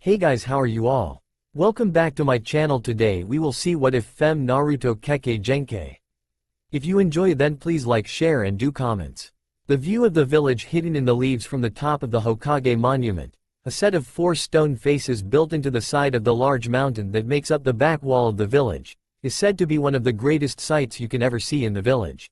Hey guys, how are you all? Welcome back to my channel. Today we will see what if Fem Naruto Kekei Genkai. If you enjoy, then please like, share and do comments. The view of the village hidden in the leaves from the top of the Hokage monument, a set of 4 stone faces built into the side of the large mountain that makes up the back wall of the village, is said to be one of the greatest sights you can ever see in the village.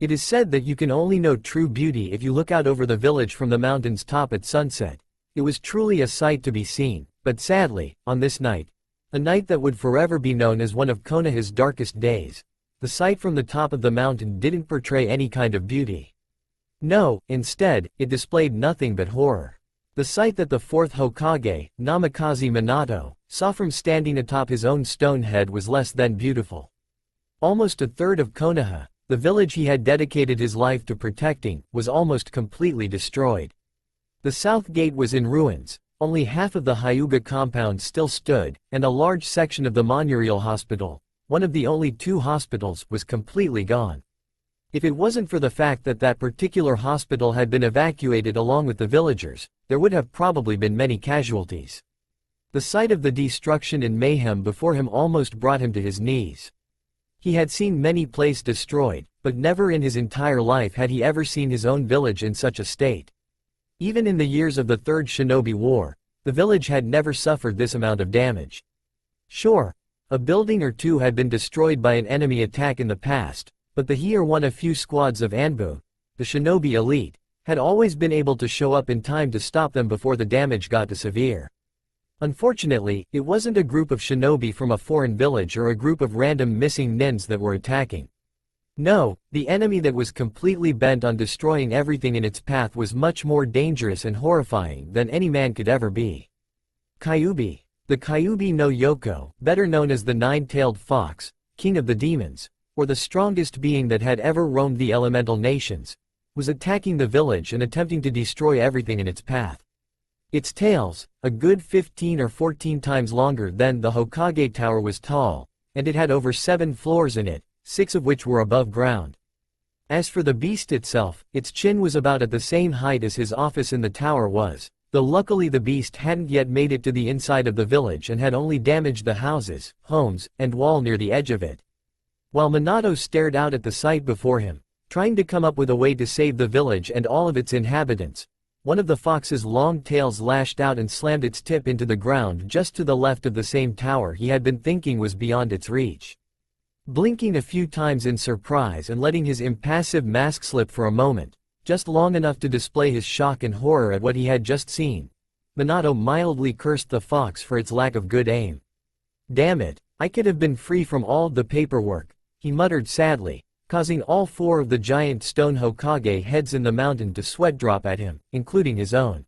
It is said that you can only know true beauty if you look out over the village from the mountain's top at sunset. It was truly a sight to be seen, but sadly, on this night, a night that would forever be known as one of Konoha's darkest days, the sight from the top of the mountain didn't portray any kind of beauty. No, instead, it displayed nothing but horror. The sight that the 4th Hokage, Namikaze Minato, saw from standing atop his own stone head was less than beautiful. Almost a third of Konoha, the village he had dedicated his life to protecting, was almost completely destroyed. The south gate was in ruins, only half of the Hyuga compound still stood, and a large section of the Monurial Hospital, one of the only 2 hospitals, was completely gone. If it wasn't for the fact that that particular hospital had been evacuated along with the villagers, there would have probably been many casualties. The sight of the destruction and mayhem before him almost brought him to his knees. He had seen many places destroyed, but never in his entire life had he ever seen his own village in such a state. Even in the years of the Third Shinobi War, the village had never suffered this amount of damage. Sure, a building or 2 had been destroyed by an enemy attack in the past, but the he or one of few squads of Anbu, the shinobi elite, had always been able to show up in time to stop them before the damage got too severe. Unfortunately, it wasn't a group of shinobi from a foreign village or a group of random missing nins that were attacking. No, the enemy that was completely bent on destroying everything in its path was much more dangerous and horrifying than any man could ever be. Kyuubi. The Kyuubi no Yoko, better known as the 9-tailed fox, king of the demons, or the strongest being that had ever roamed the elemental nations, was attacking the village and attempting to destroy everything in its path. Its tails, a good 15 or 14 times longer than the Hokage Tower, was tall, and it had over 7 floors in it, 6 of which were above ground. As for the beast itself, its chin was about at the same height as his office in the tower was, though luckily the beast hadn't yet made it to the inside of the village and had only damaged the houses, homes, and wall near the edge of it. While Minato stared out at the sight before him, trying to come up with a way to save the village and all of its inhabitants, one of the fox's long tails lashed out and slammed its tip into the ground just to the left of the same tower he had been thinking was beyond its reach. Blinking a few times in surprise and letting his impassive mask slip for a moment, just long enough to display his shock and horror at what he had just seen, Minato mildly cursed the fox for its lack of good aim. "Damn it, I could have been free from all of the paperwork," he muttered sadly, causing all 4 of the giant stone Hokage heads in the mountain to sweat drop at him, including his own.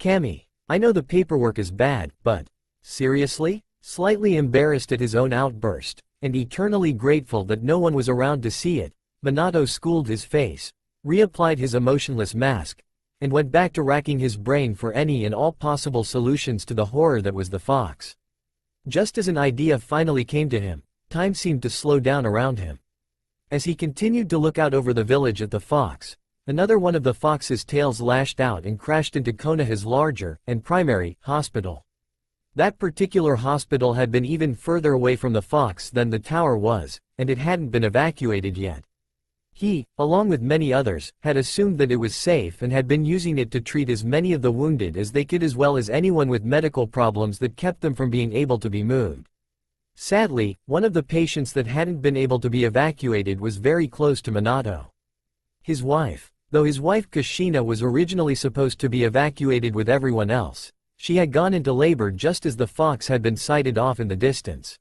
"Kami, I know the paperwork is bad, but seriously?" Slightly embarrassed at his own outburst, and eternally grateful that no one was around to see it, Minato schooled his face, reapplied his emotionless mask, and went back to racking his brain for any and all possible solutions to the horror that was the fox. Just as an idea finally came to him, time seemed to slow down around him. As he continued to look out over the village at the fox, another one of the fox's tails lashed out and crashed into Konoha's larger, and primary, hospital. That particular hospital had been even further away from the fox than the tower was, and it hadn't been evacuated yet. He, along with many others, had assumed that it was safe and had been using it to treat as many of the wounded as they could, as well as anyone with medical problems that kept them from being able to be moved. Sadly, one of the patients that hadn't been able to be evacuated was very close to Minato. His wife. Though his wife Kushina was originally supposed to be evacuated with everyone else, she had gone into labor just as the fox had been sighted off in the distance.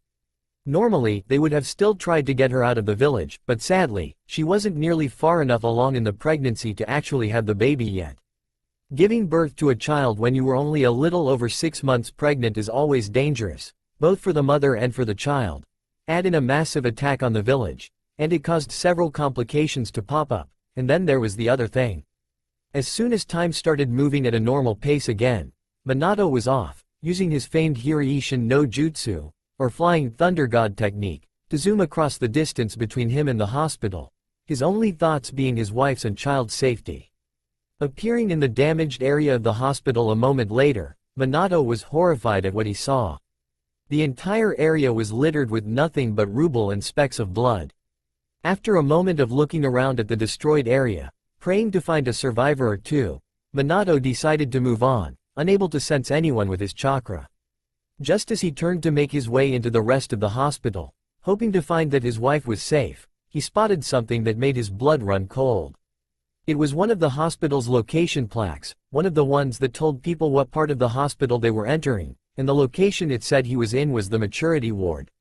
Normally, they would have still tried to get her out of the village, but sadly, she wasn't nearly far enough along in the pregnancy to actually have the baby yet. Giving birth to a child when you were only a little over 6 months pregnant is always dangerous, both for the mother and for the child. Add in a massive attack on the village, and it caused several complications to pop up, and then there was the other thing. As soon as time started moving at a normal pace again, Minato was off, using his famed Hiraishin no Jutsu, or Flying Thunder God technique, to zoom across the distance between him and the hospital, his only thoughts being his wife's and child's safety. Appearing in the damaged area of the hospital a moment later, Minato was horrified at what he saw. The entire area was littered with nothing but rubble and specks of blood. After a moment of looking around at the destroyed area, praying to find a survivor or two, Minato decided to move on, unable to sense anyone with his chakra. Just as he turned to make his way into the rest of the hospital, hoping to find that his wife was safe, he spotted something that made his blood run cold. It was one of the hospital's location plaques, one of the ones that told people what part of the hospital they were entering, and the location it said he was in was the maturity ward.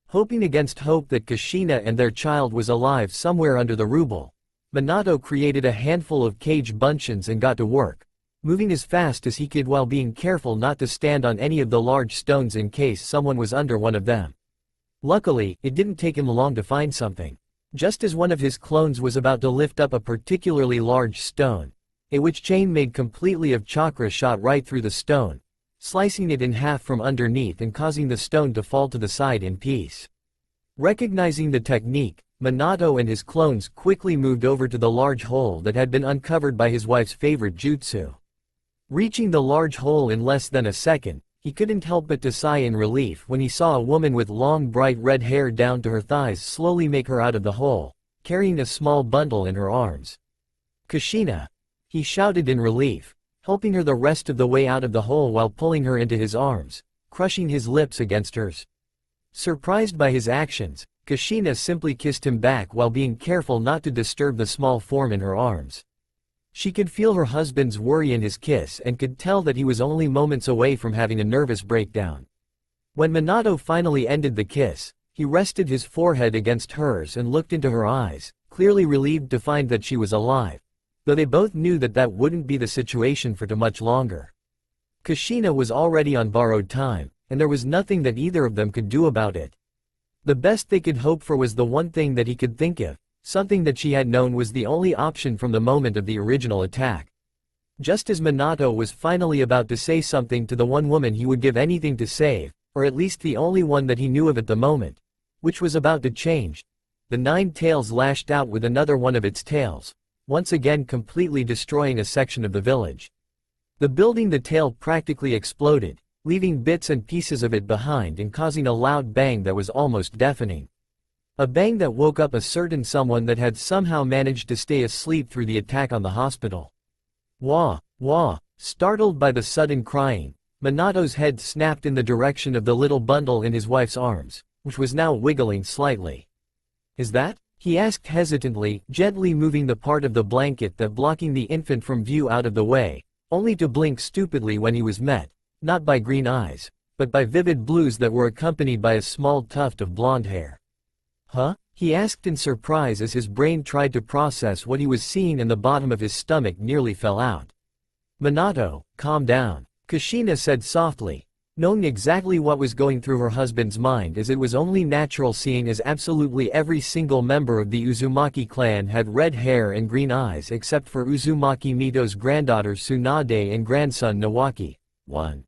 Hoping against hope that Kushina and their child was alive somewhere under the rubble, Minato created a handful of cage buncheons and got to work, moving as fast as he could while being careful not to stand on any of the large stones in case someone was under one of them. Luckily, it didn't take him long to find something. Just as one of his clones was about to lift up a particularly large stone, a witch chain made completely of chakra shot right through the stone, slicing it in half from underneath and causing the stone to fall to the side in peace. Recognizing the technique, Minato and his clones quickly moved over to the large hole that had been uncovered by his wife's favorite jutsu. Reaching the large hole in less than a second, he couldn't help but to sigh in relief when he saw a woman with long bright red hair down to her thighs slowly make her out of the hole, carrying a small bundle in her arms. "Kushina!" he shouted in relief, helping her the rest of the way out of the hole while pulling her into his arms, crushing his lips against hers. Surprised by his actions, Kushina simply kissed him back while being careful not to disturb the small form in her arms. She could feel her husband's worry in his kiss and could tell that he was only moments away from having a nervous breakdown. When Minato finally ended the kiss, he rested his forehead against hers and looked into her eyes, clearly relieved to find that she was alive, though they both knew that that wouldn't be the situation for too much longer. Kushina was already on borrowed time, and there was nothing that either of them could do about it. The best they could hope for was the one thing that he could think of, something that she had known was the only option from the moment of the original attack. Just as Minato was finally about to say something to the one woman he would give anything to save, or at least the only one that he knew of at the moment, which was about to change, the nine tails lashed out with another one of its tails, once again completely destroying a section of the village. The building the tail practically exploded, leaving bits and pieces of it behind and causing a loud bang that was almost deafening. A bang that woke up a certain someone that had somehow managed to stay asleep through the attack on the hospital. Wah, wah, startled by the sudden crying, Minato's head snapped in the direction of the little bundle in his wife's arms, which was now wiggling slightly. "Is that?" he asked hesitantly, gently moving the part of the blanket that blocking the infant from view out of the way, only to blink stupidly when he was met, not by green eyes, but by vivid blues that were accompanied by a small tuft of blonde hair. "Huh?" he asked in surprise as his brain tried to process what he was seeing and the bottom of his stomach nearly fell out. "Minato, calm down," Kushina said softly, knowing exactly what was going through her husband's mind as it was only natural seeing as absolutely every single member of the Uzumaki clan had red hair and green eyes except for Uzumaki Mito's granddaughter Tsunade and grandson Nawaki. 1.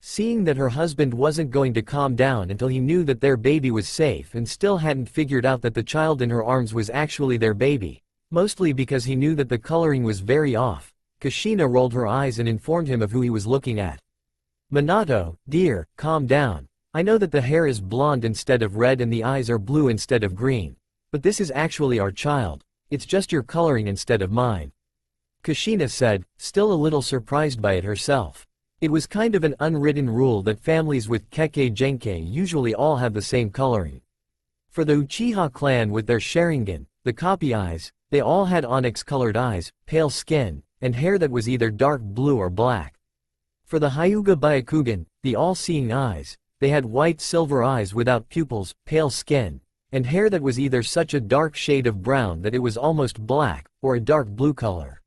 Seeing that her husband wasn't going to calm down until he knew that their baby was safe and still hadn't figured out that the child in her arms was actually their baby, mostly because he knew that the coloring was very off, Kushina rolled her eyes and informed him of who he was looking at. "Minato, dear, calm down. I know that the hair is blonde instead of red and the eyes are blue instead of green, but this is actually our child, it's just your coloring instead of mine," Kushina said, still a little surprised by it herself. It was kind of an unwritten rule that families with Kekei Genkai usually all have the same coloring. For the Uchiha clan with their Sharingan, the copy eyes, they all had onyx-colored eyes, pale skin, and hair that was either dark blue or black. For the Hyuga Byakugan, the all-seeing eyes, they had white silver eyes without pupils, pale skin, and hair that was either such a dark shade of brown that it was almost black, or a dark blue color.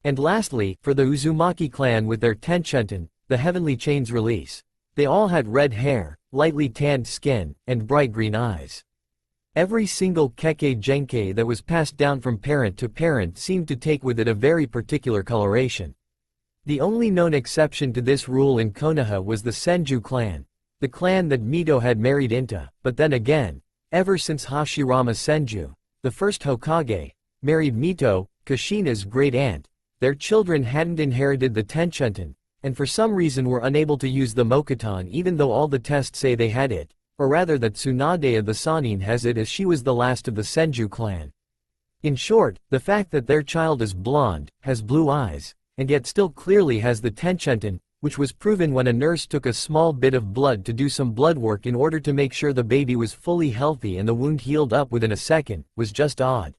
And lastly, for the Uzumaki clan with their Tenshenten, the Heavenly Chains release, they all had red hair, lightly tanned skin, and bright green eyes. Every single Kekei Genkai that was passed down from parent to parent seemed to take with it a very particular coloration. The only known exception to this rule in Konoha was the Senju clan, the clan that Mito had married into, but then again, ever since Hashirama Senju, the first Hokage, married Mito, Kushina's great-aunt, their children hadn't inherited the Tenshenten, and for some reason were unable to use the Mokuton even though all the tests say they had it, or rather that Tsunade of the Sannin has it as she was the last of the Senju clan. In short, the fact that their child is blonde, has blue eyes, and yet still clearly has the Tenchentin, which was proven when a nurse took a small bit of blood to do some blood work in order to make sure the baby was fully healthy and the wound healed up within a second, was just odd.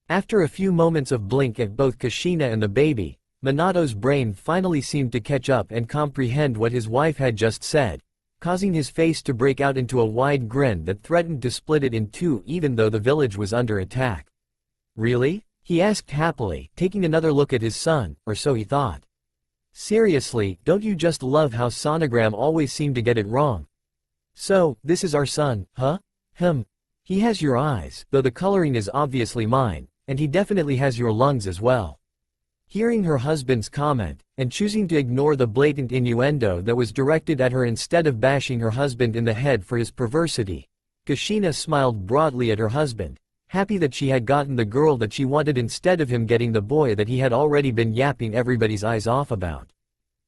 After a few moments of blink at both Kushina and the baby, Minato's brain finally seemed to catch up and comprehend what his wife had just said, causing his face to break out into a wide grin that threatened to split it in two even though the village was under attack. Really? He asked happily, taking another look at his son, or so he thought. Seriously, don't you just love how Sonogram always seemed to get it wrong? So, this is our son, huh? He has your eyes, though the coloring is obviously mine, and he definitely has your lungs as well. Hearing her husband's comment, and choosing to ignore the blatant innuendo that was directed at her instead of bashing her husband in the head for his perversity, Kushina smiled broadly at her husband, happy that she had gotten the girl that she wanted instead of him getting the boy that he had already been yapping everybody's eyes off about.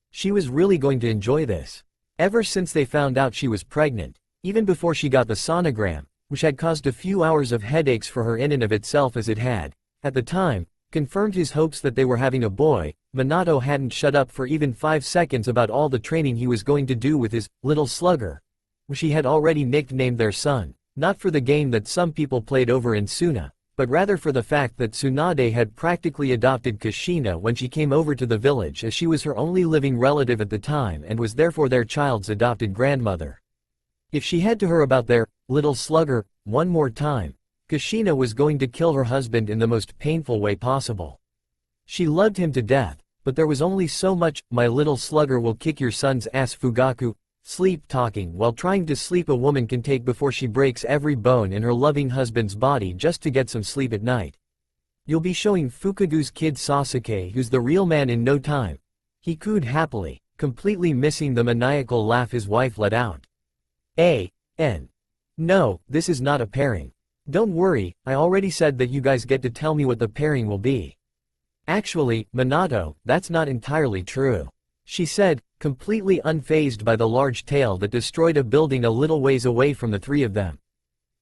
She was really going to enjoy this. Ever since they found out she was pregnant, even before she got the sonogram, which had caused a few hours of headaches for her in and of itself as it had, at the time, confirmed his hopes that they were having a boy, Minato hadn't shut up for even 5 seconds about all the training he was going to do with his little slugger, which he had already nicknamed their son, not for the game that some people played over in Suna, but rather for the fact that Tsunade had practically adopted Kushina when she came over to the village as she was her only living relative at the time and was therefore their child's adopted grandmother. If she had to her about their little slugger one more time, Kushina was going to kill her husband in the most painful way possible. She loved him to death, but there was only so much "my little slugger will kick your son's ass Fugaku" sleep talking while trying to sleep a woman can take before she breaks every bone in her loving husband's body just to get some sleep at night. You'll be showing Fukagu's kid Sasuke who's the real man in no time. He cooed happily, completely missing the maniacal laugh his wife let out. No, this is not a pairing. Don't worry, I already said that you guys get to tell me what the pairing will be. Actually, Minato, that's not entirely true, she said, completely unfazed by the large tail that destroyed a building a little ways away from the three of them.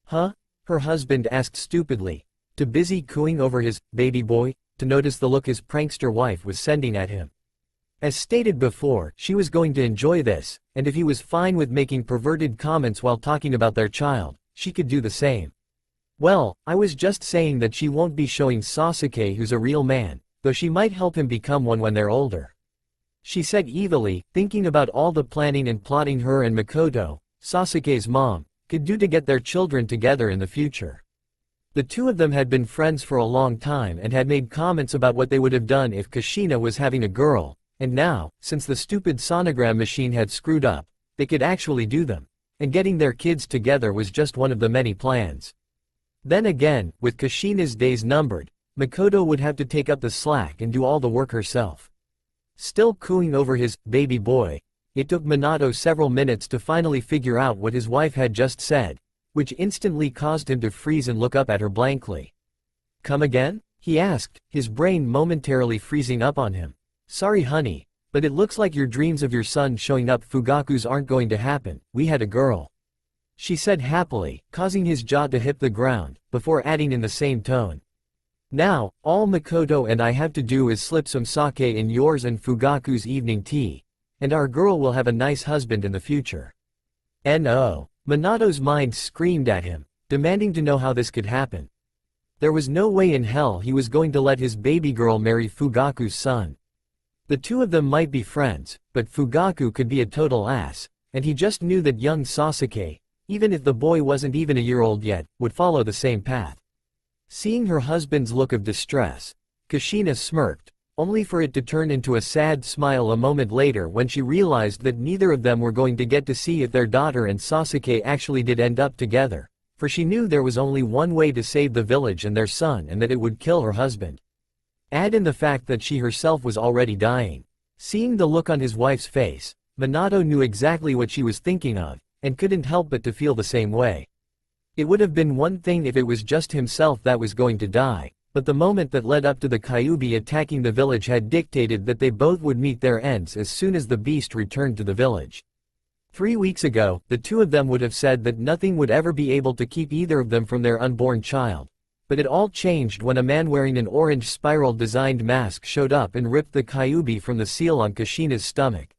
Huh? Her husband asked stupidly, too busy cooing over his baby boy to notice the look his prankster wife was sending at him. As stated before, she was going to enjoy this, and if he was fine with making perverted comments while talking about their child, she could do the same. Well, I was just saying that she won't be showing Sasuke who's a real man, though she might help him become one when they're older, she said evilly, thinking about all the planning and plotting her and Makoto, Sasuke's mom, could do to get their children together in the future. The two of them had been friends for a long time and had made comments about what they would have done if Kushina was having a girl, and now, since the stupid sonogram machine had screwed up, they could actually do them, and getting their kids together was just one of the many plans. Then again, with Kushina's days numbered, Makoto would have to take up the slack and do all the work herself. Still cooing over his baby boy, it took Minato several minutes to finally figure out what his wife had just said, which instantly caused him to freeze and look up at her blankly. Come again? He asked, his brain momentarily freezing up on him. Sorry honey, but it looks like your dreams of your son showing up Fugaku's aren't going to happen, we had a girl, she said happily, causing his jaw to hit the ground, before adding in the same tone. Now, all Makoto and I have to do is slip some sake in yours and Fugaku's evening tea, and our girl will have a nice husband in the future. No. Minato's mind screamed at him, demanding to know how this could happen. There was no way in hell he was going to let his baby girl marry Fugaku's son. The two of them might be friends, but Fugaku could be a total ass, and he just knew that young Sasuke, even if the boy wasn't even a year old yet, would follow the same path. Seeing her husband's look of distress, Kushina smirked, only for it to turn into a sad smile a moment later when she realized that neither of them were going to get to see if their daughter and Sasuke actually did end up together, for she knew there was only one way to save the village and their son and that it would kill her husband. Add in the fact that she herself was already dying. Seeing the look on his wife's face, Minato knew exactly what she was thinking of, and couldn't help but to feel the same way. It would have been one thing if it was just himself that was going to die, But the moment that led up to the Kyuubi attacking the village had dictated that they both would meet their ends as soon as the beast returned to the village. 3 weeks ago, the two of them would have said that nothing would ever be able to keep either of them from their unborn child. But it all changed when a man wearing an orange spiral-designed mask showed up and ripped the Kyuubi from the seal on Kushina's stomach.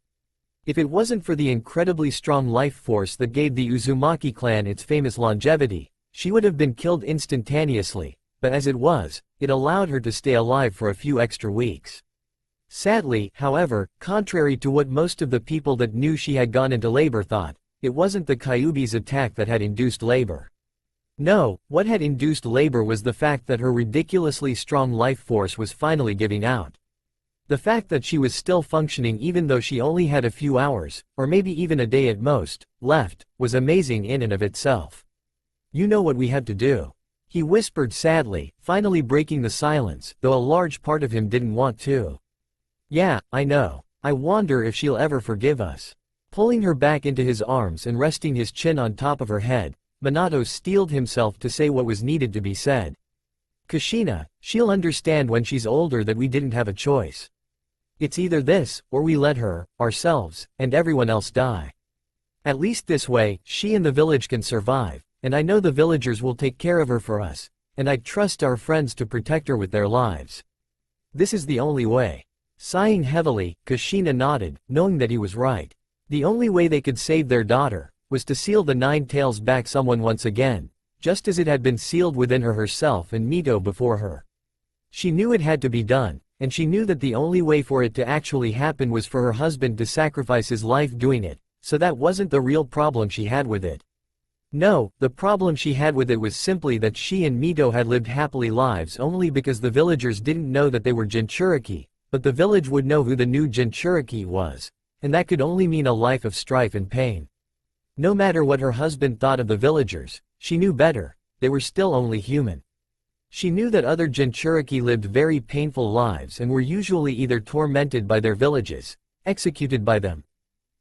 If it wasn't for the incredibly strong life force that gave the Uzumaki clan its famous longevity, she would have been killed instantaneously, but as it was, it allowed her to stay alive for a few extra weeks. Sadly, however, contrary to what most of the people that knew she had gone into labor thought, it wasn't the Kyuubi's attack that had induced labor. No, what had induced labor was the fact that her ridiculously strong life force was finally giving out. The fact that she was still functioning even though she only had a few hours, or maybe even a day at most, left, was amazing in and of itself. "You know what we have to do," he whispered sadly, finally breaking the silence, though a large part of him didn't want to. "Yeah, I know. I wonder if she'll ever forgive us." Pulling her back into his arms and resting his chin on top of her head, Minato steeled himself to say what was needed to be said. "Kushina, she'll understand when she's older that we didn't have a choice. It's either this, or we let her, ourselves, and everyone else die. At least this way, she and the village can survive, and I know the villagers will take care of her for us, and I trust our friends to protect her with their lives. This is the only way." Sighing heavily, Kushina nodded, knowing that he was right. The only way they could save their daughter was to seal the Nine Tails back someone once again, just as it had been sealed within her herself and Mito before her. She knew it had to be done, and she knew that the only way for it to actually happen was for her husband to sacrifice his life doing it, so that wasn't the real problem she had with it. No, the problem she had with it was simply that she and Mito had lived happily lives only because the villagers didn't know that they were Jinchuriki, but the village would know who the new Jinchuriki was, and that could only mean a life of strife and pain. No matter what her husband thought of the villagers, she knew better, they were still only human. She knew that other Jinchuriki lived very painful lives and were usually either tormented by their villages, executed by them,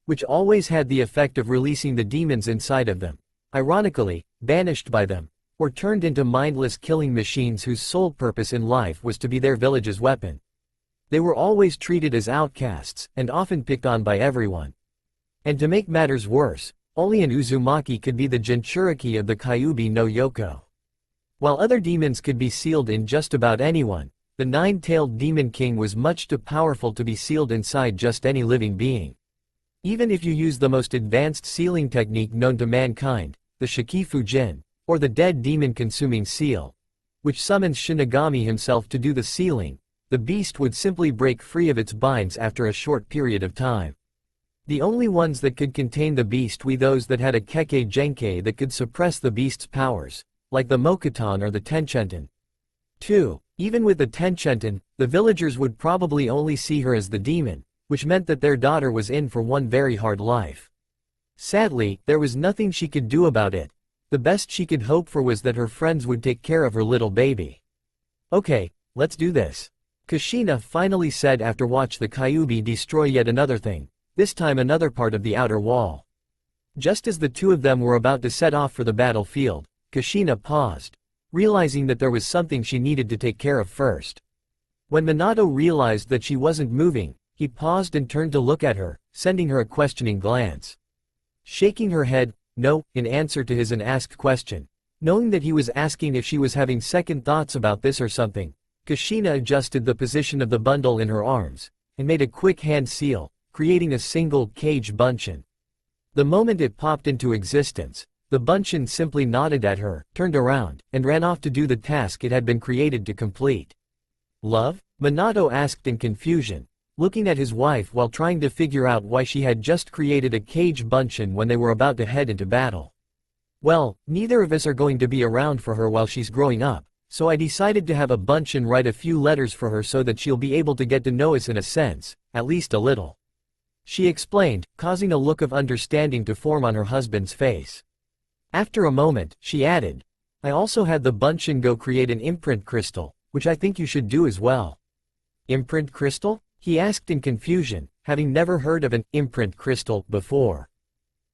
which always had the effect of releasing the demons inside of them, ironically, banished by them, or turned into mindless killing machines whose sole purpose in life was to be their village's weapon. They were always treated as outcasts, and often picked on by everyone. And to make matters worse, only an Uzumaki could be the Jinchuriki of the Kyuubi no Yoko. While other demons could be sealed in just about anyone, the nine-tailed demon king was much too powerful to be sealed inside just any living being. Even if you use the most advanced sealing technique known to mankind, the Shikifujin, or the dead demon-consuming seal, which summons Shinigami himself to do the sealing, the beast would simply break free of its binds after a short period of time. The only ones that could contain the beast were those that had a Kekei Genkai that could suppress the beast's powers, like the Mokuton or the Tenchenton. 2. Even with the Tenchenton, the villagers would probably only see her as the demon, which meant that their daughter was in for one very hard life. Sadly, there was nothing she could do about it. The best she could hope for was that her friends would take care of her little baby. "Okay, let's do this," Kushina finally said after watch the Kyuubi destroy yet another thing, this time another part of the outer wall. Just as the two of them were about to set off for the battlefield, Kushina paused, realizing that there was something she needed to take care of first. When Minato realized that she wasn't moving, he paused and turned to look at her, sending her a questioning glance. Shaking her head, no, in answer to his unasked question, knowing that he was asking if she was having second thoughts about this or something, Kushina adjusted the position of the bundle in her arms, and made a quick hand seal, creating a single cage bunshin. The moment it popped into existence, the bunshin simply nodded at her, turned around, and ran off to do the task it had been created to complete. "Love?" Minato asked in confusion, looking at his wife while trying to figure out why she had just created a cage bunshin when they were about to head into battle. "Well, neither of us are going to be around for her while she's growing up, so I decided to have a bunshin write a few letters for her so that she'll be able to get to know us in a sense, at least a little," she explained, causing a look of understanding to form on her husband's face. After a moment, she added, "I also had the bunshin go create an imprint crystal, which I think you should do as well." "Imprint crystal?" he asked in confusion, having never heard of an imprint crystal before.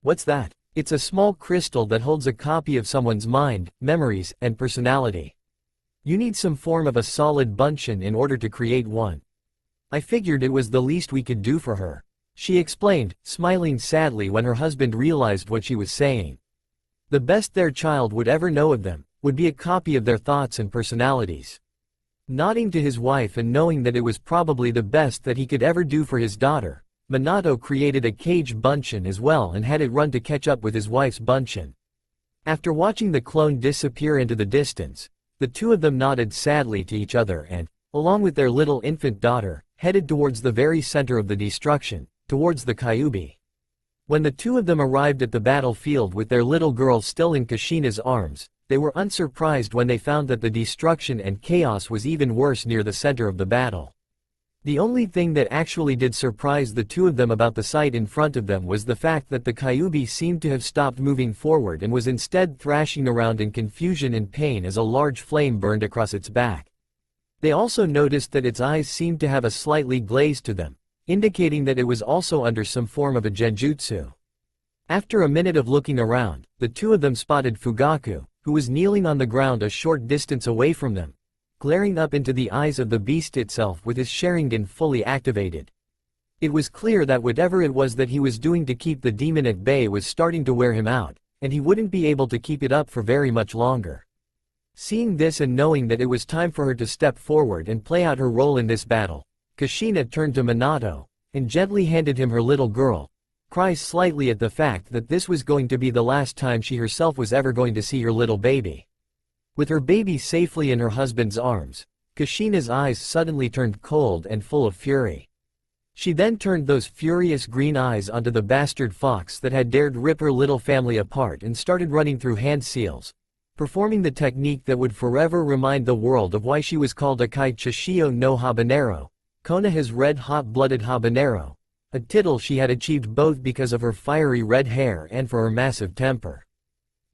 "What's that?" "It's a small crystal that holds a copy of someone's mind, memories, and personality." You need some form of a solid bunshin in order to create one. I figured it was the least we could do for her, she explained, smiling sadly when her husband realized what she was saying. The best their child would ever know of them would be a copy of their thoughts and personalities. Nodding to his wife and knowing that it was probably the best that he could ever do for his daughter, Minato created a cage bunshin as well and had it run to catch up with his wife's bunshin. After watching the clone disappear into the distance, the two of them nodded sadly to each other and, along with their little infant daughter, headed towards the very center of the destruction, towards the Kyuubi. When the two of them arrived at the battlefield with their little girl still in Kushina's arms, they were unsurprised when they found that the destruction and chaos was even worse near the center of the battle. The only thing that actually did surprise the two of them about the sight in front of them was the fact that the Kyuubi seemed to have stopped moving forward and was instead thrashing around in confusion and pain as a large flame burned across its back. They also noticed that its eyes seemed to have a slightly glaze to them, indicating that it was also under some form of a genjutsu. After a minute of looking around, the two of them spotted Fugaku, who was kneeling on the ground a short distance away from them, glaring up into the eyes of the beast itself with his Sharingan fully activated. It was clear that whatever it was that he was doing to keep the demon at bay was starting to wear him out, and he wouldn't be able to keep it up for very much longer. Seeing this and knowing that it was time for her to step forward and play out her role in this battle, Kushina turned to Minato, and gently handed him her little girl, cries slightly at the fact that this was going to be the last time she herself was ever going to see her little baby. With her baby safely in her husband's arms, Kushina's eyes suddenly turned cold and full of fury. She then turned those furious green eyes onto the bastard fox that had dared rip her little family apart and started running through hand seals, performing the technique that would forever remind the world of why she was called Akai Chishio no Habanero, Konoha's red-hot-blooded habanero, a title she had achieved both because of her fiery red hair and for her massive temper.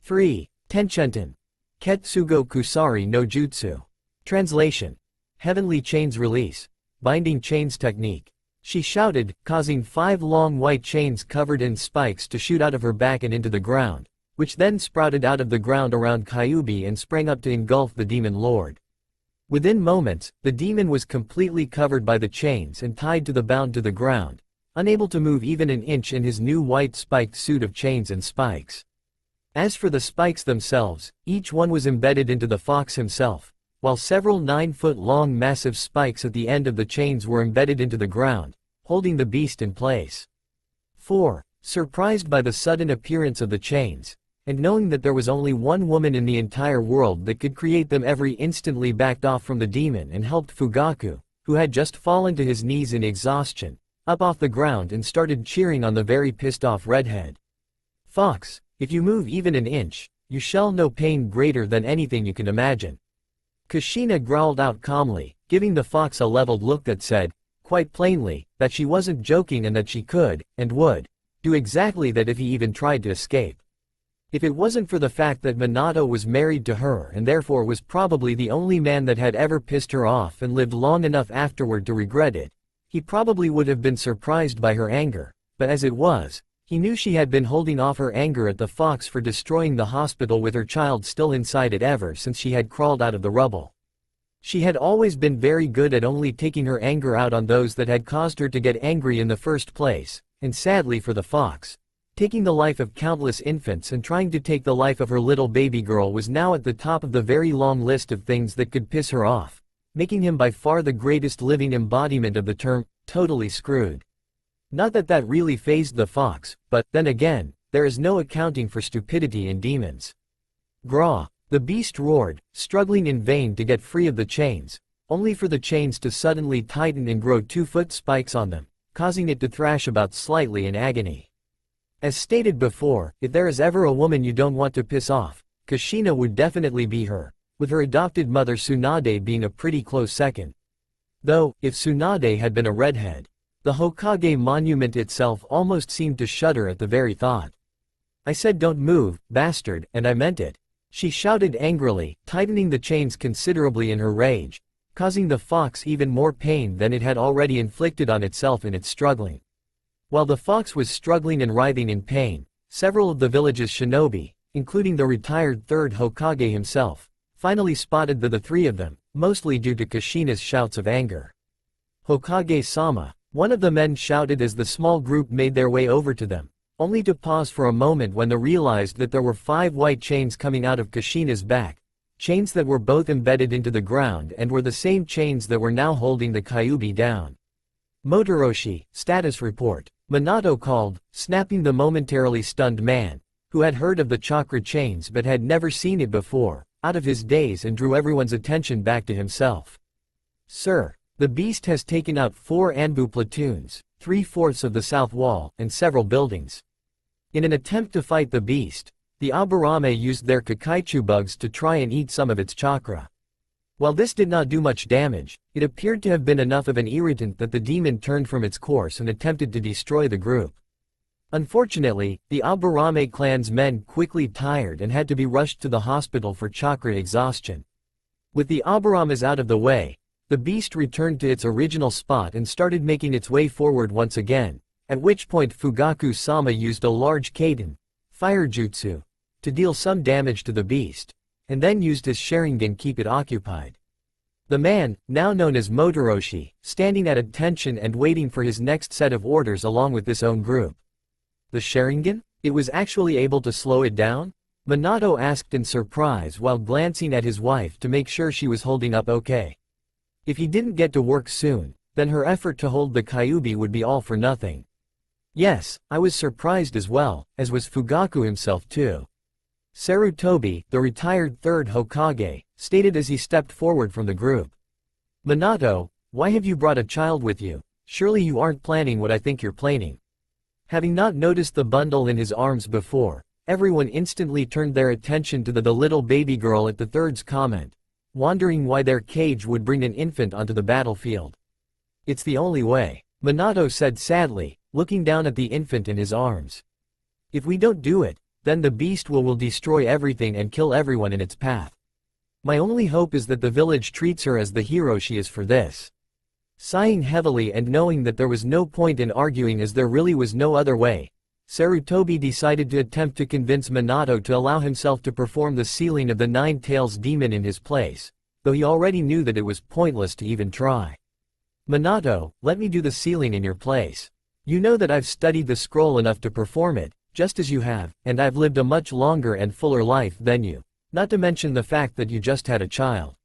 3. Tenshenten. Ketsugo Kusari no Jutsu. Translation. Heavenly Chains Release. Binding Chains Technique. She shouted, causing 5 long white chains covered in spikes to shoot out of her back and into the ground, which then sprouted out of the ground around Kyuubi and sprang up to engulf the demon lord. Within moments, the demon was completely covered by the chains and tied to the ground, unable to move even an inch in his new white spiked suit of chains and spikes. As for the spikes themselves, each one was embedded into the fox himself, while several 9-foot-long massive spikes at the end of the chains were embedded into the ground, holding the beast in place. 4. Surprised by the sudden appearance of the chains, and knowing that there was only one woman in the entire world that could create them, every instantly backed off from the demon and helped Fugaku, who had just fallen to his knees in exhaustion, up off the ground and started cheering on the very pissed-off redhead. Fox, if you move even an inch, you shall know pain greater than anything you can imagine. Kushina growled out calmly, giving the fox a leveled look that said, quite plainly, that she wasn't joking and that she could, and would, do exactly that if he even tried to escape. If it wasn't for the fact that Minato was married to her and therefore was probably the only man that had ever pissed her off and lived long enough afterward to regret it, he probably would have been surprised by her anger, but as it was, he knew she had been holding off her anger at the fox for destroying the hospital with her child still inside it ever since she had crawled out of the rubble. She had always been very good at only taking her anger out on those that had caused her to get angry in the first place, and sadly for the fox, taking the life of countless infants and trying to take the life of her little baby girl was now at the top of the very long list of things that could piss her off, making him by far the greatest living embodiment of the term, totally screwed. Not that that really fazed the fox, but, then again, there is no accounting for stupidity in demons. Graw, the beast roared, struggling in vain to get free of the chains, only for the chains to suddenly tighten and grow 2-foot spikes on them, causing it to thrash about slightly in agony. As stated before, if there is ever a woman you don't want to piss off, Kushina would definitely be her, with her adopted mother Tsunade being a pretty close second. Though, if Tsunade had been a redhead, the Hokage monument itself almost seemed to shudder at the very thought. I said don't move, bastard, and I meant it, she shouted angrily, tightening the chains considerably in her rage, causing the fox even more pain than it had already inflicted on itself in its struggling. While the fox was struggling and writhing in pain, several of the village's shinobi, including the retired third Hokage himself, finally spotted the three of them, mostly due to Kushina's shouts of anger. "Hokage-sama," one of the men shouted as the small group made their way over to them, only to pause for a moment when they realized that there were 5 white chains coming out of Kushina's back, chains that were both embedded into the ground and were the same chains that were now holding the Kyuubi down. "Motoroshi, status report," Minato called, snapping the momentarily stunned man, who had heard of the chakra chains but had never seen it before, out of his daze and drew everyone's attention back to himself. "Sir, the beast has taken out 4 Anbu platoons, 3/4 of the south wall, and several buildings. In an attempt to fight the beast, the Aburame used their Kakaichu bugs to try and eat some of its chakra. While this did not do much damage, it appeared to have been enough of an irritant that the demon turned from its course and attempted to destroy the group. Unfortunately, the Aburame clan's men quickly tired and had to be rushed to the hospital for chakra exhaustion. With the Aburames out of the way, the beast returned to its original spot and started making its way forward once again, at which point Fugaku-sama used a large Kaiden fire jutsu to deal some damage to the beast, and then used his Sharingan keep it occupied. The man, now known as Motoroshi, standing at attention and waiting for his next set of orders along with this own group. The Sharingan? It was actually able to slow it down? Minato asked in surprise while glancing at his wife to make sure she was holding up okay. If he didn't get to work soon, then her effort to hold the Kyuubi would be all for nothing. Yes, I was surprised as well, as was Fugaku himself too. Sarutobi, the retired third Hokage, stated as he stepped forward from the group. "Minato, why have you brought a child with you? Surely you aren't planning what I think you're planning." Having not noticed the bundle in his arms before, everyone instantly turned their attention to the little baby girl at the third's comment, wondering why their cage would bring an infant onto the battlefield. "It's the only way," Minato said sadly, looking down at the infant in his arms. "If we don't do it, then the beast will destroy everything and kill everyone in its path. My only hope is that the village treats her as the hero she is for this." Sighing heavily and knowing that there was no point in arguing as there really was no other way, Sarutobi decided to attempt to convince Minato to allow himself to perform the sealing of the 9 Tails demon in his place, though he already knew that it was pointless to even try. "Minato, let me do the sealing in your place. You know that I've studied the scroll enough to perform it, just as you have, and I've lived a much longer and fuller life than you, not to mention the fact that you just had a child."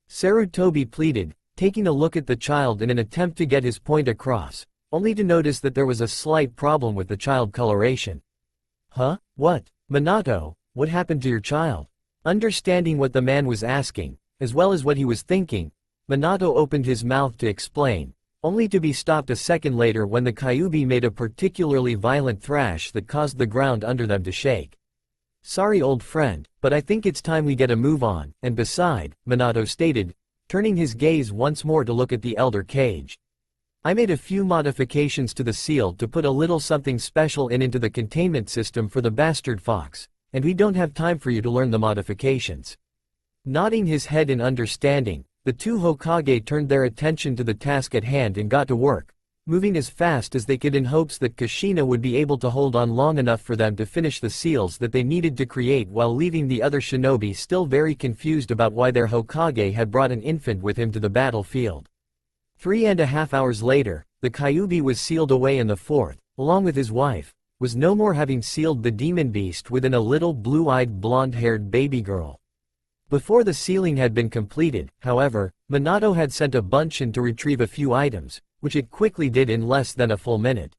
Sarutobi pleaded, taking a look at the child in an attempt to get his point across, only to notice that there was a slight problem with the child coloration. "Huh? What? Minato, what happened to your child?" Understanding what the man was asking, as well as what he was thinking, Minato opened his mouth to explain, only to be stopped a second later when the Kyuubi made a particularly violent thrash that caused the ground under them to shake. "Sorry old friend, but I think it's time we get a move on, and beside," Minato stated, turning his gaze once more to look at the elder cage. "I made a few modifications to the seal to put a little something special into the containment system for the bastard fox, and we don't have time for you to learn the modifications." Nodding his head in understanding, the 2 Hokage turned their attention to the task at hand and got to work, moving as fast as they could in hopes that Kushina would be able to hold on long enough for them to finish the seals that they needed to create while leaving the other shinobi still very confused about why their Hokage had brought an infant with him to the battlefield. 3.5 hours later, the Kyuubi was sealed away and the fourth, along with his wife, was no more, having sealed the demon beast within a little blue-eyed blonde-haired baby girl. Before the sealing had been completed, however, Minato had sent a Bunshin to retrieve a few items, which it quickly did in less than a full minute.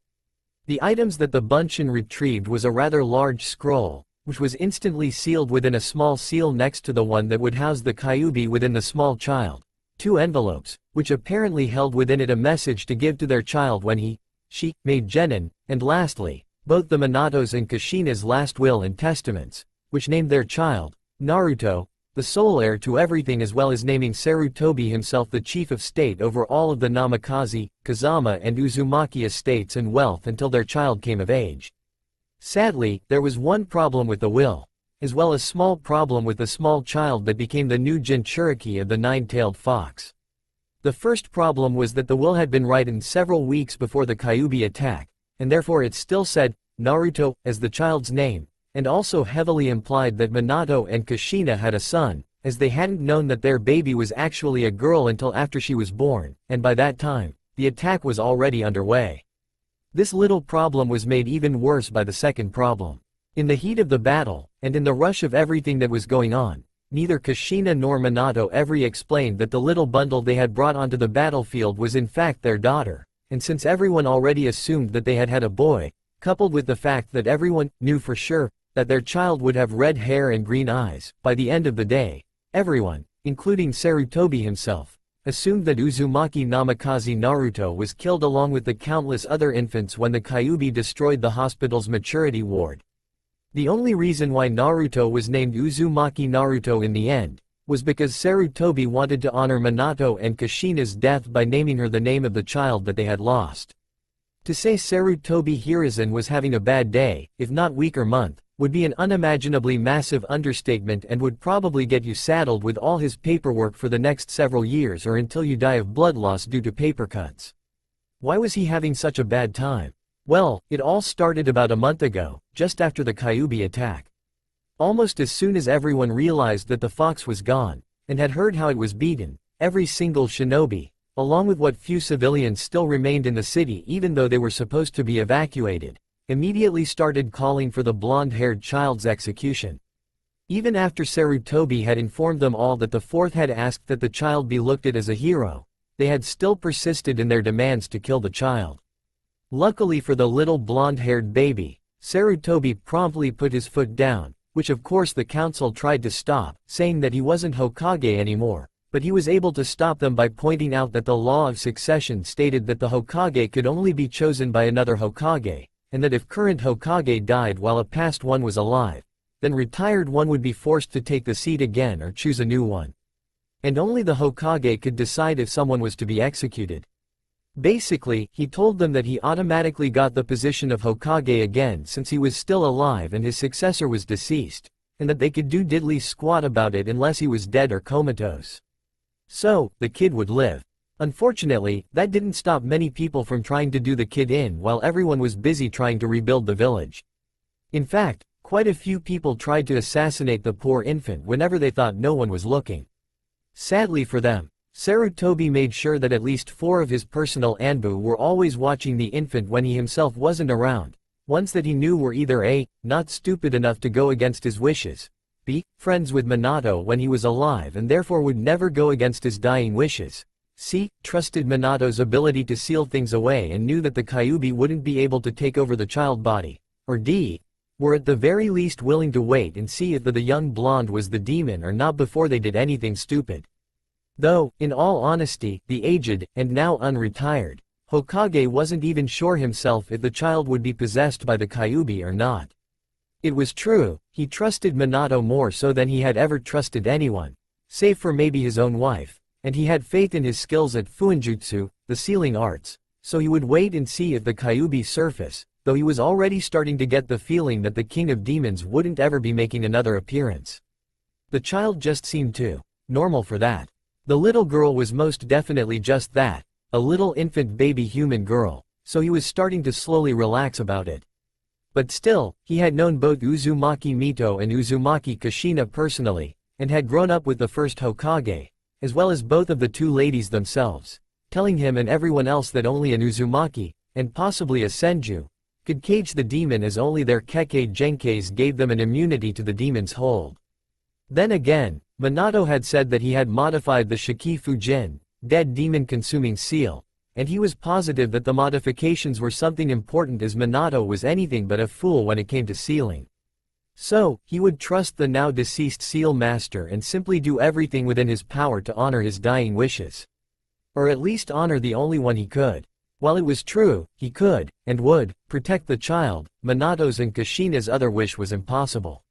The items that the Bunshin retrieved was a rather large scroll, which was instantly sealed within a small seal next to the one that would house the Kyuubi within the small child, 2 envelopes, which apparently held within it a message to give to their child when she made genin, and lastly, both the Minato's and Kushina's last will and testaments, which named their child, Naruto, the sole heir to everything, as well as naming Sarutobi himself the chief of state over all of the Namikaze, Kazama and Uzumaki estates and wealth until their child came of age. Sadly, there was one problem with the will, as well as small problem with the small child that became the new Jinchuriki of the 9-tailed fox. The first problem was that the will had been written several weeks before the Kyuubi attack, and therefore it still said Naruto as the child's name, and also heavily implied that Minato and Kushina had a son, as they hadn't known that their baby was actually a girl until after she was born, and by that time, the attack was already underway. This little problem was made even worse by the second problem. In the heat of the battle, and in the rush of everything that was going on, neither Kushina nor Minato ever explained that the little bundle they had brought onto the battlefield was in fact their daughter, and since everyone already assumed that they had had a boy, coupled with the fact that everyone knew for sure that their child would have red hair and green eyes, by the end of the day, everyone, including Sarutobi himself, assumed that Uzumaki Namikaze Naruto was killed along with the countless other infants when the Kyuubi destroyed the hospital's maturity ward. The only reason why Naruto was named Uzumaki Naruto in the end, was because Sarutobi wanted to honor Minato and Kushina's death by naming her the name of the child that they had lost. To say Sarutobi Hiruzen was having a bad day, if not week or month, would be an unimaginably massive understatement and would probably get you saddled with all his paperwork for the next several years or until you die of blood loss due to paper cuts. Why was he having such a bad time? Well, it all started about a month ago, just after the Kyuubi attack. Almost as soon as everyone realized that the fox was gone, and had heard how it was beaten, every single shinobi, along with what few civilians still remained in the city even though they were supposed to be evacuated, immediately started calling for the blonde-haired child's execution. Even after Sarutobi had informed them all that the fourth had asked that the child be looked at as a hero, they had still persisted in their demands to kill the child. Luckily for the little blonde-haired baby, Sarutobi promptly put his foot down, which of course the council tried to stop, saying that he wasn't Hokage anymore, but he was able to stop them by pointing out that the law of succession stated that the Hokage could only be chosen by another Hokage, and that if current Hokage died while a past one was alive, then retired one would be forced to take the seat again or choose a new one. And only the Hokage could decide if someone was to be executed. Basically, he told them that he automatically got the position of Hokage again since he was still alive and his successor was deceased, and that they could do diddly squat about it unless he was dead or comatose. So, the kid would live. Unfortunately, that didn't stop many people from trying to do the kid in while everyone was busy trying to rebuild the village. In fact, quite a few people tried to assassinate the poor infant whenever they thought no one was looking. Sadly for them, Sarutobi made sure that at least 4 of his personal Anbu were always watching the infant when he himself wasn't around, ones that he knew were either A, not stupid enough to go against his wishes, B, friends with Minato when he was alive and therefore would never go against his dying wishes, C, trusted Minato's ability to seal things away and knew that the Kyuubi wouldn't be able to take over the child body, or D, were at the very least willing to wait and see if the young blonde was the demon or not before they did anything stupid. Though, in all honesty, the aged, and now unretired, Hokage wasn't even sure himself if the child would be possessed by the Kyuubi or not. It was true, he trusted Minato more so than he had ever trusted anyone, save for maybe his own wife, and he had faith in his skills at Fuinjutsu, the sealing arts, so he would wait and see if the Kyuubi surface, though he was already starting to get the feeling that the King of Demons wouldn't ever be making another appearance. The child just seemed too normal for that. The little girl was most definitely just that, a little infant baby human girl, so he was starting to slowly relax about it. But still, he had known both Uzumaki Mito and Uzumaki Kushina personally, and had grown up with the first Hokage, as well as both of the 2 ladies themselves, telling him and everyone else that only an Uzumaki, and possibly a Senju, could cage the demon as only their Kekei Genkais gave them an immunity to the demon's hold. Then again, Minato had said that he had modified the Shiki Fujin, dead demon-consuming seal, and he was positive that the modifications were something important as Minato was anything but a fool when it came to sealing. So, he would trust the now deceased seal master and simply do everything within his power to honor his dying wishes. Or at least honor the only one he could. While it was true, he could, and would, protect the child, Minato's and Kushina's other wish was impossible.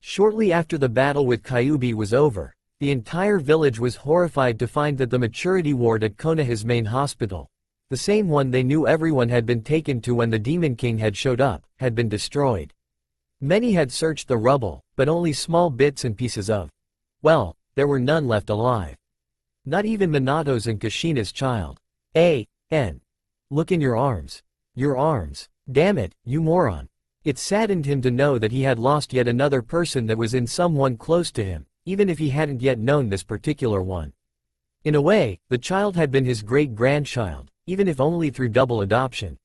Shortly after the battle with Kyuubi was over, the entire village was horrified to find that the maturity ward at Konoha's main hospital, the same one they knew everyone had been taken to when the Demon King had showed up, had been destroyed. Many had searched the rubble, but only small bits and pieces of. Well, there were none left alive. Not even Minato's and Kushina's child. A.N. Look in your arms. Your arms. Damn it, you moron. It saddened him to know that he had lost yet another person that was in someone close to him, even if he hadn't yet known this particular one. In a way, the child had been his great-grandchild, even if only through double adoption.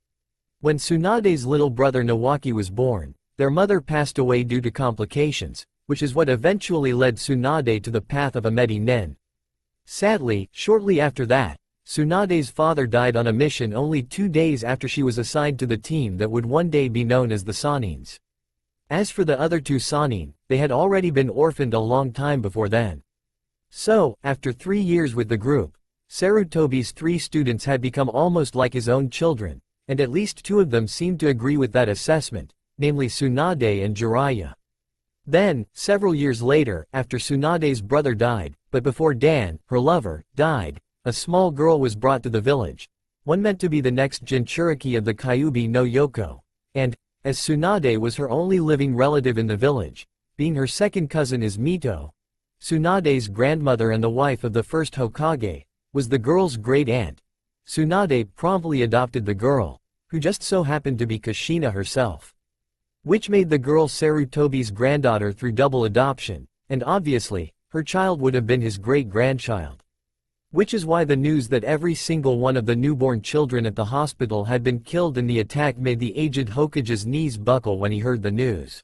When Tsunade's little brother Nawaki was born, their mother passed away due to complications, which is what eventually led Tsunade to the path of a Medinen. Sadly, shortly after that, Tsunade's father died on a mission only 2 days after she was assigned to the team that would one day be known as the Sanins. As for the other 2 Sanin, they had already been orphaned a long time before then. So, after 3 years with the group, Sarutobi's 3 students had become almost like his own children, and at least 2 of them seemed to agree with that assessment, namely Tsunade and Jiraiya. Then, several years later, after Tsunade's brother died, but before Dan, her lover, died, a small girl was brought to the village, one meant to be the next Jinchuriki of the Kyuubi no Yoko, and, as Tsunade was her only living relative in the village, being her second cousin is Mito, Tsunade's grandmother and the wife of the first Hokage, was the girl's great-aunt. Tsunade promptly adopted the girl, who just so happened to be Kushina herself. Which made the girl Sarutobi's granddaughter through double adoption, and obviously, her child would have been his great-grandchild. Which is why the news that every single one of the newborn children at the hospital had been killed in the attack made the aged Hokage's knees buckle when he heard the news.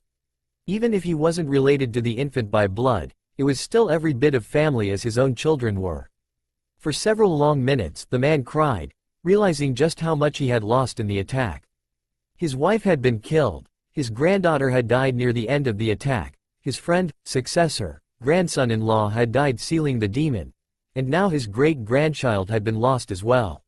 Even if he wasn't related to the infant by blood, it was still every bit of family as his own children were. For several long minutes the man cried, realizing just how much he had lost in the attack. His wife had been killed, his granddaughter had died near the end of the attack, his friend, successor, grandson-in-law had died sealing the demon, and now his great-grandchild had been lost as well.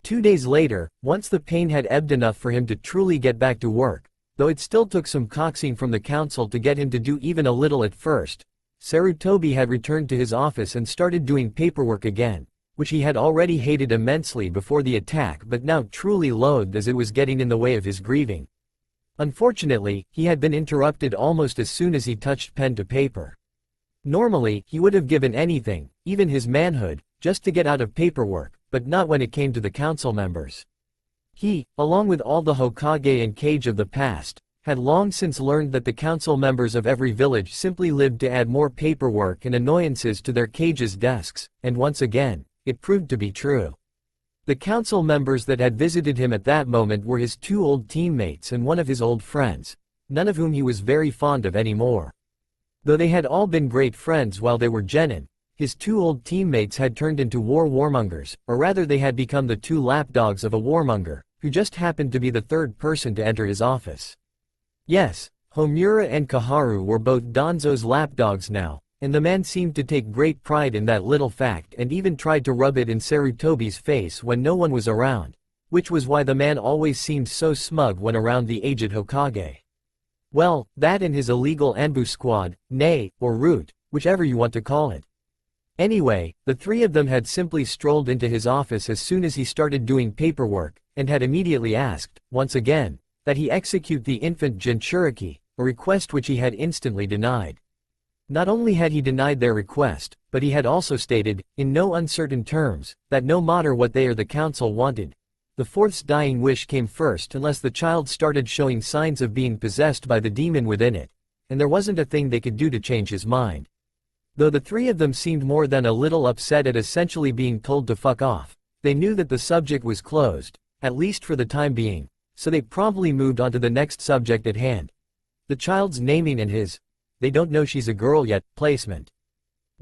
2 days later, once the pain had ebbed enough for him to truly get back to work, though it still took some coaxing from the council to get him to do even a little at first, Sarutobi had returned to his office and started doing paperwork again, which he had already hated immensely before the attack but now truly loathed as it was getting in the way of his grieving. Unfortunately, he had been interrupted almost as soon as he touched pen to paper. Normally, he would have given anything, even his manhood, just to get out of paperwork, but not when it came to the council members. He, along with all the Hokage and Kage of the past, had long since learned that the council members of every village simply lived to add more paperwork and annoyances to their Kage's desks, and once again, it proved to be true. The council members that had visited him at that moment were his 2 old teammates and one of his old friends, none of whom he was very fond of anymore. Though they had all been great friends while they were genin, his 2 old teammates had turned into warmongers, or rather they had become the 2 lapdogs of a warmonger, who just happened to be the 3rd person to enter his office. Yes, Homura and Kaharu were both Danzo's lapdogs now, and the man seemed to take great pride in that little fact and even tried to rub it in Sarutobi's face when no one was around, which was why the man always seemed so smug when around the aged Hokage. Well, that and his illegal Anbu squad, nay, or route, whichever you want to call it. Anyway, the 3 of them had simply strolled into his office as soon as he started doing paperwork, and had immediately asked, once again, that he execute the infant Jinchuriki, a request which he had instantly denied. Not only had he denied their request, but he had also stated, in no uncertain terms, that no matter what they or the council wanted, the 4th's dying wish came first unless the child started showing signs of being possessed by the demon within it, and there wasn't a thing they could do to change his mind. Though the 3 of them seemed more than a little upset at essentially being told to fuck off, they knew that the subject was closed, at least for the time being, so they promptly moved on to the next subject at hand. The child's naming and his, they don't know she's a girl yet, placement.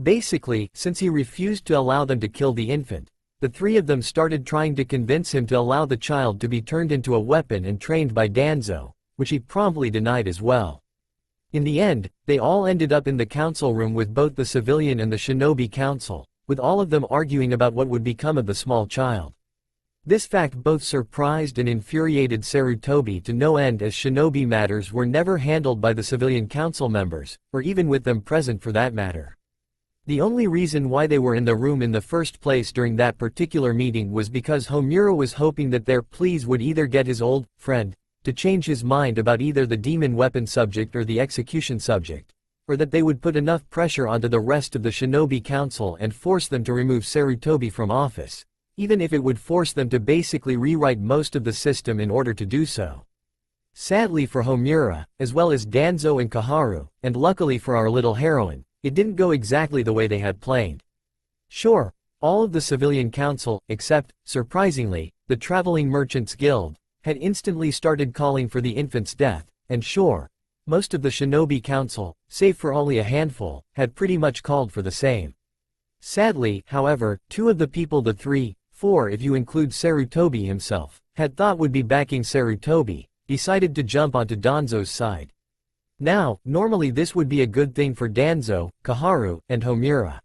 Basically, since he refused to allow them to kill the infant, the 3 of them started trying to convince him to allow the child to be turned into a weapon and trained by Danzo, which he promptly denied as well. In the end, they all ended up in the council room with both the civilian and the shinobi council, with all of them arguing about what would become of the small child. This fact both surprised and infuriated Sarutobi to no end, as shinobi matters were never handled by the civilian council members, or even with them present for that matter. The only reason why they were in the room in the first place during that particular meeting was because Homura was hoping that their pleas would either get his old friend to change his mind about either the demon weapon subject or the execution subject, or that they would put enough pressure onto the rest of the shinobi council and force them to remove Sarutobi from office, even if it would force them to basically rewrite most of the system in order to do so. Sadly for Homura, as well as Danzo and Kaharu, and luckily for our little heroine, it didn't go exactly the way they had planned. Sure, all of the civilian council, except, surprisingly, the Traveling Merchants Guild, had instantly started calling for the infant's death, and sure, most of the Shinobi Council, save for only a handful, had pretty much called for the same. Sadly, however, two of the people, the 3, 4 if you include Sarutobi himself, had thought would be backing Sarutobi, decided to jump onto Danzo's side. Now, normally this would be a good thing for Danzo, Kaharu, and Homura.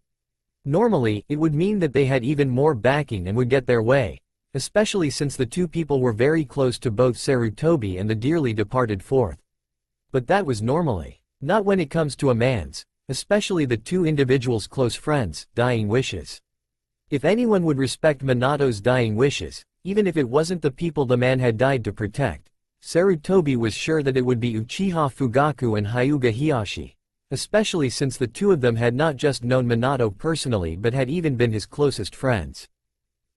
Normally, it would mean that they had even more backing and would get their way, especially since the two people were very close to both Sarutobi and the dearly departed fourth. But that was normally. Not when it comes to a man's, especially the two individuals' close friends, dying wishes. If anyone would respect Minato's dying wishes, even if it wasn't the people the man had died to protect, Sarutobi was sure that it would be Uchiha Fugaku and Hyuga Hiyashi, especially since the two of them had not just known Minato personally but had even been his closest friends.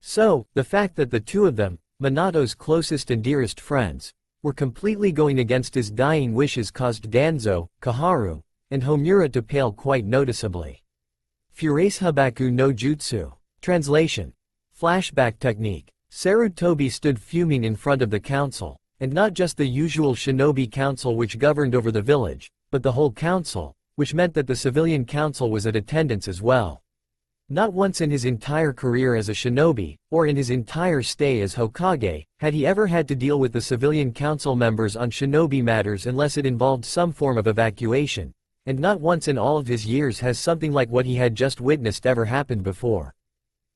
So, the fact that the two of them, Minato's closest and dearest friends, were completely going against his dying wishes caused Danzo, Kaharu, and Homura to pale quite noticeably. Fureishabaku no Jutsu. Translation. Flashback technique. Sarutobi stood fuming in front of the council, and not just the usual shinobi council which governed over the village, but the whole council, which meant that the civilian council was at attendance as well. Not once in his entire career as a shinobi, or in his entire stay as Hokage, had he ever had to deal with the civilian council members on shinobi matters unless it involved some form of evacuation, and not once in all of his years has something like what he had just witnessed ever happened before.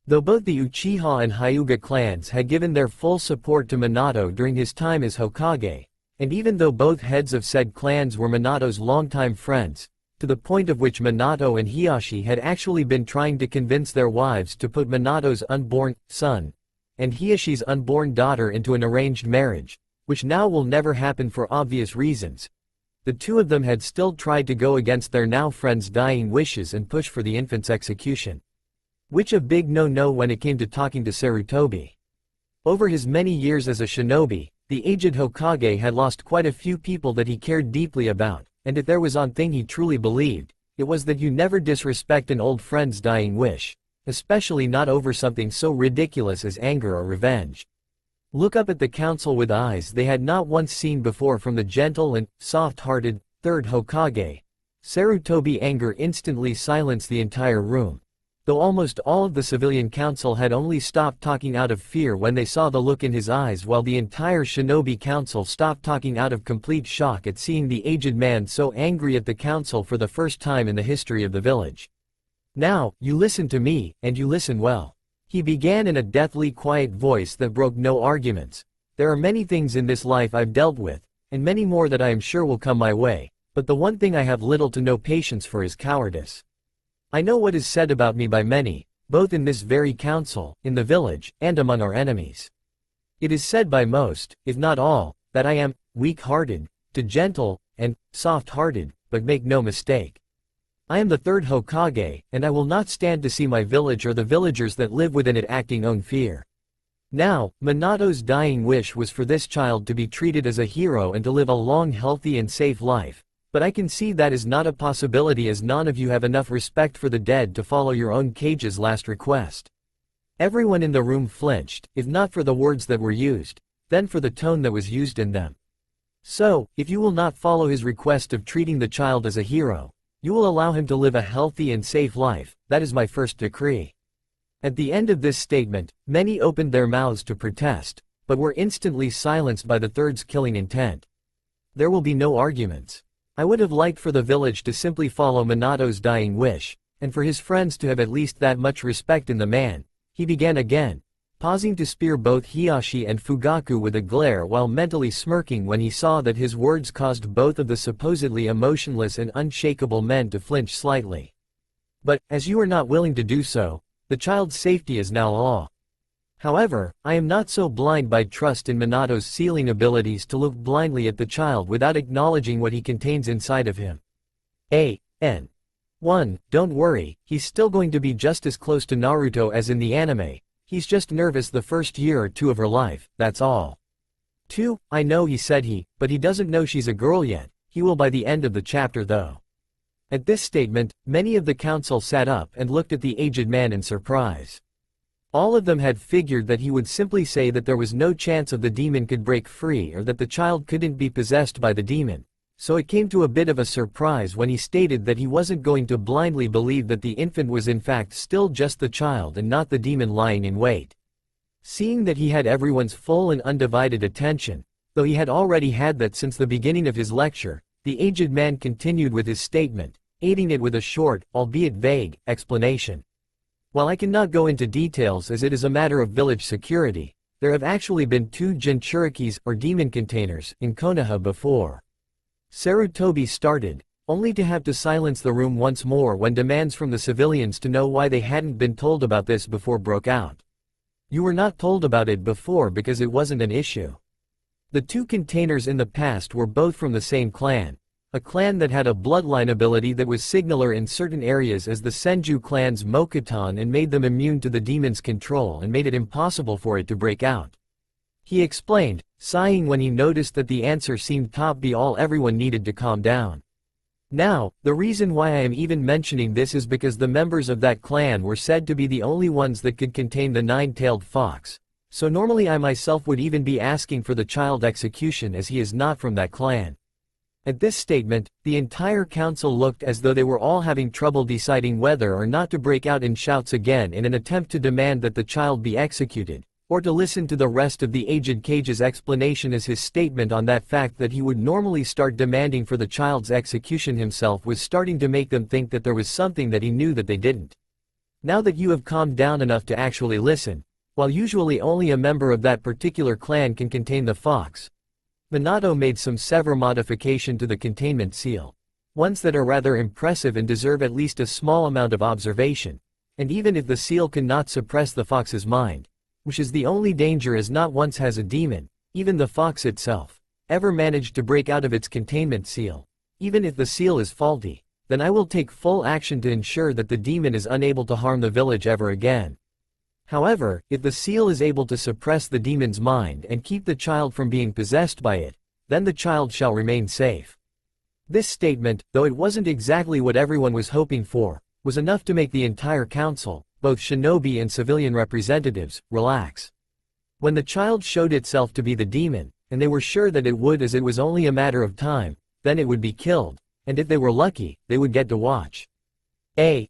Though both the Uchiha and Hyuga clans had given their full support to Minato during his time as Hokage, and even though both heads of said clans were Minato's longtime friends, to the point of which Minato and Hiyashi had actually been trying to convince their wives to put Minato's unborn son and Hiyashi's unborn daughter into an arranged marriage, which now will never happen for obvious reasons, the two of them had still tried to go against their now friend's dying wishes and push for the infant's execution. Which a big no-no when it came to talking to Sarutobi. Over his many years as a shinobi, the aged Hokage had lost quite a few people that he cared deeply about, and if there was one thing he truly believed, it was that you never disrespect an old friend's dying wish, especially not over something so ridiculous as anger or revenge. Look up at the council with eyes they had not once seen before from the gentle and soft-hearted third Hokage. Sarutobi anger instantly silenced the entire room. Though almost all of the civilian council had only stopped talking out of fear when they saw the look in his eyes, while the entire shinobi council stopped talking out of complete shock at seeing the aged man so angry at the council for the first time in the history of the village. Now, you listen to me, and you listen well. He began in a deathly quiet voice that broke no arguments. There are many things in this life I've dealt with, and many more that I am sure will come my way, but the one thing I have little to no patience for is cowardice. I know what is said about me by many, both in this very council, in the village, and among our enemies. It is said by most, if not all, that I am weak-hearted, to gentle, and soft-hearted, but make no mistake. I am the third Hokage, and I will not stand to see my village or the villagers that live within it acting own fear. Now, Minato's dying wish was for this child to be treated as a hero and to live a long, healthy and safe life. But I can see that is not a possibility, as none of you have enough respect for the dead to follow your own cage's last request. Everyone in the room flinched, if not for the words that were used, then for the tone that was used in them. So, if you will not follow his request of treating the child as a hero, you will allow him to live a healthy and safe life, that is my first decree. At the end of this statement, many opened their mouths to protest, but were instantly silenced by the third's killing intent. There will be no arguments. I would have liked for the village to simply follow Minato's dying wish, and for his friends to have at least that much respect in the man. He began again, pausing to spear both Hiyashi and Fugaku with a glare while mentally smirking when he saw that his words caused both of the supposedly emotionless and unshakable men to flinch slightly. But, as you are not willing to do so, the child's safety is now law. However, I am not so blind by trust in Minato's sealing abilities to look blindly at the child without acknowledging what he contains inside of him. A.N. 1. Don't worry, he's still going to be just as close to Naruto as in the anime, he's just nervous the first year or two of her life, that's all. 2. I know he said but he doesn't know she's a girl yet, he will by the end of the chapter though. At this statement, many of the council sat up and looked at the aged man in surprise. All of them had figured that he would simply say that there was no chance of the demon could break free or that the child couldn't be possessed by the demon. So it came to a bit of a surprise when he stated that he wasn't going to blindly believe that the infant was in fact still just the child and not the demon lying in wait. Seeing that he had everyone's full and undivided attention, though he had already had that since the beginning of his lecture, the aged man continued with his statement, aiding it with a short, albeit vague, explanation. While I cannot go into details as it is a matter of village security, there have actually been 2 Jinchurikis or demon containers in Konoha before. Sarutobi started, only to have to silence the room once more when demands from the civilians to know why they hadn't been told about this before broke out. You were not told about it before because it wasn't an issue. The 2 containers in the past were both from the same clan, a clan that had a bloodline ability that was signaler in certain areas as the Senju clan's Mokuton and made them immune to the demon's control and made it impossible for it to break out. He explained, sighing when he noticed that the answer seemed to be all everyone needed to calm down. Now, the reason why I am even mentioning this is because the members of that clan were said to be the only ones that could contain the 9-tailed fox, so normally I myself would even be asking for the child execution as he is not from that clan. At this statement, the entire council looked as though they were all having trouble deciding whether or not to break out in shouts again in an attempt to demand that the child be executed, or to listen to the rest of the aged Kage's explanation as his statement on that fact that he would normally start demanding for the child's execution himself was starting to make them think that there was something that he knew that they didn't. Now that you have calmed down enough to actually listen, while usually only a member of that particular clan can contain the fox, Minato made some severe modification to the containment seal, ones that are rather impressive and deserve at least a small amount of observation, and even if the seal cannot suppress the fox's mind, which is the only danger as not once has a demon, even the fox itself, ever managed to break out of its containment seal, even if the seal is faulty, then I will take full action to ensure that the demon is unable to harm the village ever again. However, if the seal is able to suppress the demon's mind and keep the child from being possessed by it, then the child shall remain safe. This statement, though it wasn't exactly what everyone was hoping for, was enough to make the entire council, both shinobi and civilian representatives, relax. When the child showed itself to be the demon, and they were sure that it would as it was only a matter of time, then it would be killed, and if they were lucky, they would get to watch. WTF.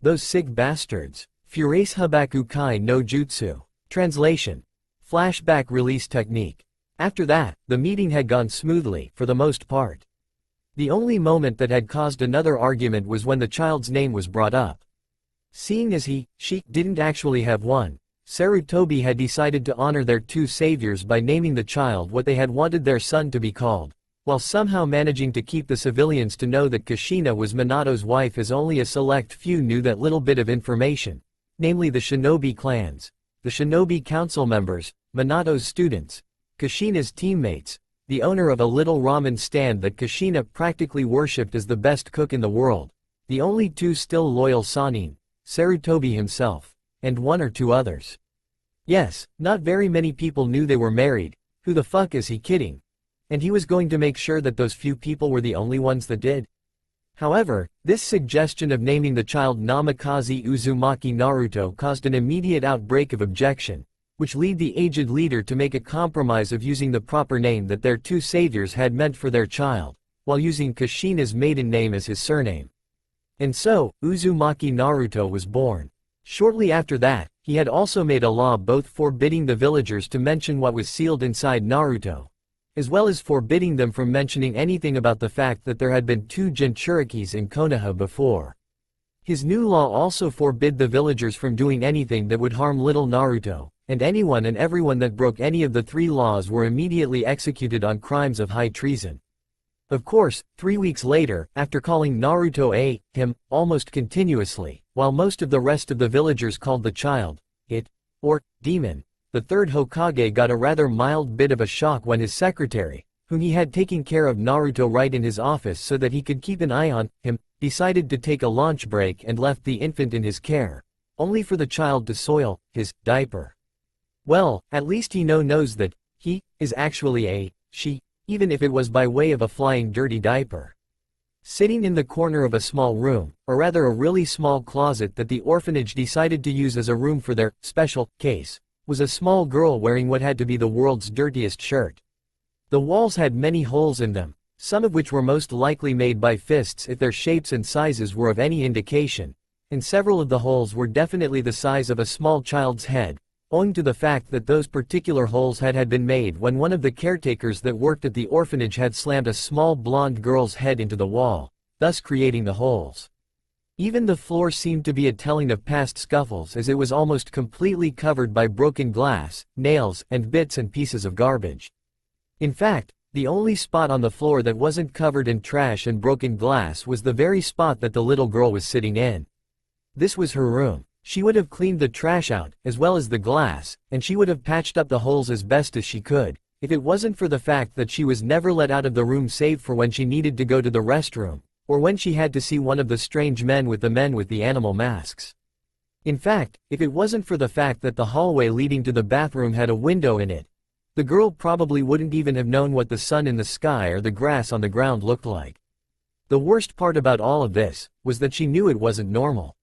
Those sick bastards. Furace Habaku Kai no Jutsu. Translation. Flashback release technique. After that, the meeting had gone smoothly, for the most part. The only moment that had caused another argument was when the child's name was brought up. Seeing as she didn't actually have one, Sarutobi had decided to honor their 2 saviors by naming the child what they had wanted their son to be called, while somehow managing to keep the civilians to know that Kushina was Minato's wife as only a select few knew that little bit of information, namely the shinobi clans, the shinobi council members, Minato's students, Kushina's teammates, the owner of a little ramen stand that Kushina practically worshipped as the best cook in the world, the only 2 still loyal Sannin, Sarutobi himself, and 1 or 2 others. Yes, not very many people knew they were married. Who the fuck is he kidding? And he was going to make sure that those few people were the only ones that did. However, this suggestion of naming the child Namikaze Uzumaki Naruto caused an immediate outbreak of objection, which led the aged leader to make a compromise of using the proper name that their 2 saviors had meant for their child, while using Kushina's maiden name as his surname. And so, Uzumaki Naruto was born. Shortly after that, he had also made a law both forbidding the villagers to mention what was sealed inside Naruto, as well as forbidding them from mentioning anything about the fact that there had been 2 Jinchurikis in Konoha before. His new law also forbid the villagers from doing anything that would harm little Naruto, and anyone and everyone that broke any of the 3 laws were immediately executed on crimes of high treason. Of course, 3 weeks later, after calling Naruto him, almost continuously, while most of the rest of the villagers called the child, it, or, demon, the 3rd Hokage got a rather mild bit of a shock when his secretary, whom he had taken care of Naruto right in his office so that he could keep an eye on him, decided to take a lunch break and left the infant in his care, only for the child to soil his diaper. Well, at least he knows that he is actually she, even if it was by way of a flying dirty diaper. Sitting in the corner of a small room, or rather a really small closet that the orphanage decided to use as a room for their special case, was a small girl wearing what had to be the world's dirtiest shirt. The walls had many holes in them, some of which were most likely made by fists if their shapes and sizes were of any indication, and several of the holes were definitely the size of a small child's head, owing to the fact that those particular holes had been made when one of the caretakers that worked at the orphanage had slammed a small blonde girl's head into the wall, thus creating the holes. Even the floor seemed to be a telling of past scuffles, as it was almost completely covered by broken glass, nails, and bits and pieces of garbage. In fact, the only spot on the floor that wasn't covered in trash and broken glass was the very spot that the little girl was sitting in. This was her room. She would have cleaned the trash out, as well as the glass, and she would have patched up the holes as best as she could, if it wasn't for the fact that she was never let out of the room save for when she needed to go to the restroom, or when she had to see one of the strange men with the animal masks. In fact, if it wasn't for the fact that the hallway leading to the bathroom had a window in it, the girl probably wouldn't even have known what the sun in the sky or the grass on the ground looked like. The worst part about all of this was that she knew it wasn't normal.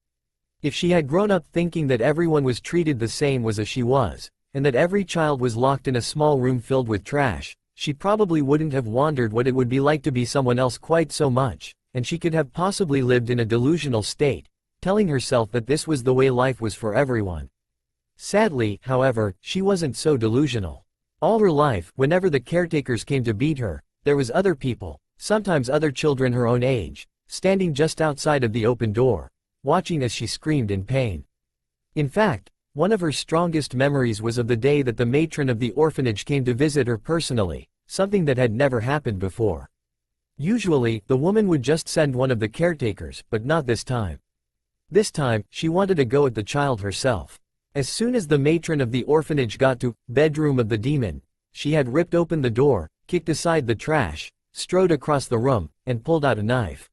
If she had grown up thinking that everyone was treated the same as she was, and that every child was locked in a small room filled with trash, she probably wouldn't have wondered what it would be like to be someone else quite so much, and she could have possibly lived in a delusional state, telling herself that this was the way life was for everyone. Sadly, however, she wasn't so delusional. All her life, whenever the caretakers came to beat her, there was other people, sometimes other children her own age, standing just outside of the open door, watching as she screamed in pain. In fact, one of her strongest memories was of the day that the matron of the orphanage came to visit her personally, something that had never happened before. Usually, the woman would just send one of the caretakers, but not this time. This time, she wanted to go at the child herself. As soon as the matron of the orphanage got to bedroom of the demon, she had ripped open the door, kicked aside the trash, strode across the room, and pulled out a knife.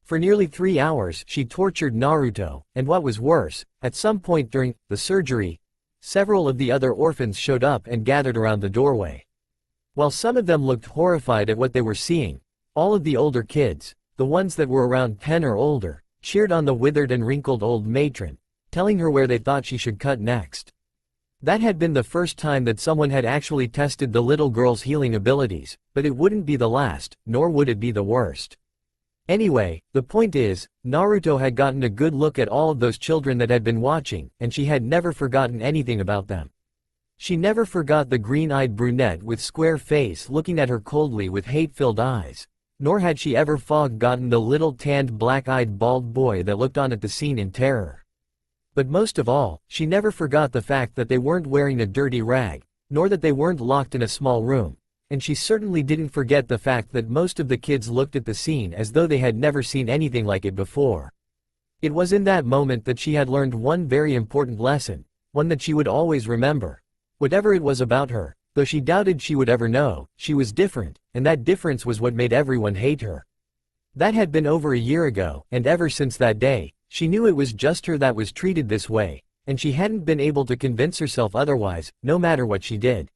For nearly 3 hours she tortured Naruto, and what was worse, at some point during the surgery, several of the other orphans showed up and gathered around the doorway. While some of them looked horrified at what they were seeing, all of the older kids, the ones that were around 10 or older, cheered on the withered and wrinkled old matron, telling her where they thought she should cut next. That had been the first time that someone had actually tested the little girl's healing abilities, but it wouldn't be the last, nor would it be the worst. Anyway, the point is, Naruto had gotten a good look at all of those children that had been watching, and she had never forgotten anything about them. She never forgot the green-eyed brunette with square face looking at her coldly with hate-filled eyes, nor had she ever forgotten the little tanned black-eyed bald boy that looked on at the scene in terror. But most of all, she never forgot the fact that they weren't wearing a dirty rag, nor that they weren't locked in a small room. And she certainly didn't forget the fact that most of the kids looked at the scene as though they had never seen anything like it before. It was in that moment that she had learned one very important lesson, one that she would always remember. Whatever it was about her, though she doubted she would ever know, she was different, and that difference was what made everyone hate her. That had been over a year ago, and ever since that day, she knew it was just her that was treated this way, and she hadn't been able to convince herself otherwise, no matter what she did.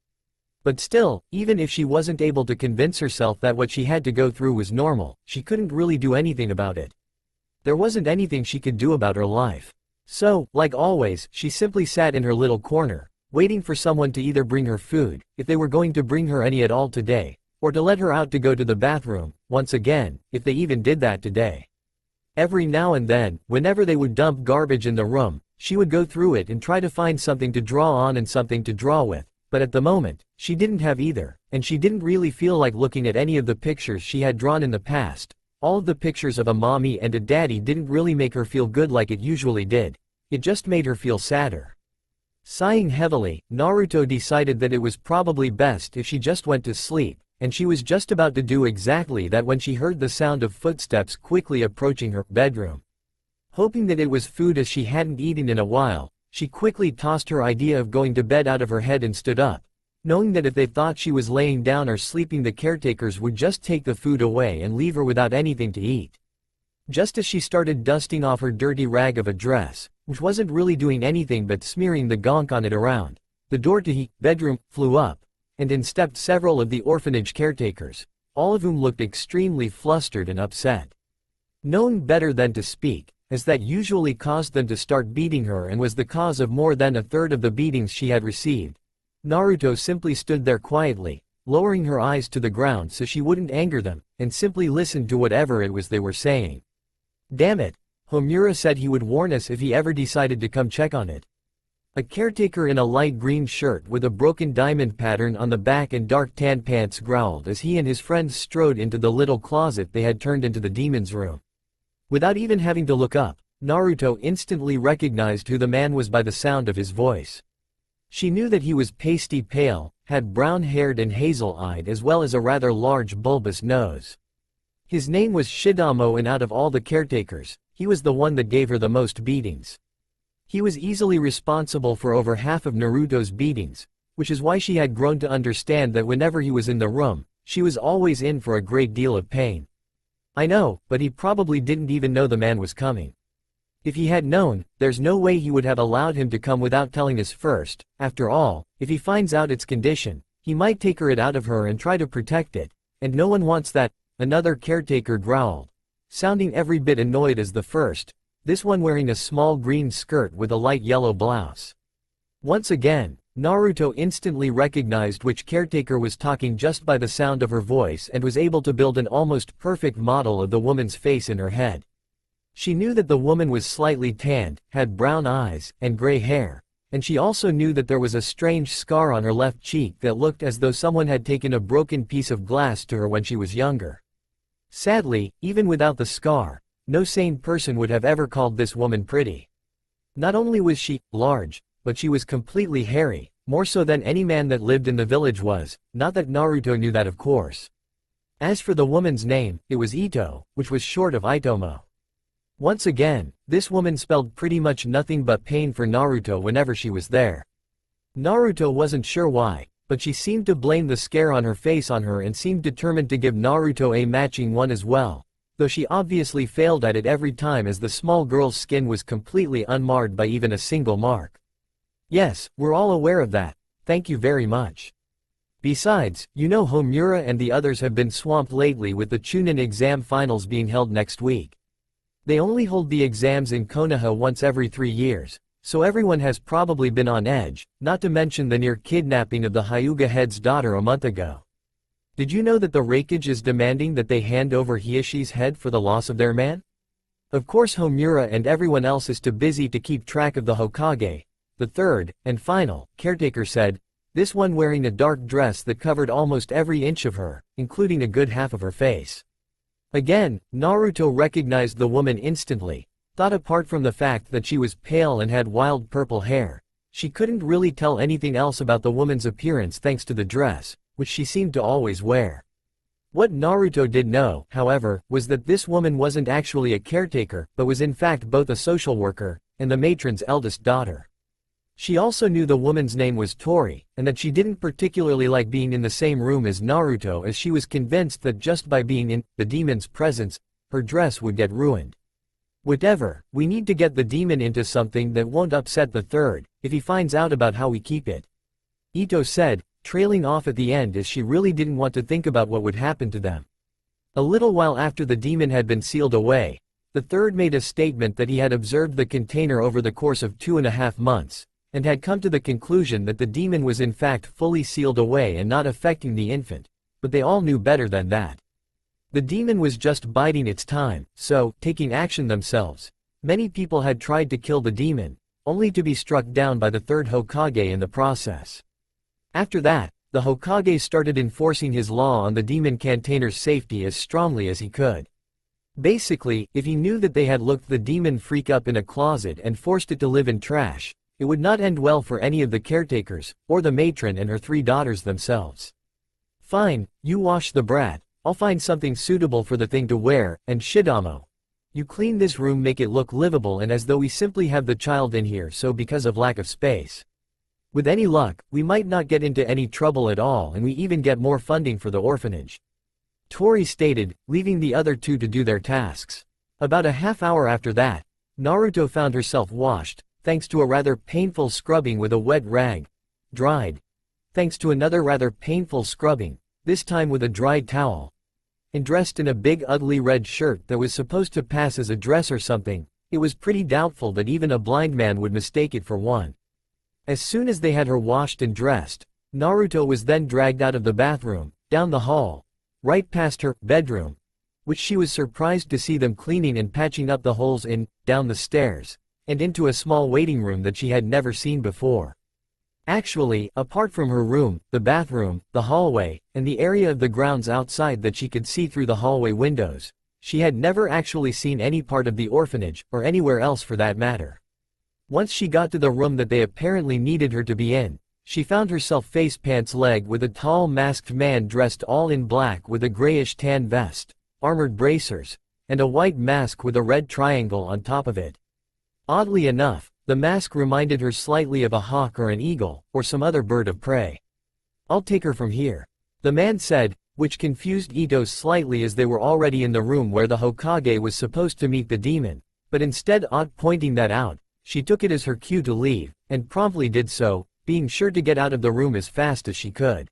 But still, even if she wasn't able to convince herself that what she had to go through was normal, she couldn't really do anything about it. There wasn't anything she could do about her life. So, like always, she simply sat in her little corner, waiting for someone to either bring her food, if they were going to bring her any at all today, or to let her out to go to the bathroom, once again, if they even did that today. Every now and then, whenever they would dump garbage in the room, she would go through it and try to find something to draw on and something to draw with. But at the moment, she didn't have either, and she didn't really feel like looking at any of the pictures she had drawn in the past. All of the pictures of a mommy and a daddy didn't really make her feel good like it usually did. It just made her feel sadder. Sighing heavily, Naruto decided that it was probably best if she just went to sleep, and she was just about to do exactly that when she heard the sound of footsteps quickly approaching her bedroom. Hoping that it was food as she hadn't eaten in a while, she quickly tossed her idea of going to bed out of her head and stood up, knowing that if they thought she was laying down or sleeping, the caretakers would just take the food away and leave her without anything to eat. Just as she started dusting off her dirty rag of a dress, which wasn't really doing anything but smearing the gonk on it around, the door to the bedroom flew up, and in stepped several of the orphanage caretakers, all of whom looked extremely flustered and upset. Knowing better than to speak, as that usually caused them to start beating her and was the cause of more than a third of the beatings she had received, Naruto simply stood there quietly, lowering her eyes to the ground so she wouldn't anger them, and simply listened to whatever it was they were saying. Damn it, Homura said he would warn us if he ever decided to come check on it. A caretaker in a light green shirt with a broken diamond pattern on the back and dark tan pants growled as he and his friends strode into the little closet they had turned into the demon's room. Without even having to look up, Naruto instantly recognized who the man was by the sound of his voice. She knew that he was pasty pale, had brown-haired and hazel-eyed as well as a rather large bulbous nose. His name was Shidamo, and out of all the caretakers, he was the one that gave her the most beatings. He was easily responsible for over half of Naruto's beatings, which is why she had grown to understand that whenever he was in the room, she was always in for a great deal of pain. I know, but he probably didn't even know the man was coming. If he had known, there's no way he would have allowed him to come without telling us first. After all, if he finds out its condition, he might take it out of her and try to protect it, and no one wants that, another caretaker growled, sounding every bit annoyed as the first, this one wearing a small green skirt with a light yellow blouse. Once again, Naruto instantly recognized which caretaker was talking just by the sound of her voice and was able to build an almost perfect model of the woman's face in her head. She knew that the woman was slightly tanned, had brown eyes, and gray hair, and she also knew that there was a strange scar on her left cheek that looked as though someone had taken a broken piece of glass to her when she was younger. Sadly, even without the scar, no sane person would have ever called this woman pretty. Not only was she large, but she was completely hairy, more so than any man that lived in the village was, not that Naruto knew that of course. As for the woman's name, it was Ito, which was short of Itomo. Once again, this woman spelled pretty much nothing but pain for Naruto whenever she was there. Naruto wasn't sure why, but she seemed to blame the scare on her face on her and seemed determined to give Naruto a matching one as well, though she obviously failed at it every time as the small girl's skin was completely unmarred by even a single mark. Yes, we're all aware of that, thank you very much. Besides, you know Homura and the others have been swamped lately with the Chunin exam finals being held next week. They only hold the exams in Konoha once every 3 years, so everyone has probably been on edge, not to mention the near kidnapping of the Hyuga head's daughter a month ago. Did you know that the Raikage is demanding that they hand over Hieshi's head for the loss of their man? Of course Homura and everyone else is too busy to keep track of the Hokage, the third, and final, caretaker said, this one wearing a dark dress that covered almost every inch of her, including a good half of her face. Again, Naruto recognized the woman instantly, thought apart from the fact that she was pale and had wild purple hair, she couldn't really tell anything else about the woman's appearance thanks to the dress, which she seemed to always wear. What Naruto did know, however, was that this woman wasn't actually a caretaker, but was in fact both a social worker, and the matron's eldest daughter. She also knew the woman's name was Tori, and that she didn't particularly like being in the same room as Naruto as she was convinced that just by being in the demon's presence, her dress would get ruined. Whatever, we need to get the demon into something that won't upset the third, if he finds out about how we keep it. Ito said, trailing off at the end as she really didn't want to think about what would happen to them. A little while after the demon had been sealed away, the third made a statement that he had observed the container over the course of 2.5 months, and had come to the conclusion that the demon was in fact fully sealed away and not affecting the infant, but they all knew better than that. The demon was just biding its time, so, taking action themselves, many people had tried to kill the demon, only to be struck down by the third Hokage in the process. After that, the Hokage started enforcing his law on the demon container's safety as strongly as he could. Basically, if he knew that they had looked the demon freak up in a closet and forced it to live in trash, it would not end well for any of the caretakers, or the matron and her 3 daughters themselves. Fine, you wash the brat, I'll find something suitable for the thing to wear, and Shidamo, you clean this room, make it look livable and as though we simply have the child in here so because of lack of space. With any luck, we might not get into any trouble at all and we even get more funding for the orphanage. Tori stated, leaving the other 2 to do their tasks. About a half hour after that, Naruto found herself washed, thanks to a rather painful scrubbing with a wet rag, dried, thanks to another rather painful scrubbing, this time with a dried towel, and dressed in a big ugly red shirt that was supposed to pass as a dress or something. It was pretty doubtful that even a blind man would mistake it for one. As soon as they had her washed and dressed, Naruto was then dragged out of the bathroom, down the hall, right past her bedroom, which she was surprised to see them cleaning and patching up the holes in, down the stairs, and into a small waiting room that she had never seen before. Actually, apart from her room, the bathroom, the hallway, and the area of the grounds outside that she could see through the hallway windows, she had never actually seen any part of the orphanage, or anywhere else for that matter. Once she got to the room that they apparently needed her to be in, she found herself face pants leg with a tall masked man dressed all in black with a grayish tan vest, armored bracers, and a white mask with a red triangle on top of it. Oddly enough, the mask reminded her slightly of a hawk or an eagle, or some other bird of prey. "I'll take her from here," the man said, which confused Ito slightly as they were already in the room where the Hokage was supposed to meet the demon, but instead of pointing that out, she took it as her cue to leave, and promptly did so, being sure to get out of the room as fast as she could.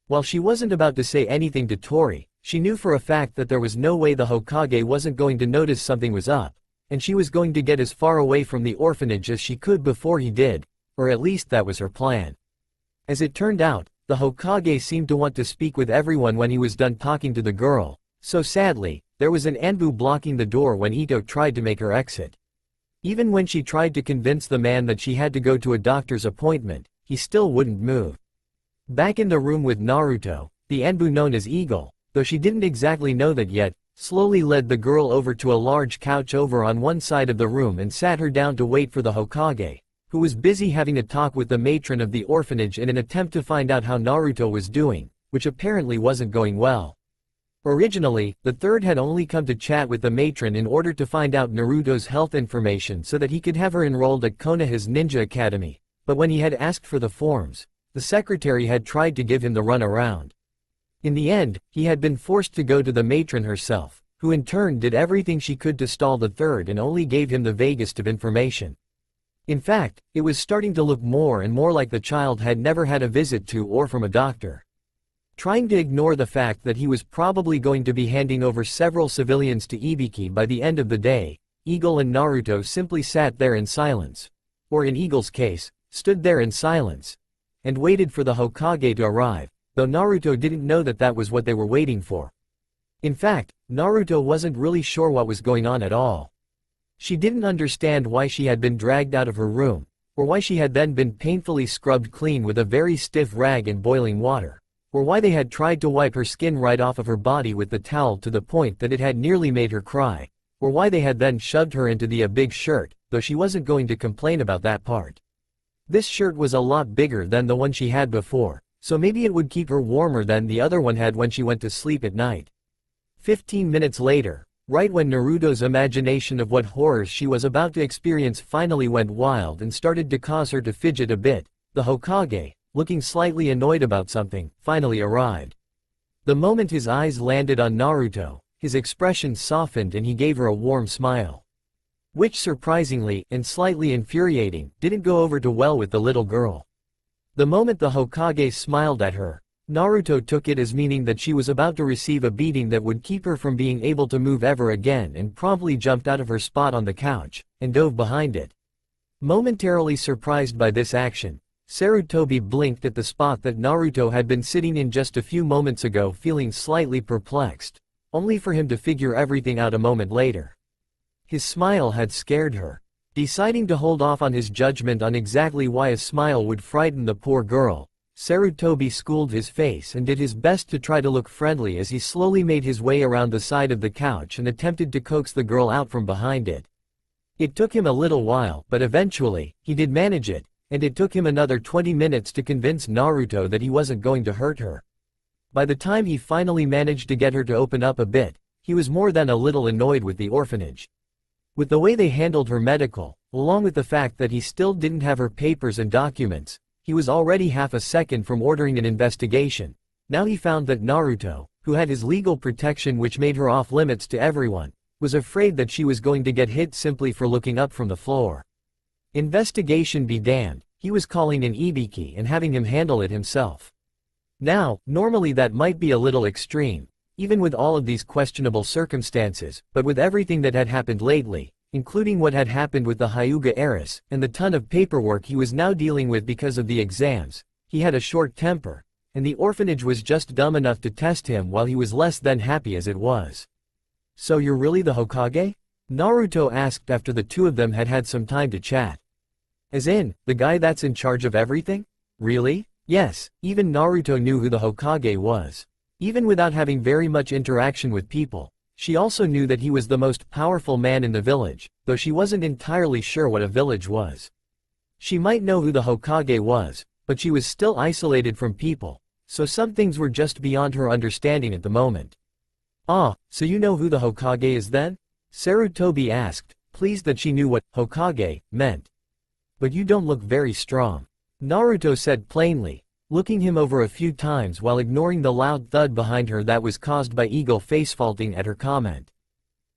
While she wasn't about to say anything to Tori, she knew for a fact that there was no way the Hokage wasn't going to notice something was up, and she was going to get as far away from the orphanage as she could before he did, or at least that was her plan. As it turned out, the Hokage seemed to want to speak with everyone when he was done talking to the girl, so sadly, there was an Anbu blocking the door when Ito tried to make her exit. Even when she tried to convince the man that she had to go to a doctor's appointment, he still wouldn't move. Back in the room with Naruto, the Anbu known as Eagle, though she didn't exactly know that yet, slowly led the girl over to a large couch over on one side of the room and sat her down to wait for the Hokage, who was busy having a talk with the matron of the orphanage in an attempt to find out how Naruto was doing, which apparently wasn't going well. Originally, the third had only come to chat with the matron in order to find out Naruto's health information so that he could have her enrolled at Konoha's Ninja Academy, but when he had asked for the forms, the secretary had tried to give him the runaround. In the end, he had been forced to go to the matron herself, who in turn did everything she could to stall the third and only gave him the vaguest of information. In fact, it was starting to look more and more like the child had never had a visit to or from a doctor. Trying to ignore the fact that he was probably going to be handing over several civilians to Ibiki by the end of the day, Eagle and Naruto simply sat there in silence, or in Eagle's case, stood there in silence, and waited for the Hokage to arrive, though Naruto didn't know that that was what they were waiting for. In fact, Naruto wasn't really sure what was going on at all. She didn't understand why she had been dragged out of her room, or why she had then been painfully scrubbed clean with a very stiff rag and boiling water, or why they had tried to wipe her skin right off of her body with the towel to the point that it had nearly made her cry, or why they had then shoved her into the big shirt, though she wasn't going to complain about that part. This shirt was a lot bigger than the one she had before, so maybe it would keep her warmer than the other one had when she went to sleep at night. 15 minutes later, right when Naruto's imagination of what horrors she was about to experience finally went wild and started to cause her to fidget a bit, the Hokage, looking slightly annoyed about something, finally arrived. The moment his eyes landed on Naruto, his expression softened and he gave her a warm smile. Which surprisingly, and slightly infuriating, didn't go over too well with the little girl. The moment the Hokage smiled at her, Naruto took it as meaning that she was about to receive a beating that would keep her from being able to move ever again and promptly jumped out of her spot on the couch, and dove behind it. Momentarily surprised by this action, Sarutobi blinked at the spot that Naruto had been sitting in just a few moments ago feeling slightly perplexed, only for him to figure everything out a moment later. His smile had scared her. Deciding to hold off on his judgment on exactly why a smile would frighten the poor girl, Sarutobi schooled his face and did his best to try to look friendly as he slowly made his way around the side of the couch and attempted to coax the girl out from behind it. It took him a little while, but eventually, he did manage it, and it took him another 20 minutes to convince Naruto that he wasn't going to hurt her. By the time he finally managed to get her to open up a bit, he was more than a little annoyed with the orphanage. With the way they handled her medical, along with the fact that he still didn't have her papers and documents, he was already half a second from ordering an investigation. Now he found that Naruto, who had his legal protection which made her off limits to everyone, was afraid that she was going to get hit simply for looking up from the floor. Investigation be damned, he was calling in Ibiki and having him handle it himself. Now, normally that might be a little extreme, even with all of these questionable circumstances, but with everything that had happened lately, including what had happened with the Hyuga heiress, and the ton of paperwork he was now dealing with because of the exams, he had a short temper, and the orphanage was just dumb enough to test him while he was less than happy as it was. "So you're really the Hokage?" Naruto asked after the two of them had had some time to chat. "As in, the guy that's in charge of everything? Really?" Yes, even Naruto knew who the Hokage was. Even without having very much interaction with people, she also knew that he was the most powerful man in the village, though she wasn't entirely sure what a village was. She might know who the Hokage was, but she was still isolated from people, so some things were just beyond her understanding at the moment. "Ah, so you know who the Hokage is then?" Sarutobi asked, pleased that she knew what Hokage meant. "But you don't look very strong," Naruto said plainly, looking him over a few times while ignoring the loud thud behind her that was caused by Eagle face-faulting at her comment.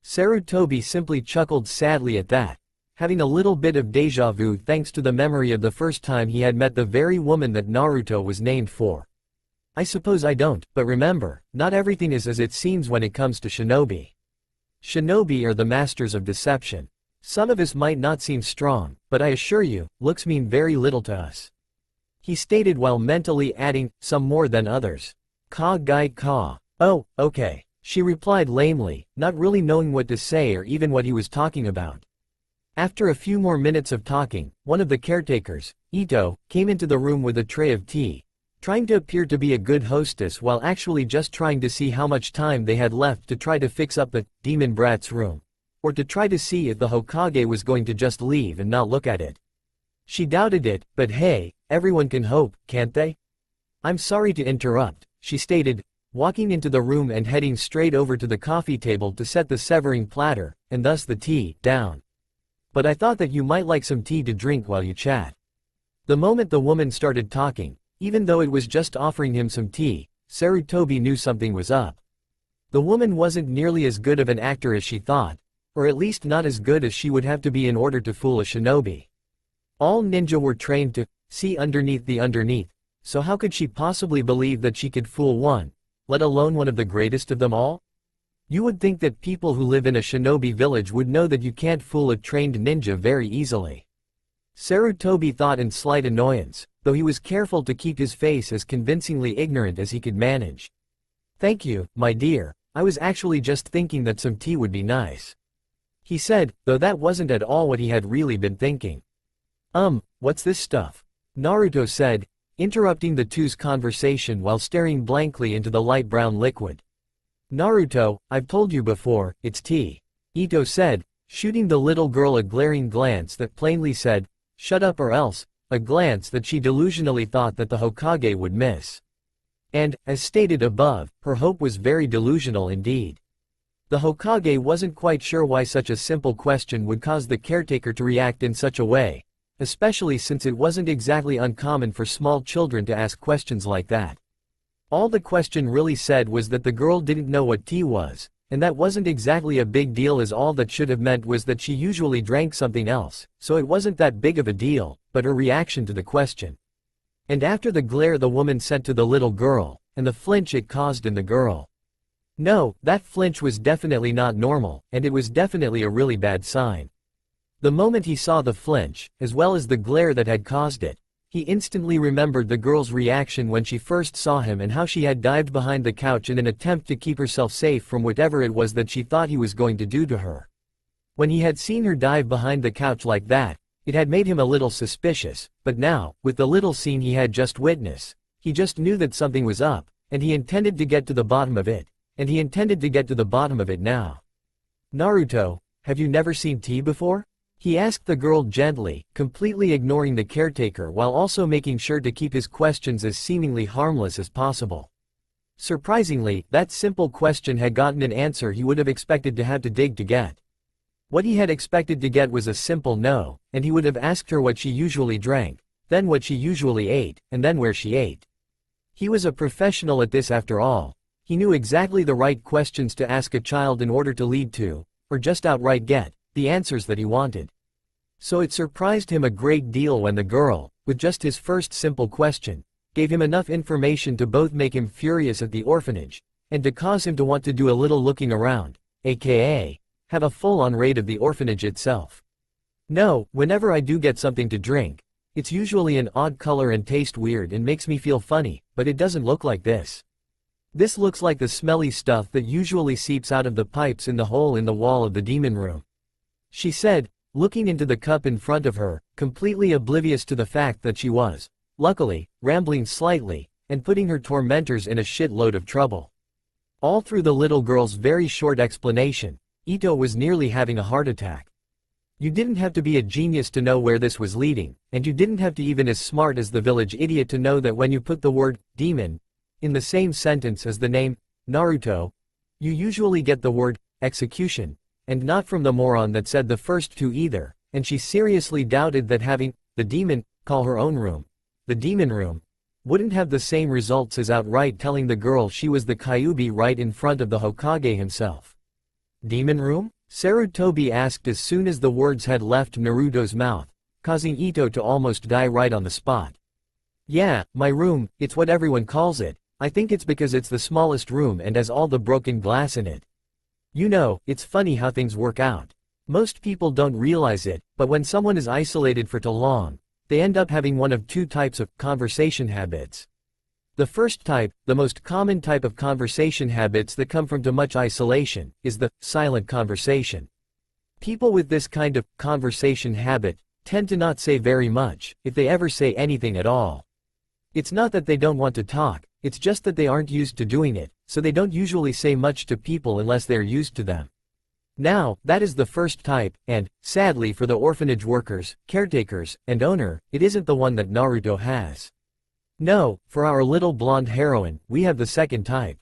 Sarutobi simply chuckled sadly at that, having a little bit of déjà vu thanks to the memory of the first time he had met the very woman that Naruto was named for. "I suppose I don't, but remember, not everything is as it seems when it comes to shinobi. Shinobi are the masters of deception. Some of us might not seem strong, but I assure you, looks mean very little to us," he stated while mentally adding, "some more than others. Ka. Oh, okay," she replied lamely, not really knowing what to say or even what he was talking about. After a few more minutes of talking, one of the caretakers, Ito, came into the room with a tray of tea, trying to appear to be a good hostess while actually just trying to see how much time they had left to try to fix up the demon brat's room, or to try to see if the Hokage was going to just leave and not look at it. She doubted it, but hey, everyone can hope, can't they? "I'm sorry to interrupt," she stated, walking into the room and heading straight over to the coffee table to set the severing platter, and thus the tea, down. "But I thought that you might like some tea to drink while you chat." The moment the woman started talking, even though it was just offering him some tea, Sarutobi knew something was up. The woman wasn't nearly as good of an actor as she thought, or at least not as good as she would have to be in order to fool a shinobi. All ninja were trained to see underneath the underneath, so how could she possibly believe that she could fool one, let alone one of the greatest of them all? You would think that people who live in a shinobi village would know that you can't fool a trained ninja very easily. Sarutobi thought in slight annoyance, though he was careful to keep his face as convincingly ignorant as he could manage. "Thank you, my dear, I was actually just thinking that some tea would be nice," he said, though that wasn't at all what he had really been thinking. What's this stuff?" Naruto said, interrupting the two's conversation while staring blankly into the light brown liquid. "Naruto, I've told you before, it's tea," Ito said, shooting the little girl a glaring glance that plainly said, "Shut up or else," a glance that she delusionally thought that the Hokage would miss. And, as stated above, her hope was very delusional indeed. The Hokage wasn't quite sure why such a simple question would cause the caretaker to react in such a way, especially since it wasn't exactly uncommon for small children to ask questions like that. All the question really said was that the girl didn't know what tea was, and that wasn't exactly a big deal, as all that should have meant was that she usually drank something else, so it wasn't that big of a deal, but her reaction to the question. And after the glare the woman sent to the little girl, and the flinch it caused in the girl. No, that flinch was definitely not normal, and it was definitely a really bad sign. The moment he saw the flinch, as well as the glare that had caused it, he instantly remembered the girl's reaction when she first saw him and how she had dived behind the couch in an attempt to keep herself safe from whatever it was that she thought he was going to do to her. When he had seen her dive behind the couch like that, it had made him a little suspicious, but now, with the little scene he had just witnessed, he just knew that something was up, and he intended to get to the bottom of it, now. "Naruto, have you never seen tea before?" he asked the girl gently, completely ignoring the caretaker while also making sure to keep his questions as seemingly harmless as possible. Surprisingly, that simple question had gotten an answer he would have expected to have to dig to get. What he had expected to get was a simple no, and he would have asked her what she usually drank, then what she usually ate, and then where she ate. He was a professional at this after all. He knew exactly the right questions to ask a child in order to lead to, or just outright get, the answers that he wanted. So it surprised him a great deal when the girl, with just his first simple question, gave him enough information to both make him furious at the orphanage, and to cause him to want to do a little looking around, aka, have a full-on raid of the orphanage itself. No, whenever I do get something to drink, it's usually an odd color and taste weird and makes me feel funny, but it doesn't look like this. This looks like the smelly stuff that usually seeps out of the pipes in the hole in the wall of the demon room," she said, looking into the cup in front of her, completely oblivious to the fact that she was, luckily, rambling slightly, and putting her tormentors in a shitload of trouble. All through the little girl's very short explanation, Ito was nearly having a heart attack. You didn't have to be a genius to know where this was leading, and you didn't have to even as smart as the village idiot to know that when you put the word demon in the same sentence as the name Naruto, you usually get the word execution, and not from the moron that said the first two either, and she seriously doubted that having the demon call her own room the demon room wouldn't have the same results as outright telling the girl she was the Kyuubi right in front of the Hokage himself. Demon room? Sarutobi asked as soon as the words had left Naruto's mouth, causing Ito to almost die right on the spot. "Yeah, my room, it's what everyone calls it. I think it's because it's the smallest room and has all the broken glass in it. You know, it's funny how things work out. Most people don't realize it, but when someone is isolated for too long, they end up having one of two types of conversation habits. The first type, the most common type of conversation habits that come from too much isolation, is the silent conversation. People with this kind of conversation habit tend to not say very much, if they ever say anything at all. It's not that they don't want to talk, it's just that they aren't used to doing it, so they don't usually say much to people unless they're used to them. Now, that is the first type, and, sadly for the orphanage workers, caretakers, and owner, it isn't the one that Naruto has. No, for our little blonde heroine, we have the second type.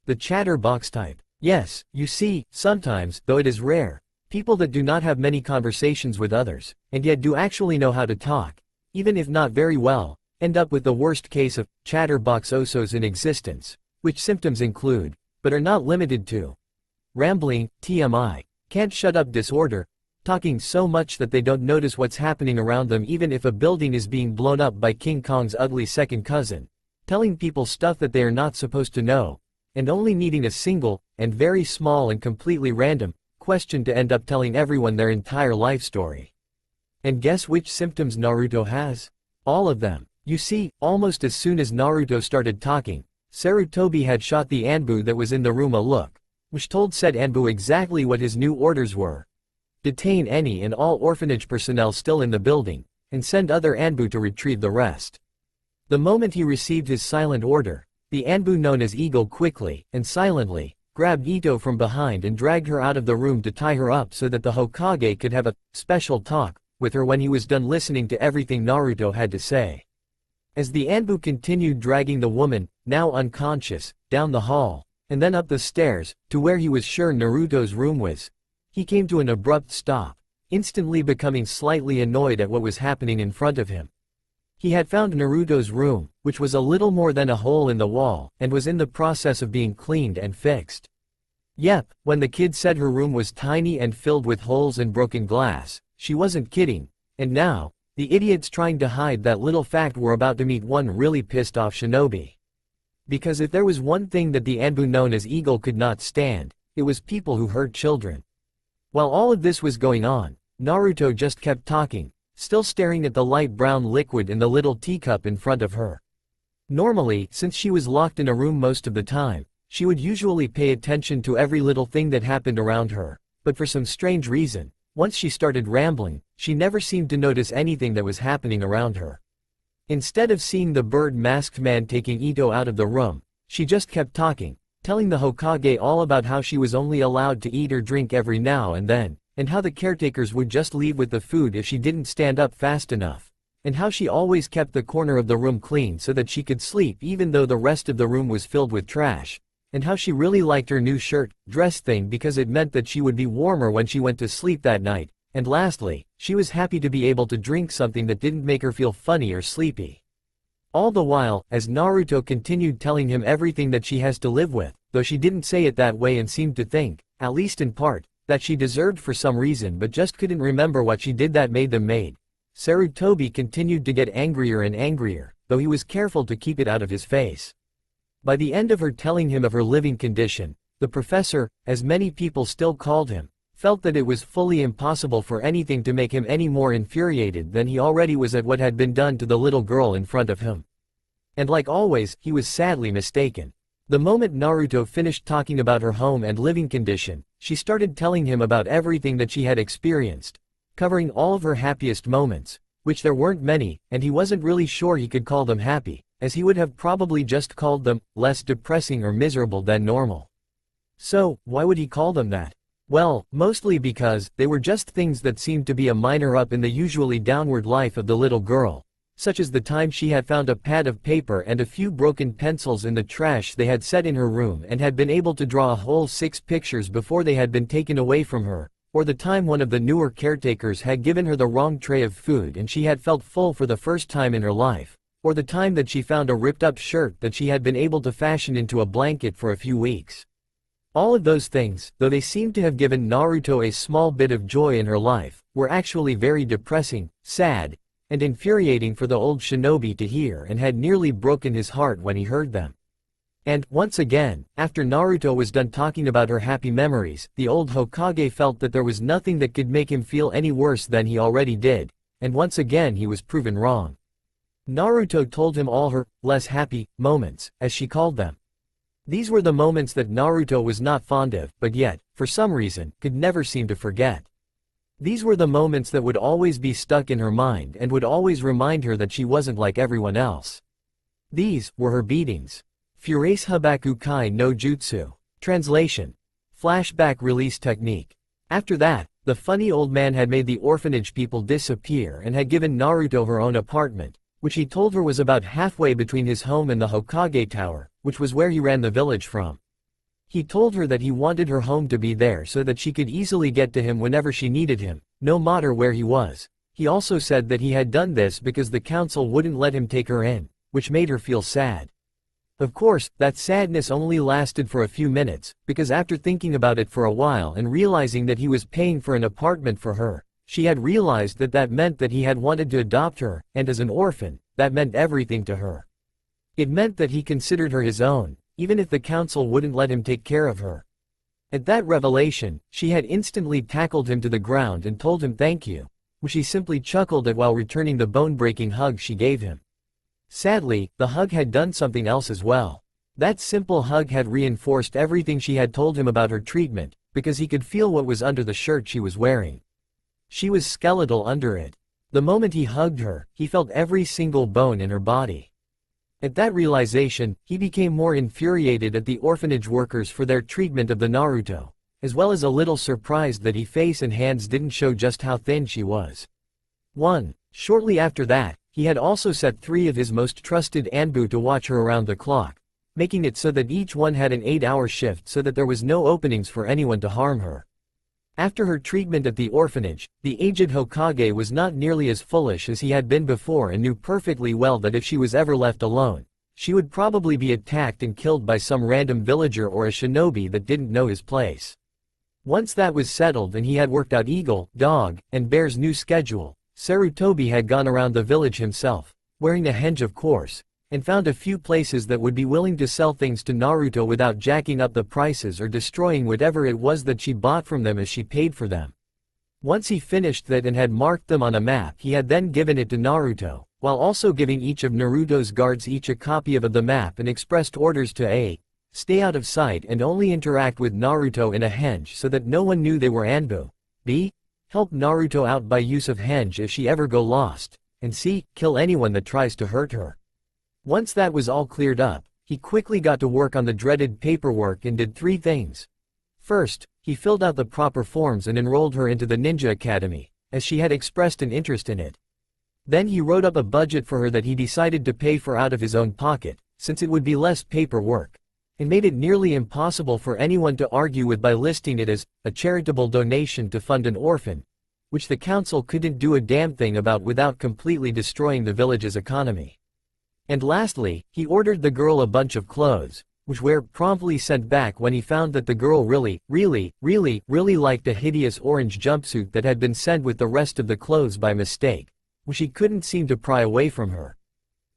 The chatterbox type. Yes, you see, sometimes, though it is rare, people that do not have many conversations with others, and yet do actually know how to talk, even if not very well, end up with the worst case of chatterbox osos in existence, which symptoms include, but are not limited to, rambling, TMI, can't shut up disorder, talking so much that they don't notice what's happening around them even if a building is being blown up by King Kong's ugly second cousin, telling people stuff that they are not supposed to know, and only needing a single, and very small and completely random, question to end up telling everyone their entire life story. And guess which symptoms Naruto has? All of them. You see, almost as soon as Naruto started talking, Sarutobi had shot the Anbu that was in the room a look, which told said Anbu exactly what his new orders were. Detain any and all orphanage personnel still in the building, and send other Anbu to retrieve the rest. The moment he received his silent order, the Anbu known as Eagle quickly, and silently, grabbed Ito from behind and dragged her out of the room to tie her up so that the Hokage could have a special talk with her when he was done listening to everything Naruto had to say. As the Anbu continued dragging the woman, now unconscious, down the hall, and then up the stairs, to where he was sure Naruto's room was, he came to an abrupt stop, instantly becoming slightly annoyed at what was happening in front of him. He had found Naruto's room, which was a little more than a hole in the wall, and was in the process of being cleaned and fixed. Yep, when the kid said her room was tiny and filled with holes and broken glass, she wasn't kidding, and now, the idiots trying to hide that little fact were about to meet one really pissed off shinobi. Because if there was one thing that the Anbu known as Eagle could not stand, it was people who hurt children. While all of this was going on, Naruto just kept talking, still staring at the light brown liquid in the little teacup in front of her. Normally, since she was locked in a room most of the time, she would usually pay attention to every little thing that happened around her, but for some strange reason, once she started rambling, she never seemed to notice anything that was happening around her. Instead of seeing the bird-masked man taking Ito out of the room, she just kept talking, telling the Hokage all about how she was only allowed to eat or drink every now and then, and how the caretakers would just leave with the food if she didn't stand up fast enough, and how she always kept the corner of the room clean so that she could sleep even though the rest of the room was filled with trash, and how she really liked her new dress thing because it meant that she would be warmer when she went to sleep that night, and lastly, she was happy to be able to drink something that didn't make her feel funny or sleepy. All the while, as Naruto continued telling him everything that she has to live with, though she didn't say it that way and seemed to think, at least in part, that she deserved for some reason but just couldn't remember what she did that made them mad, Sarutobi continued to get angrier and angrier, though he was careful to keep it out of his face. By the end of her telling him of her living condition, the professor, as many people still called him, felt that it was fully impossible for anything to make him any more infuriated than he already was at what had been done to the little girl in front of him. And like always, he was sadly mistaken. The moment Naruto finished talking about her home and living condition, she started telling him about everything that she had experienced, covering all of her happiest moments, which there weren't many, and he wasn't really sure he could call them happy, as he would have probably just called them less depressing or miserable than normal. So, why would he call them that? Well, mostly because they were just things that seemed to be a minor up in the usually downward life of the little girl, such as the time she had found a pad of paper and a few broken pencils in the trash they had set in her room and had been able to draw a whole 6 pictures before they had been taken away from her, or the time one of the newer caretakers had given her the wrong tray of food and she had felt full for the first time in her life, or the time that she found a ripped-up shirt that she had been able to fashion into a blanket for a few weeks. All of those things, though they seemed to have given Naruto a small bit of joy in her life, were actually very depressing, sad, and infuriating for the old shinobi to hear and had nearly broken his heart when he heard them. And, once again, after Naruto was done talking about her happy memories, the old Hokage felt that there was nothing that could make him feel any worse than he already did, and once again he was proven wrong. Naruto told him all her, less happy, moments, as she called them. These were the moments that Naruto was not fond of, but yet, for some reason, could never seem to forget. These were the moments that would always be stuck in her mind and would always remind her that she wasn't like everyone else. These were her beatings. Furase Habaku Kai no Jutsu. Translation. Flashback release technique. After that, the funny old man had made the orphanage people disappear and had given Naruto her own apartment, which he told her was about halfway between his home and the Hokage Tower, which was where he ran the village from. He told her that he wanted her home to be there so that she could easily get to him whenever she needed him, no matter where he was. He also said that he had done this because the council wouldn't let him take her in, which made her feel sad. Of course, that sadness only lasted for a few minutes, because after thinking about it for a while and realizing that he was paying for an apartment for her, she had realized that that meant that he had wanted to adopt her, and as an orphan, that meant everything to her. It meant that he considered her his own, even if the council wouldn't let him take care of her. At that revelation, she had instantly tackled him to the ground and told him thank you, which he simply chuckled at while returning the bone-breaking hug she gave him. Sadly, the hug had done something else as well. That simple hug had reinforced everything she had told him about her treatment, because he could feel what was under the shirt she was wearing. She was skeletal under it. The moment he hugged her, he felt every single bone in her body. At that realization, he became more infuriated at the orphanage workers for their treatment of the Naruto, as well as a little surprised that his face and hands didn't show just how thin she was. Shortly after that, he had also set 3 of his most trusted Anbu to watch her around the clock, making it so that each one had an 8-hour shift so that there was no openings for anyone to harm her. After her treatment at the orphanage, the aged Hokage was not nearly as foolish as he had been before and knew perfectly well that if she was ever left alone, she would probably be attacked and killed by some random villager or a shinobi that didn't know his place. Once that was settled and he had worked out Eagle, Dog, and Bear's new schedule, Sarutobi had gone around the village himself, wearing a henge of course, and found a few places that would be willing to sell things to Naruto without jacking up the prices or destroying whatever it was that she bought from them as she paid for them. Once he finished that and had marked them on a map, he had then given it to Naruto, while also giving each of Naruto's guards each a copy of the map and expressed orders to A. Stay out of sight and only interact with Naruto in a henge so that no one knew they were Anbu. B. Help Naruto out by use of henge if she ever go lost, and C. Kill anyone that tries to hurt her. Once that was all cleared up, he quickly got to work on the dreaded paperwork and did 3 things. First, he filled out the proper forms and enrolled her into the Ninja Academy, as she had expressed an interest in it. Then he wrote up a budget for her that he decided to pay for out of his own pocket, since it would be less paperwork, and made it nearly impossible for anyone to argue with by listing it as a charitable donation to fund an orphan, which the council couldn't do a damn thing about without completely destroying the village's economy. And lastly, he ordered the girl a bunch of clothes, which Ware promptly sent back when he found that the girl really liked a hideous orange jumpsuit that had been sent with the rest of the clothes by mistake, which he couldn't seem to pry away from her.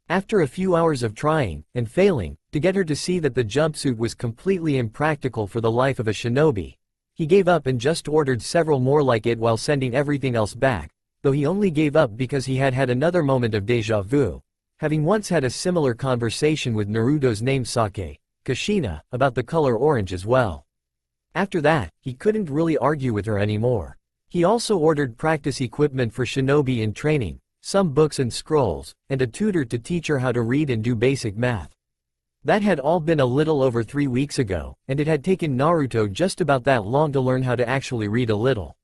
After a few hours of trying, and failing, to get her to see that the jumpsuit was completely impractical for the life of a shinobi, he gave up and just ordered several more like it while sending everything else back, though he only gave up because he had had another moment of déjà vu, having once had a similar conversation with Naruto's namesake, Kushina, about the color orange as well. After that, he couldn't really argue with her anymore. He also ordered practice equipment for shinobi in training, some books and scrolls, and a tutor to teach her how to read and do basic math. That had all been a little over 3 weeks ago, and it had taken Naruto just about that long to learn how to actually read a little.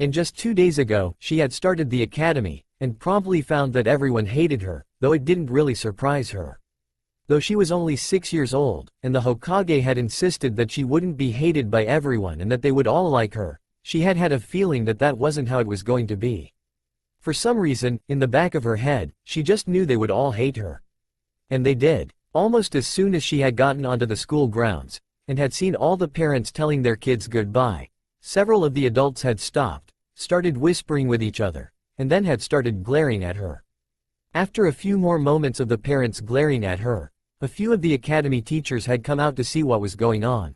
And just 2 days ago, she had started the academy, and promptly found that everyone hated her, though it didn't really surprise her. Though she was only 6 years old, and the Hokage had insisted that she wouldn't be hated by everyone and that they would all like her, she had had a feeling that that wasn't how it was going to be. For some reason, in the back of her head, she just knew they would all hate her. And they did. Almost as soon as she had gotten onto the school grounds, and had seen all the parents telling their kids goodbye, several of the adults had stopped, started whispering with each other, and then had started glaring at her. After a few more moments of the parents glaring at her, a few of the academy teachers had come out to see what was going on.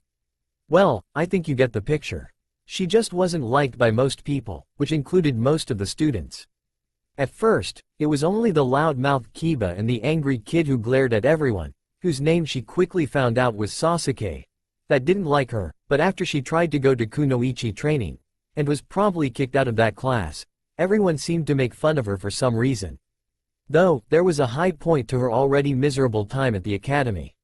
Well, I think you get the picture. She just wasn't liked by most people, which included most of the students. At first, it was only the loud-mouthed Kiba and the angry kid who glared at everyone, whose name she quickly found out was Sasuke, that didn't like her, but after she tried to go to kunoichi training, and was promptly kicked out of that class, everyone seemed to make fun of her for some reason. Though, there was a high point to her already miserable time at the academy.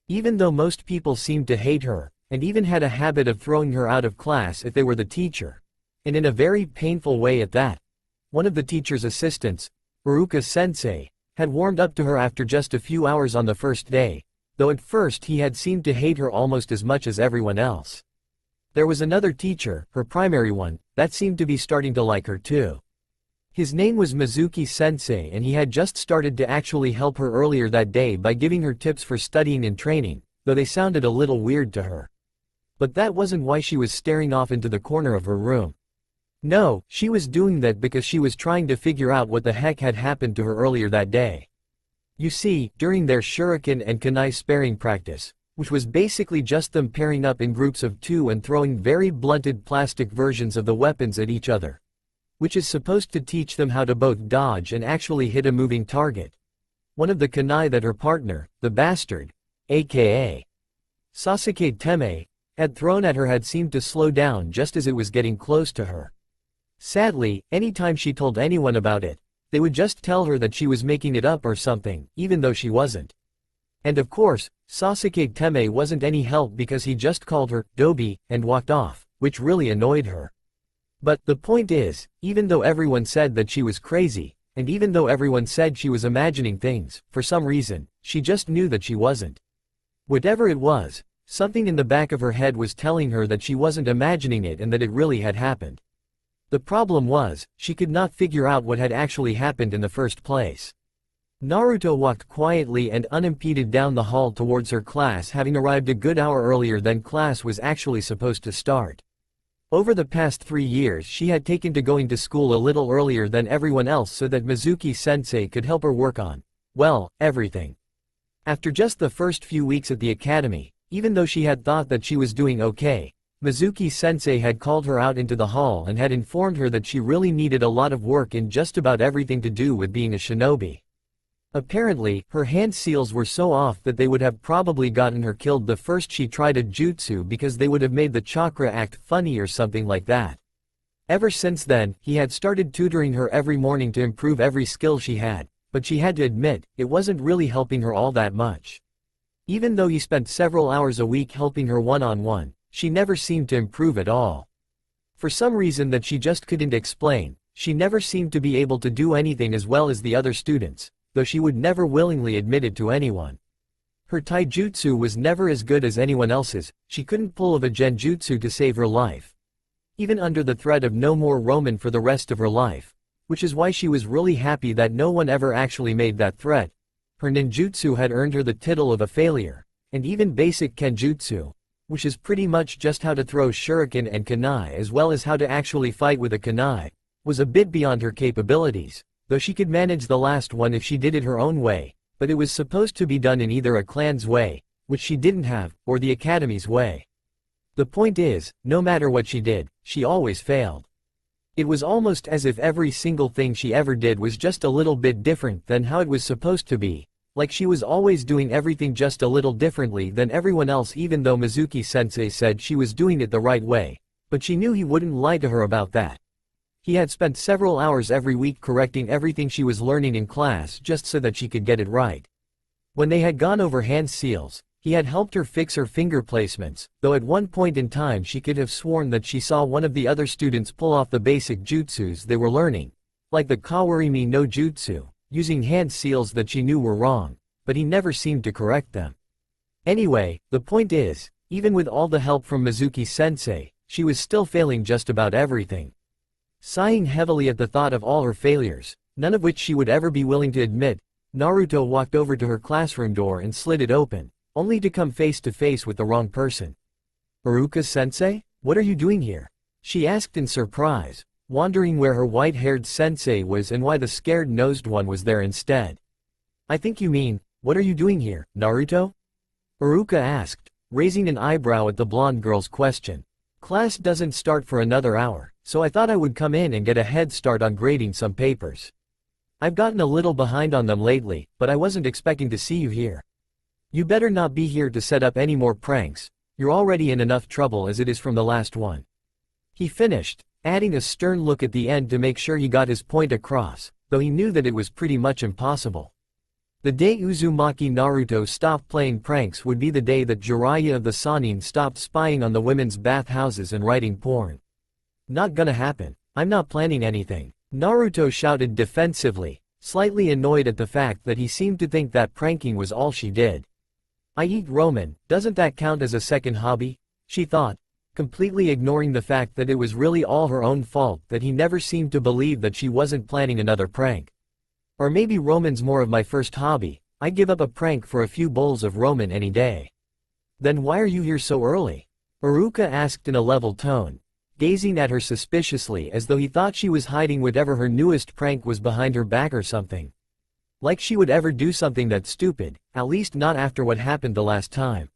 Even though most people seemed to hate her, and even had a habit of throwing her out of class if they were the teacher, and in a very painful way at that, one of the teacher's assistants, Uruka-sensei, had warmed up to her after just a few hours on the first day, though at first he had seemed to hate her almost as much as everyone else. There was another teacher, her primary one, that seemed to be starting to like her too. His name was Mizuki-sensei and he had just started to actually help her earlier that day by giving her tips for studying and training, though they sounded a little weird to her. But that wasn't why she was staring off into the corner of her room. No, she was doing that because she was trying to figure out what the heck had happened to her earlier that day. You see, during their shuriken and kunai sparring practice, which was basically just them pairing up in groups of 2 and throwing very blunted plastic versions of the weapons at each other, which is supposed to teach them how to both dodge and actually hit a moving target. One of the kunai that her partner, the bastard, aka Sasuke Teme, had thrown at her had seemed to slow down just as it was getting close to her. Sadly, anytime she told anyone about it, they would just tell her that she was making it up or something, even though she wasn't. And of course, Sasuke Teme wasn't any help because he just called her Dobi and walked off, which really annoyed her. But the point is, even though everyone said that she was crazy, and even though everyone said she was imagining things, for some reason, she just knew that she wasn't. Whatever it was, something in the back of her head was telling her that she wasn't imagining it and that it really had happened. The problem was, she could not figure out what had actually happened in the first place. Naruto walked quietly and unimpeded down the hall towards her class, having arrived a good hour earlier than class was actually supposed to start. Over the past 3 years she had taken to going to school a little earlier than everyone else so that Mizuki-sensei could help her work on, well, everything. After just the first few weeks at the academy, even though she had thought that she was doing okay, Mizuki-sensei had called her out into the hall and had informed her that she really needed a lot of work in just about everything to do with being a shinobi. Apparently, her hand seals were so off that they would have probably gotten her killed the first she tried a jutsu because they would have made the chakra act funny or something like that. Ever since then, he had started tutoring her every morning to improve every skill she had, but she had to admit, it wasn't really helping her all that much. Even though he spent several hours a week helping her one-on-one, she never seemed to improve at all. For some reason that she just couldn't explain, she never seemed to be able to do anything as well as the other students, though she would never willingly admit it to anyone. Her taijutsu was never as good as anyone else's, she couldn't pull of a genjutsu to save her life. Even under the threat of no more Roman for the rest of her life, which is why she was really happy that no one ever actually made that threat. Her ninjutsu had earned her the title of a failure, and even basic kenjutsu, which is pretty much just how to throw shuriken and kunai as well as how to actually fight with a kunai, was a bit beyond her capabilities, though she could manage the last one if she did it her own way, but it was supposed to be done in either a clan's way, which she didn't have, or the academy's way. The point is, no matter what she did, she always failed. It was almost as if every single thing she ever did was just a little bit different than how it was supposed to be, like she was always doing everything just a little differently than everyone else, even though Mizuki-sensei said she was doing it the right way, but she knew he wouldn't lie to her about that. He had spent several hours every week correcting everything she was learning in class just so that she could get it right. When they had gone over hand seals, he had helped her fix her finger placements, though at one point in time she could have sworn that she saw one of the other students pull off the basic jutsus they were learning, like the Kawarimi no Jutsu, using hand seals that she knew were wrong, but he never seemed to correct them. Anyway, the point is, even with all the help from Mizuki-sensei, she was still failing just about everything. Sighing heavily at the thought of all her failures, none of which she would ever be willing to admit, Naruto walked over to her classroom door and slid it open, only to come face to face with the wrong person. "Iruka-sensei? What are you doing here?" she asked in surprise, wondering where her white-haired sensei was and why the scared-nosed one was there instead. "I think you mean, what are you doing here, Naruto?" Iruka asked, raising an eyebrow at the blonde girl's question. "Class doesn't start for another hour, so I thought I would come in and get a head start on grading some papers. I've gotten a little behind on them lately, but I wasn't expecting to see you here. You better not be here to set up any more pranks, you're already in enough trouble as it is from the last one." He finished, adding a stern look at the end to make sure he got his point across, though he knew that it was pretty much impossible. The day Uzumaki Naruto stopped playing pranks would be the day that Jiraiya of the Sannin stopped spying on the women's bathhouses and writing porn. "Not gonna happen. I'm not planning anything," Naruto shouted defensively, slightly annoyed at the fact that he seemed to think that pranking was all she did. "I eat ramen, doesn't that count as a second hobby?" she thought, completely ignoring the fact that it was really all her own fault that he never seemed to believe that she wasn't planning another prank. "Or maybe ramen's more of my first hobby, I'd give up a prank for a few bowls of ramen any day." "Then why are you here so early?" Iruka asked in a level tone, gazing at her suspiciously as though he thought she was hiding whatever her newest prank was behind her back or something. Like she would ever do something that stupid, at least not after what happened the last time.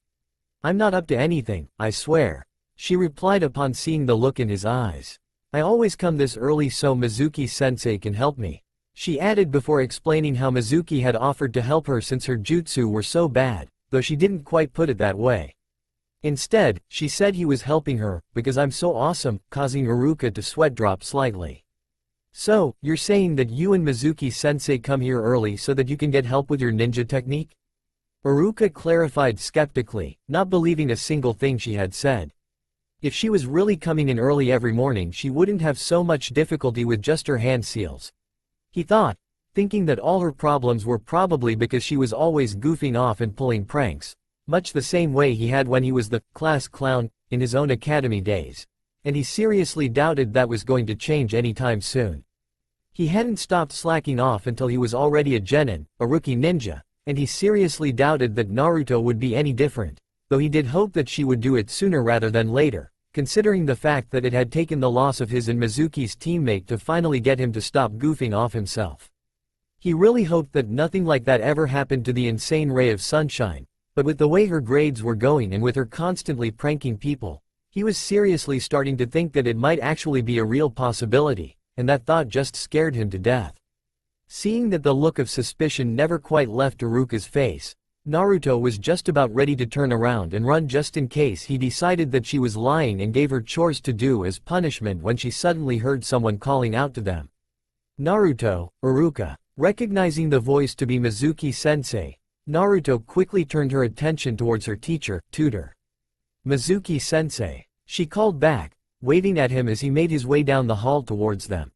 "I'm not up to anything, I swear," she replied upon seeing the look in his eyes. "I always come this early so Mizuki-sensei can help me," she added before explaining how Mizuki had offered to help her since her jutsu were so bad, though she didn't quite put it that way. Instead, she said he was helping her, because I'm so awesome, causing Iruka to sweat drop slightly. "So, you're saying that you and Mizuki-sensei come here early so that you can get help with your ninja technique?" Iruka clarified skeptically, not believing a single thing she had said. If she was really coming in early every morning she wouldn't have so much difficulty with just her hand seals. He thought, thinking that all her problems were probably because she was always goofing off and pulling pranks, much the same way he had when he was the class clown in his own academy days, and he seriously doubted that was going to change anytime soon. He hadn't stopped slacking off until he was already a genin, a rookie ninja, and he seriously doubted that Naruto would be any different, though he did hope that she would do it sooner rather than later, considering the fact that it had taken the loss of his and Mizuki's teammate to finally get him to stop goofing off himself. He really hoped that nothing like that ever happened to the insane ray of sunshine, but with the way her grades were going and with her constantly pranking people, he was seriously starting to think that it might actually be a real possibility, and that thought just scared him to death. Seeing that the look of suspicion never quite left Iruka's face, Naruto was just about ready to turn around and run just in case he decided that she was lying and gave her chores to do as punishment when she suddenly heard someone calling out to them. "Naruto, Iruka." Recognizing the voice to be Mizuki-sensei, Naruto quickly turned her attention towards her tutor. "Mizuki-sensei," she called back, waving at him as he made his way down the hall towards them.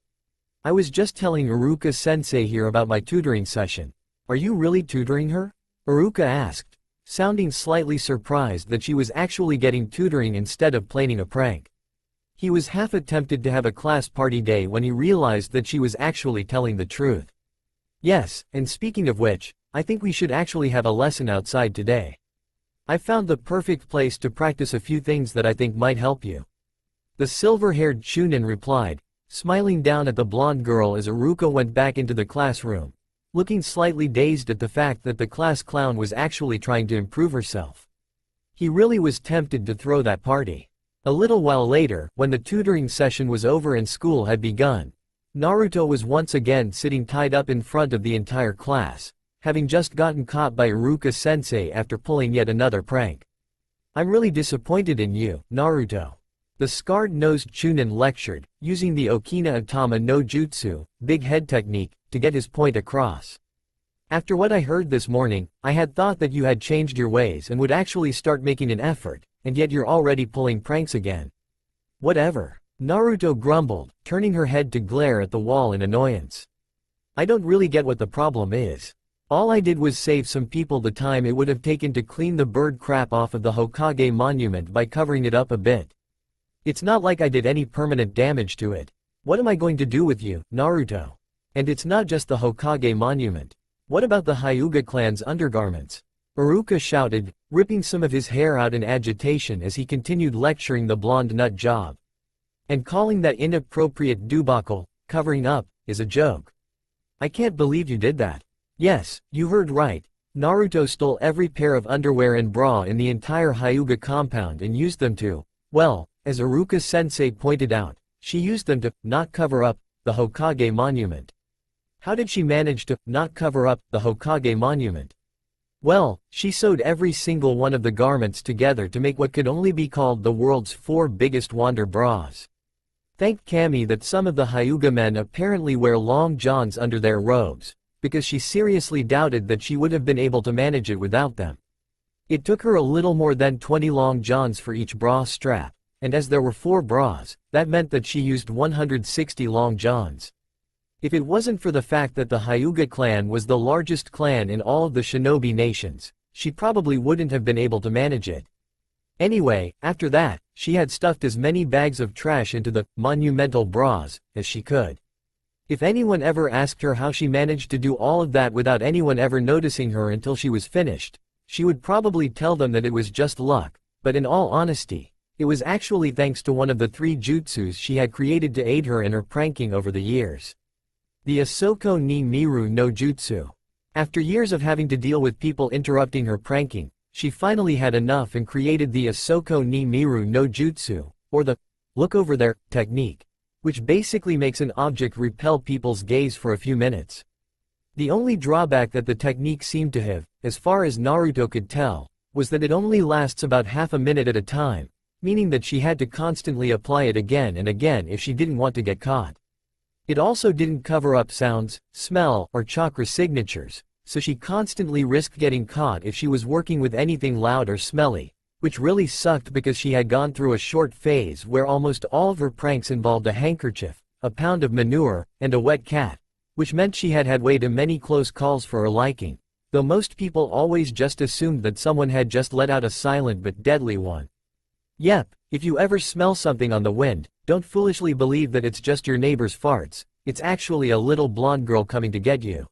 "I was just telling Iruka-sensei here about my tutoring session. Are you really tutoring her?" Iruka asked, sounding slightly surprised that she was actually getting tutoring instead of planning a prank. He was half tempted to have a class party day when he realized that she was actually telling the truth. "Yes, and speaking of which, I think we should actually have a lesson outside today. I found the perfect place to practice a few things that I think might help you." The silver-haired Chunin replied, smiling down at the blonde girl as Aruka went back into the classroom, looking slightly dazed at the fact that the class clown was actually trying to improve herself. He really was tempted to throw that party. A little while later, when the tutoring session was over and school had begun, Naruto was once again sitting tied up in front of the entire class, having just gotten caught by Iruka-sensei after pulling yet another prank. "I'm really disappointed in you, Naruto." The scarred-nosed Chunin lectured, using the Okina Atama no Jutsu, big head technique, to get his point across. "After what I heard this morning, I had thought that you had changed your ways and would actually start making an effort, and yet you're already pulling pranks again." "Whatever," Naruto grumbled, turning her head to glare at the wall in annoyance. "I don't really get what the problem is. All I did was save some people the time it would have taken to clean the bird crap off of the Hokage monument by covering it up a bit. It's not like I did any permanent damage to it. What am I going to do with you, Naruto? And it's not just the Hokage monument. What about the Hyuga clan's undergarments?" Iruka shouted, ripping some of his hair out in agitation as he continued lecturing the blonde nut job. "And calling that inappropriate debacle, covering up, is a joke. I can't believe you did that." "Yes, you heard right. Naruto stole every pair of underwear and bra in the entire Hyuga compound and used them to, well, as Iruka-sensei pointed out, she used them to not cover up the Hokage monument." "How did she manage to not cover up the Hokage monument?" "Well, she sewed every single one of the garments together to make what could only be called the world's 4 biggest wander bras. Thank Kami that some of the Hyuga men apparently wear long johns under their robes, because she seriously doubted that she would have been able to manage it without them. It took her a little more than 20 long johns for each bra strap, and as there were 4 bras, that meant that she used 160 long johns. If it wasn't for the fact that the Hyuga clan was the largest clan in all of the shinobi nations, she probably wouldn't have been able to manage it. Anyway, after that, she had stuffed as many bags of trash into the monumental bras as she could. If anyone ever asked her how she managed to do all of that without anyone ever noticing her until she was finished, she would probably tell them that it was just luck, but in all honesty, it was actually thanks to one of the 3 jutsus she had created to aid her in her pranking over the years. The Asoko ni Miru no Jutsu. After years of having to deal with people interrupting her pranking, she finally had enough and created the Asoko ni Miru no Jutsu, or the look over there technique, which basically makes an object repel people's gaze for a few minutes. The only drawback that the technique seemed to have, as far as Naruto could tell, was that it only lasts about half a minute at a time, meaning that she had to constantly apply it again and again if she didn't want to get caught. It also didn't cover up sounds, smell, or chakra signatures, so she constantly risked getting caught if she was working with anything loud or smelly, which really sucked because she had gone through a short phase where almost all of her pranks involved a handkerchief, a pound of manure, and a wet cat, which meant she had had way too many close calls for her liking, though most people always just assumed that someone had just let out a silent but deadly one. Yep, if you ever smell something on the wind, don't foolishly believe that it's just your neighbor's farts, it's actually a little blonde girl coming to get you.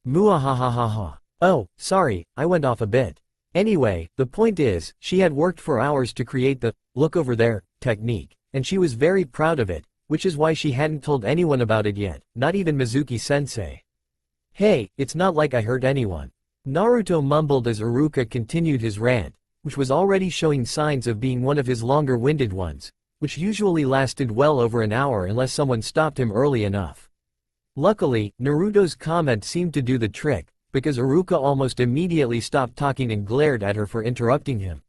Muahahaha. Oh, sorry, I went off a bit. Anyway, the point is, she had worked for hours to create the look over there technique, and she was very proud of it, which is why she hadn't told anyone about it yet, not even Mizuki-sensei. "Hey, it's not like I hurt anyone," Naruto mumbled as Iruka continued his rant, which was already showing signs of being one of his longer-winded ones, which usually lasted well over an hour unless someone stopped him early enough. Luckily, Naruto's comment seemed to do the trick, because Iruka almost immediately stopped talking and glared at her for interrupting him.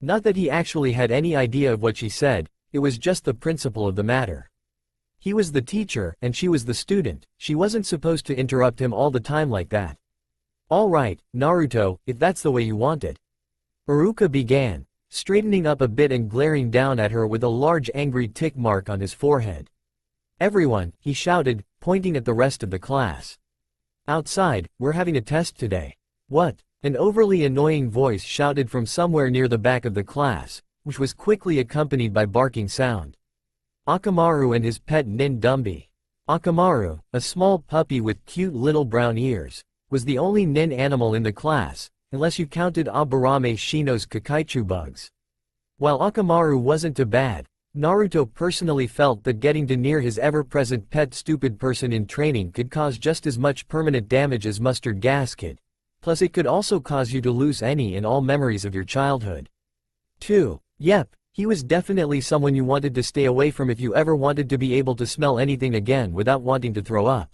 Not that he actually had any idea of what she said, it was just the principle of the matter. He was the teacher, and she was the student, she wasn't supposed to interrupt him all the time like that. "All right, Naruto, if that's the way you want it," Iruka began, straightening up a bit and glaring down at her with a large angry tick mark on his forehead. "Everyone," he shouted, pointing at the rest of the class. "Outside, we're having a test today." "What?" An overly annoying voice shouted from somewhere near the back of the class, which was quickly accompanied by barking sound. Akamaru and his pet Nin Dumby. Akamaru, a small puppy with cute little brown ears, was the only nin animal in the class, unless you counted Aburame Shino's Kakaichu bugs. While Akamaru wasn't too bad, Naruto personally felt that getting too near his ever-present pet stupid person in training could cause just as much permanent damage as mustard gas could. Plus it could also cause you to lose any and all memories of your childhood. 2. Yep, he was definitely someone you wanted to stay away from if you ever wanted to be able to smell anything again without wanting to throw up.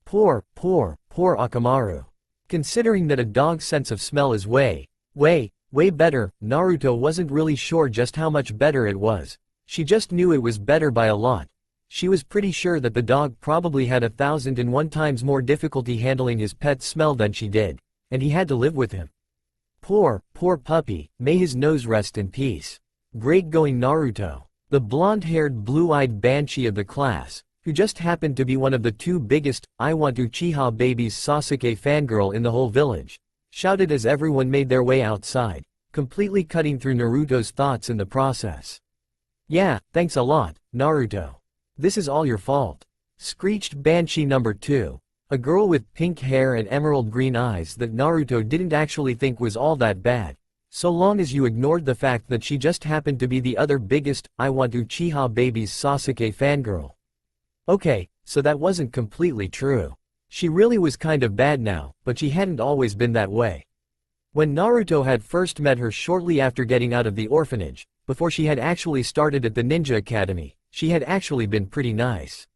Poor Akamaru. Considering that a dog's sense of smell is way better, Naruto wasn't really sure just how much better it was. She just knew it was better by a lot. She was pretty sure that the dog probably had 1,001 times more difficulty handling his pet's smell than she did, and he had to live with him. Poor puppy, may his nose rest in peace. Great going Naruto. The blonde-haired blue-eyed banshee of the class, who just happened to be one of the two biggest, I want Uchiha babies Sasuke fangirl in the whole village, shouted as everyone made their way outside, completely cutting through Naruto's thoughts in the process. Yeah, thanks a lot, Naruto. This is all your fault. Screeched Banshee number 2, a girl with pink hair and emerald green eyes that Naruto didn't actually think was all that bad, so long as you ignored the fact that she just happened to be the other biggest, I want Uchiha babies Sasuke fangirl. Okay, so that wasn't completely true. She really was kind of bad now, but she hadn't always been that way. When Naruto had first met her shortly after getting out of the orphanage, before she had actually started at the ninja academy, she had actually been pretty nice.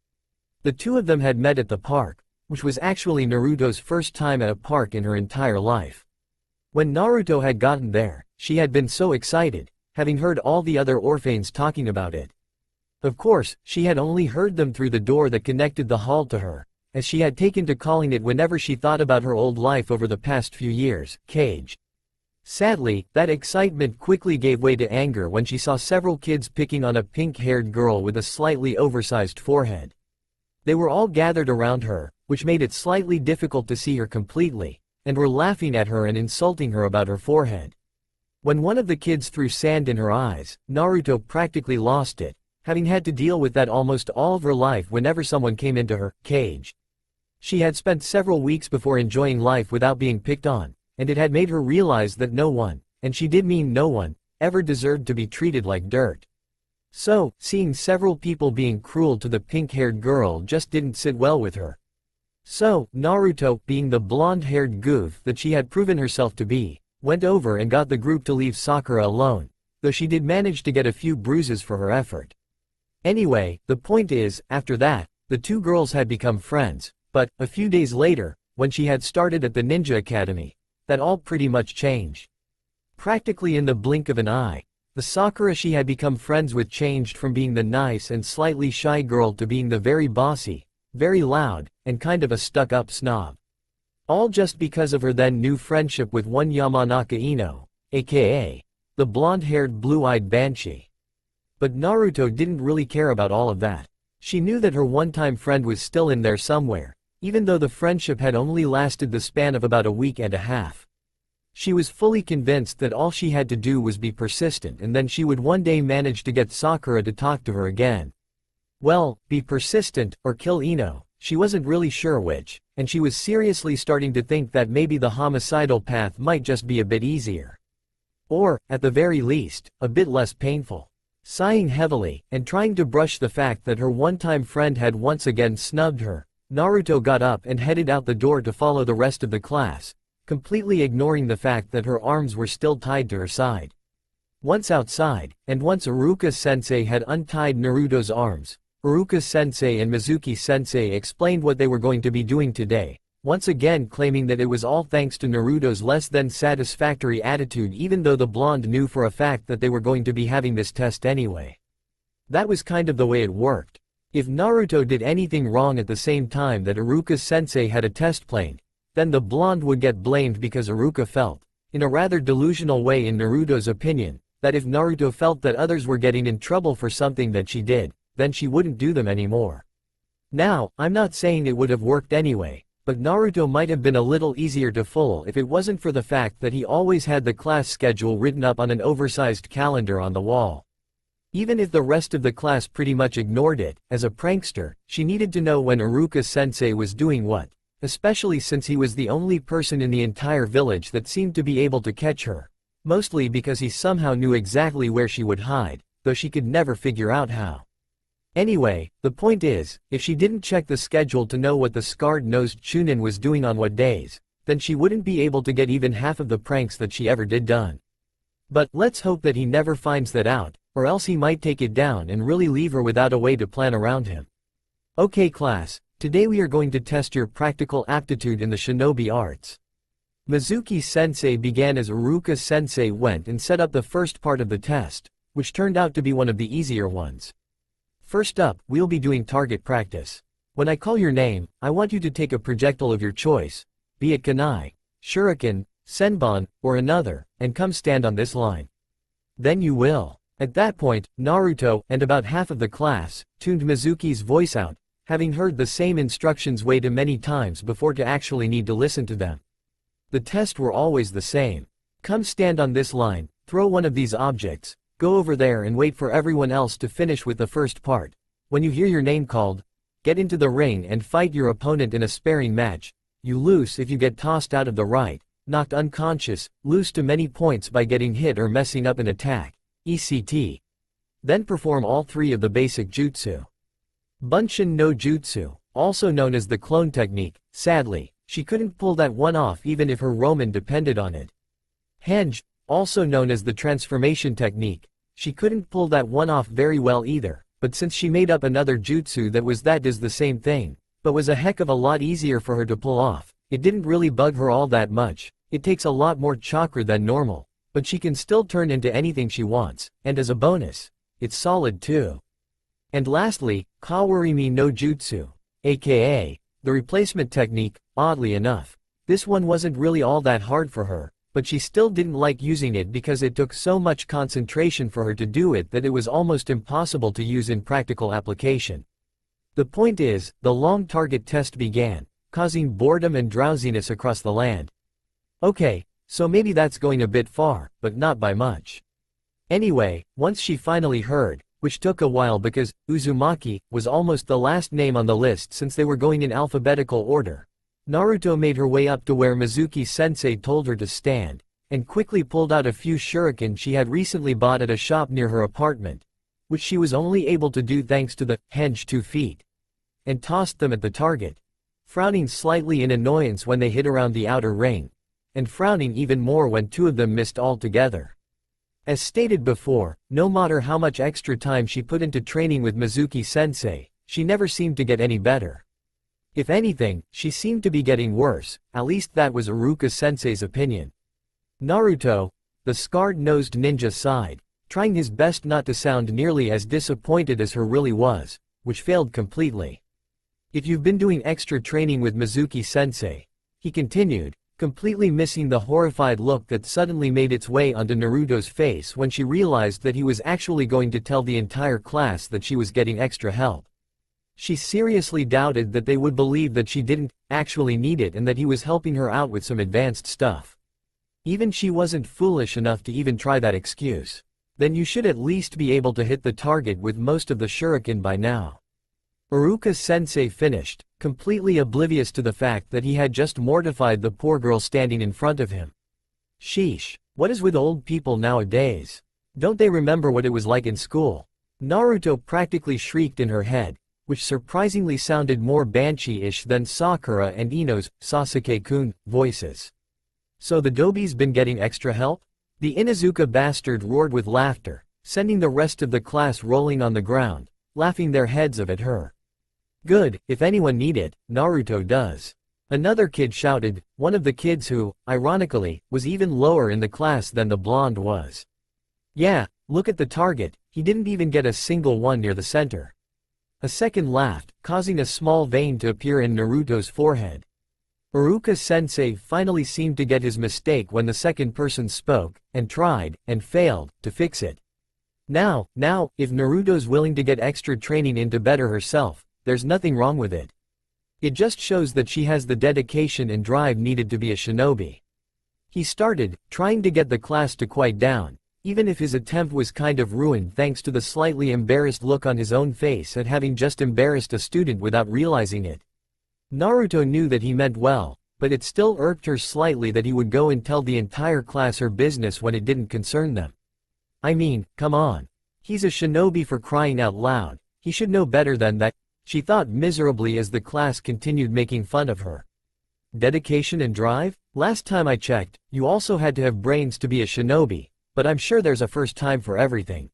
The two of them had met at the park, which was actually Naruto's first time at a park in her entire life. When Naruto had gotten there, she had been so excited, having heard all the other orphans talking about it. Of course, she had only heard them through the door that connected the hall to her, as she had taken to calling it whenever she thought about her old life over the past few years, cage. Sadly, that excitement quickly gave way to anger when she saw several kids picking on a pink-haired girl with a slightly oversized forehead. They were all gathered around her, which made it slightly difficult to see her completely, and were laughing at her and insulting her about her forehead. When one of the kids threw sand in her eyes, Naruto practically lost it, having had to deal with that almost all of her life whenever someone came into her cage. She had spent several weeks before enjoying life without being picked on, and it had made her realize that no one, and she did mean no one, ever deserved to be treated like dirt. So, seeing several people being cruel to the pink-haired girl just didn't sit well with her. So, Naruto, being the blonde-haired goof that she had proven herself to be, went over and got the group to leave Sakura alone, though she did manage to get a few bruises for her effort. Anyway, the point is, after that, the two girls had become friends, but, a few days later, when she had started at the ninja academy, that all pretty much changed. Practically in the blink of an eye, the Sakura she had become friends with changed from being the nice and slightly shy girl to being the very bossy, very loud, and kind of a stuck-up snob. All just because of her then new friendship with one Yamanaka Ino, aka the blonde-haired blue-eyed banshee. But Naruto didn't really care about all of that. She knew that her one-time friend was still in there somewhere, even though the friendship had only lasted the span of about a week and a half. She was fully convinced that all she had to do was be persistent and then she would one day manage to get Sakura to talk to her again. Well, be persistent, or kill Ino, she wasn't really sure which, and she was seriously starting to think that maybe the homicidal path might just be a bit easier. Or, at the very least, a bit less painful. Sighing heavily, and trying to brush the fact that her one-time friend had once again snubbed her, Naruto got up and headed out the door to follow the rest of the class, completely ignoring the fact that her arms were still tied to her side. Once outside, and once Iruka-sensei had untied Naruto's arms, Iruka-sensei and Mizuki-sensei explained what they were going to be doing today, once again claiming that it was all thanks to Naruto's less than satisfactory attitude even though the blonde knew for a fact that they were going to be having this test anyway. That was kind of the way it worked. If Naruto did anything wrong at the same time that Iruka-sensei had a test planned, then the blonde would get blamed because Iruka felt, in a rather delusional way in Naruto's opinion, that if Naruto felt that others were getting in trouble for something that she did, then she wouldn't do them anymore. Now, I'm not saying it would have worked anyway, but Naruto might have been a little easier to fool if it wasn't for the fact that he always had the class schedule written up on an oversized calendar on the wall. Even if the rest of the class pretty much ignored it, as a prankster, she needed to know when Iruka-sensei was doing what, especially since he was the only person in the entire village that seemed to be able to catch her, mostly because he somehow knew exactly where she would hide, though she could never figure out how. Anyway, the point is, if she didn't check the schedule to know what the scarred-nosed Chunin was doing on what days, then she wouldn't be able to get even half of the pranks that she ever did done. But let's hope that he never finds that out, or else he might take it down and really leave her without a way to plan around him. Okay class, today we are going to test your practical aptitude in the shinobi arts. Mizuki-sensei began as Iruka-sensei went and set up the first part of the test, which turned out to be one of the easier ones. First up, we'll be doing target practice. When I call your name, I want you to take a projectile of your choice, be it kunai, shuriken, senbon, or another, and come stand on this line. Then you will. At that point, Naruto, and about half of the class, tuned Mizuki's voice out, having heard the same instructions way too many times before to actually need to listen to them. The tests were always the same. Come stand on this line, throw one of these objects, go over there and wait for everyone else to finish with the first part. When you hear your name called, get into the ring and fight your opponent in a sparring match. You lose if you get tossed out of the right, knocked unconscious, lose too many points by getting hit or messing up an attack, etc. Then perform all three of the basic jutsu. Bunshin no Jutsu, also known as the clone technique, sadly, she couldn't pull that one off even if her Roman depended on it. Henge, also known as the transformation technique, she couldn't pull that one off very well either, but since she made up another jutsu that does the same thing, but was a heck of a lot easier for her to pull off, it didn't really bug her all that much. It takes a lot more chakra than normal, but she can still turn into anything she wants, and as a bonus, it's solid too. And lastly, Kawarimi no Jutsu, aka, the replacement technique. Oddly enough, this one wasn't really all that hard for her, but she still didn't like using it because it took so much concentration for her to do it that it was almost impossible to use in practical application. The point is, the long target test began, causing boredom and drowsiness across the land. Okay, so maybe that's going a bit far, but not by much. Anyway, once she finally heard, which took a while because Uzumaki was almost the last name on the list since they were going in alphabetical order, Naruto made her way up to where Mizuki-sensei told her to stand, and quickly pulled out a few shuriken she had recently bought at a shop near her apartment, which she was only able to do thanks to the henge 2 feet, and tossed them at the target, frowning slightly in annoyance when they hit around the outer ring, and frowning even more when two of them missed altogether. As stated before, no matter how much extra time she put into training with Mizuki-sensei, she never seemed to get any better. If anything, she seemed to be getting worse, at least that was Iruka-sensei's opinion. Naruto, the scarred-nosed ninja sighed, trying his best not to sound nearly as disappointed as her really was, which failed completely. If you've been doing extra training with Mizuki-sensei, he continued, completely missing the horrified look that suddenly made its way onto Naruto's face when she realized that he was actually going to tell the entire class that she was getting extra help. She seriously doubted that they would believe that she didn't actually need it and that he was helping her out with some advanced stuff. Even she wasn't foolish enough to even try that excuse. Then you should at least be able to hit the target with most of the shuriken by now. Iruka-sensei finished, completely oblivious to the fact that he had just mortified the poor girl standing in front of him. Sheesh, what is with old people nowadays? Don't they remember what it was like in school? Naruto practically shrieked in her head, which surprisingly sounded more banshee-ish than Sakura and Ino's Sasuke-kun voices. So the Dobi's been getting extra help? The Inuzuka bastard roared with laughter, sending the rest of the class rolling on the ground, laughing their heads off at her. Good, if anyone need it, Naruto does. Another kid shouted, one of the kids who, ironically, was even lower in the class than the blonde was. Yeah, look at the target, he didn't even get a single one near the center. A second laughed, causing a small vein to appear in Naruto's forehead. Iruka-sensei finally seemed to get his mistake when the second person spoke, and tried, and failed, to fix it. Now, if Naruto's willing to get extra training in to better herself, there's nothing wrong with it. It just shows that she has the dedication and drive needed to be a shinobi. He started, trying to get the class to quiet down, even if his attempt was kind of ruined thanks to the slightly embarrassed look on his own face at having just embarrassed a student without realizing it. Naruto knew that he meant well, but it still irked her slightly that he would go and tell the entire class her business when it didn't concern them. I mean, come on. He's a shinobi for crying out loud, he should know better than that, she thought miserably as the class continued making fun of her. Dedication and drive? Last time I checked, you also had to have brains to be a shinobi, but I'm sure there's a first time for everything.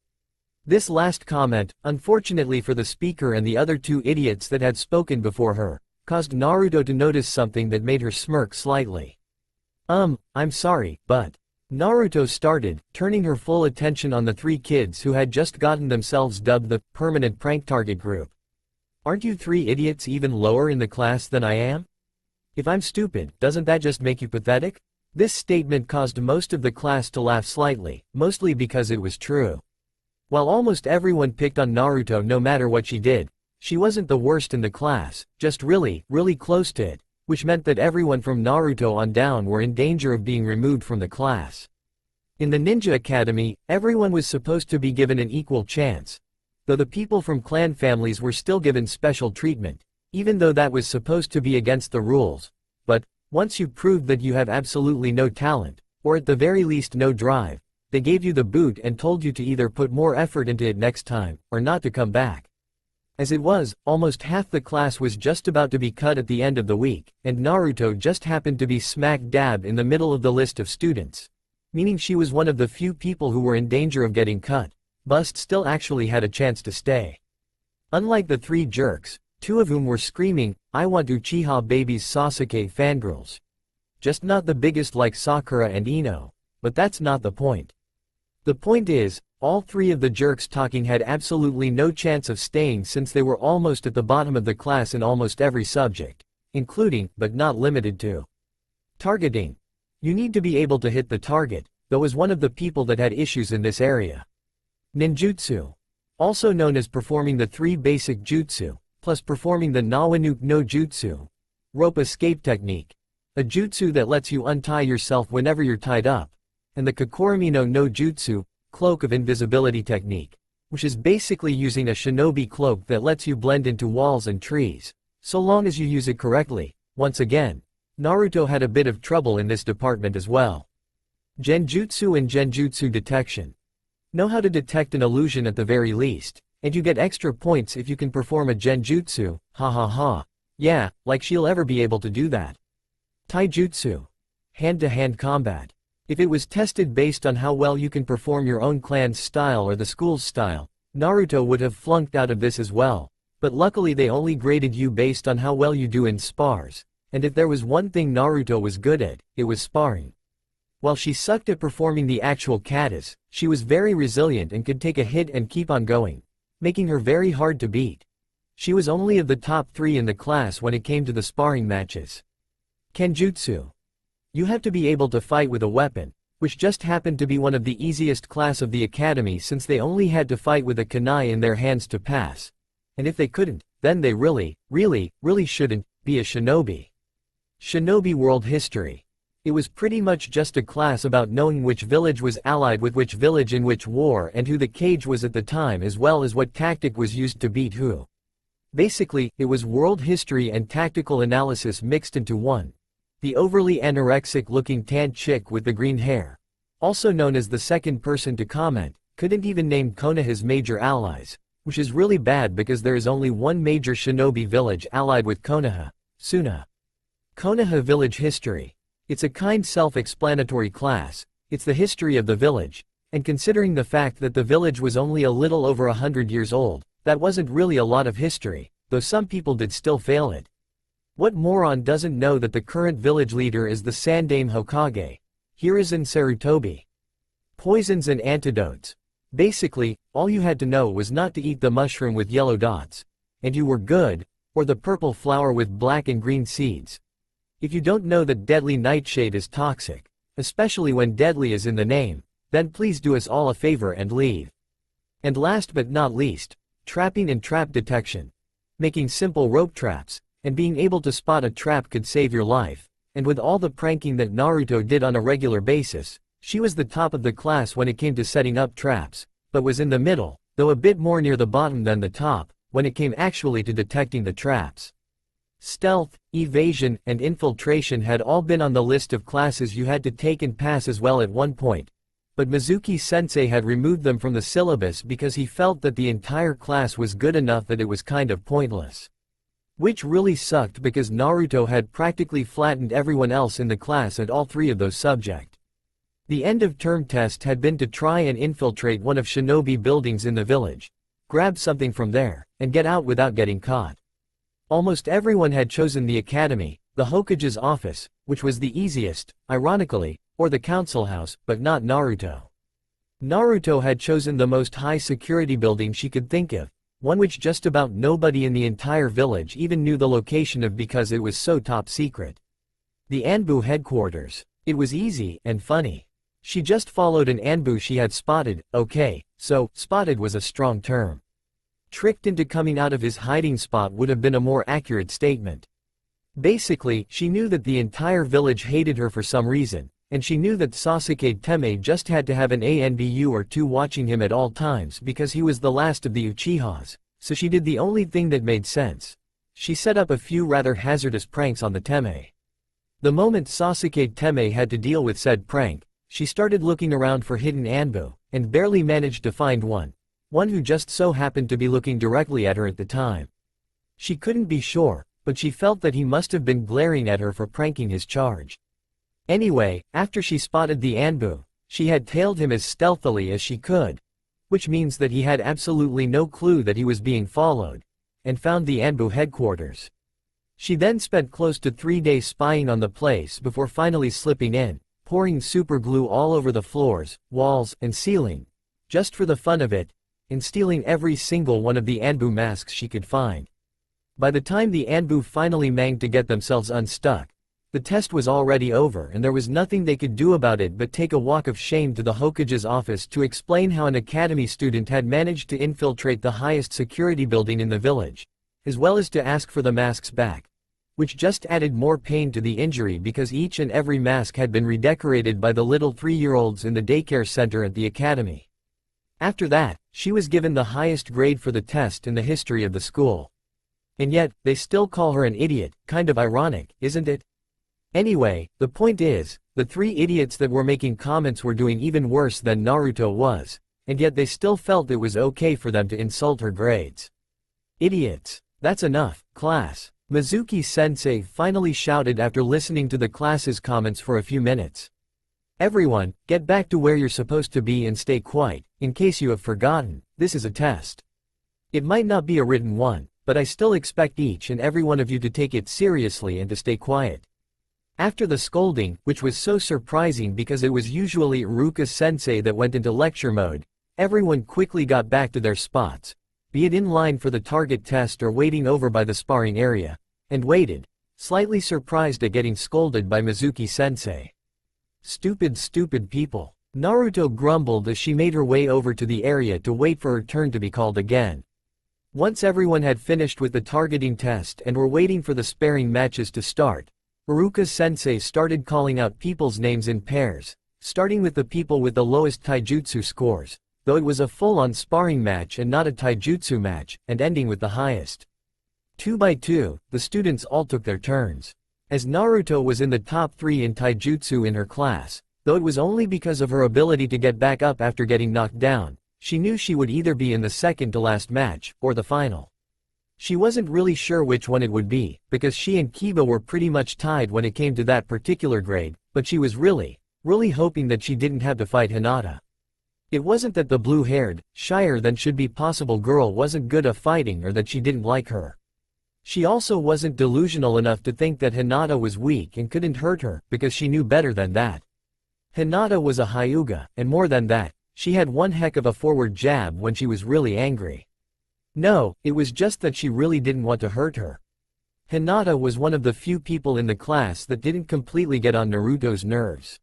This last comment, unfortunately for the speaker and the other two idiots that had spoken before her, caused Naruto to notice something that made her smirk slightly. I'm sorry, but... Naruto started, turning her full attention on the three kids who had just gotten themselves dubbed the permanent prank target group. Aren't you three idiots even lower in the class than I am? If I'm stupid, doesn't that just make you pathetic? This statement caused most of the class to laugh slightly, mostly because it was true. While almost everyone picked on Naruto no matter what she did, she wasn't the worst in the class, just really close to it, which meant that everyone from Naruto on down were in danger of being removed from the class. In the Ninja Academy, everyone was supposed to be given an equal chance, though the people from clan families were still given special treatment, even though that was supposed to be against the rules. But, once you proved that you have absolutely no talent, or at the very least no drive, they gave you the boot and told you to either put more effort into it next time, or not to come back. As it was, almost half the class was just about to be cut at the end of the week, and Naruto just happened to be smack dab in the middle of the list of students. Meaning she was one of the few people who were in danger of getting cut, but still actually had a chance to stay. Unlike the three jerks, two of whom were screaming, "I want Uchiha babies Sasuke fangirls." Just not the biggest like Sakura and Ino, but that's not the point. The point is, all three of the jerks talking had absolutely no chance of staying since they were almost at the bottom of the class in almost every subject, including, but not limited to, targeting. You need to be able to hit the target, though as one of the people that had issues in this area. Ninjutsu. Also known as performing the three basic jutsu, plus performing the Nawanuke no Jutsu, rope escape technique, a jutsu that lets you untie yourself whenever you're tied up, and the Kakurimino no Jutsu, cloak of invisibility technique, which is basically using a shinobi cloak that lets you blend into walls and trees, so long as you use it correctly. Once again, Naruto had a bit of trouble in this department as well. Genjutsu and Genjutsu detection. Know how to detect an illusion at the very least, and you get extra points if you can perform a genjutsu, ha ha ha. Yeah, like she'll ever be able to do that. Taijutsu. Hand-to-hand combat. If it was tested based on how well you can perform your own clan's style or the school's style, Naruto would have flunked out of this as well, but luckily they only graded you based on how well you do in spars, and if there was one thing Naruto was good at, it was sparring. While she sucked at performing the actual katas, she was very resilient and could take a hit and keep on going, making her very hard to beat. She was only of the top 3 in the class when it came to the sparring matches. Kenjutsu. You have to be able to fight with a weapon, which just happened to be one of the easiest class of the academy since they only had to fight with a kunai in their hands to pass. And if they couldn't, then they really shouldn't be a shinobi. Shinobi World History. It was pretty much just a class about knowing which village was allied with which village in which war and who the Kage was at the time as well as what tactic was used to beat who. Basically, it was world history and tactical analysis mixed into one. The overly anorexic-looking tan chick with the green hair, also known as the second person to comment, couldn't even name Konoha's major allies, which is really bad because there is only one major shinobi village allied with Konoha, Suna. Konoha Village History. It's a kind self-explanatory class, it's the history of the village, and considering the fact that the village was only a little over 100 years old, that wasn't really a lot of history, though some people did still fail it. What moron doesn't know that the current village leader is the Sandaime Hokage, Hiruzen Sarutobi? Poisons and antidotes. Basically, all you had to know was not to eat the mushroom with yellow dots, and you were good, or the purple flower with black and green seeds. If you don't know that deadly nightshade is toxic, especially when deadly is in the name, then please do us all a favor and leave. And last but not least, trapping and trap detection. Making simple rope traps, and being able to spot a trap could save your life, and with all the pranking that Naruto did on a regular basis, she was the top of the class when it came to setting up traps, but was in the middle, though a bit more near the bottom than the top, when it came actually to detecting the traps. Stealth, evasion, and infiltration had all been on the list of classes you had to take and pass as well at one point, but Mizuki-sensei had removed them from the syllabus because he felt that the entire class was good enough that it was kind of pointless. Which really sucked because Naruto had practically flattened everyone else in the class at all three of those subjects. The end-of-term test had been to try and infiltrate one of shinobi buildings in the village, grab something from there, and get out without getting caught. Almost everyone had chosen the academy, the Hokage's office, which was the easiest, ironically, or the council house, but not Naruto. Naruto had chosen the most high-security building she could think of, one which just about nobody in the entire village even knew the location of because it was so top secret. The Anbu headquarters. It was easy and funny. She just followed an Anbu she had spotted. Okay, so, spotted was a strong term. Tricked into coming out of his hiding spot would have been a more accurate statement. Basically, she knew that the entire village hated her for some reason, and she knew that Sasuke Teme just had to have an ANBU or two watching him at all times because he was the last of the Uchihas, so she did the only thing that made sense. She set up a few rather hazardous pranks on the Teme. The moment Sasuke Teme had to deal with said prank, she started looking around for hidden Anbu, and barely managed to find one who just so happened to be looking directly at her at the time. She couldn't be sure, but she felt that he must have been glaring at her for pranking his charge. Anyway, after she spotted the Anbu, she had tailed him as stealthily as she could, which means that he had absolutely no clue that he was being followed, and found the Anbu headquarters. She then spent close to 3 days spying on the place before finally slipping in, pouring super glue all over the floors, walls, and ceiling, just for the fun of it, and stealing every single one of the Anbu masks she could find. By the time the Anbu finally managed to get themselves unstuck, the test was already over and there was nothing they could do about it but take a walk of shame to the Hokage's office to explain how an academy student had managed to infiltrate the highest security building in the village, as well as to ask for the masks back, which just added more pain to the injury because each and every mask had been redecorated by the little 3-year-olds in the daycare center at the academy. After that, she was given the highest grade for the test in the history of the school. And yet, they still call her an idiot, kind of ironic, isn't it? Anyway, the point is, the 3 idiots that were making comments were doing even worse than Naruto was, and yet they still felt it was okay for them to insult her grades. Idiots. That's enough, class. Mizuki-sensei finally shouted after listening to the class's comments for a few minutes. Everyone, get back to where you're supposed to be and stay quiet, in case you have forgotten, this is a test. It might not be a written one, but I still expect each and every one of you to take it seriously and to stay quiet. After the scolding, which was so surprising because it was usually Iruka-sensei that went into lecture mode, everyone quickly got back to their spots, be it in line for the target test or waiting over by the sparring area, and waited, slightly surprised at getting scolded by Mizuki-sensei. Stupid people. Naruto grumbled as she made her way over to the area to wait for her turn to be called again. Once everyone had finished with the targeting test and were waiting for the sparring matches to start, Iruka-sensei started calling out people's names in pairs, starting with the people with the lowest taijutsu scores, though it was a full-on sparring match and not a taijutsu match, and ending with the highest. 2 by 2, the students all took their turns. As Naruto was in the top 3 in taijutsu in her class, though it was only because of her ability to get back up after getting knocked down, she knew she would either be in the second to last match, or the final. She wasn't really sure which one it would be, because she and Kiba were pretty much tied when it came to that particular grade, but she was really hoping that she didn't have to fight Hinata. It wasn't that the blue-haired, shyer than should be possible girl wasn't good at fighting or that she didn't like her. She also wasn't delusional enough to think that Hinata was weak and couldn't hurt her, because she knew better than that. Hinata was a Hyuga, and more than that, she had one heck of a forward jab when she was really angry. No, it was just that she really didn't want to hurt her. Hinata was one of the few people in the class that didn't completely get on Naruto's nerves.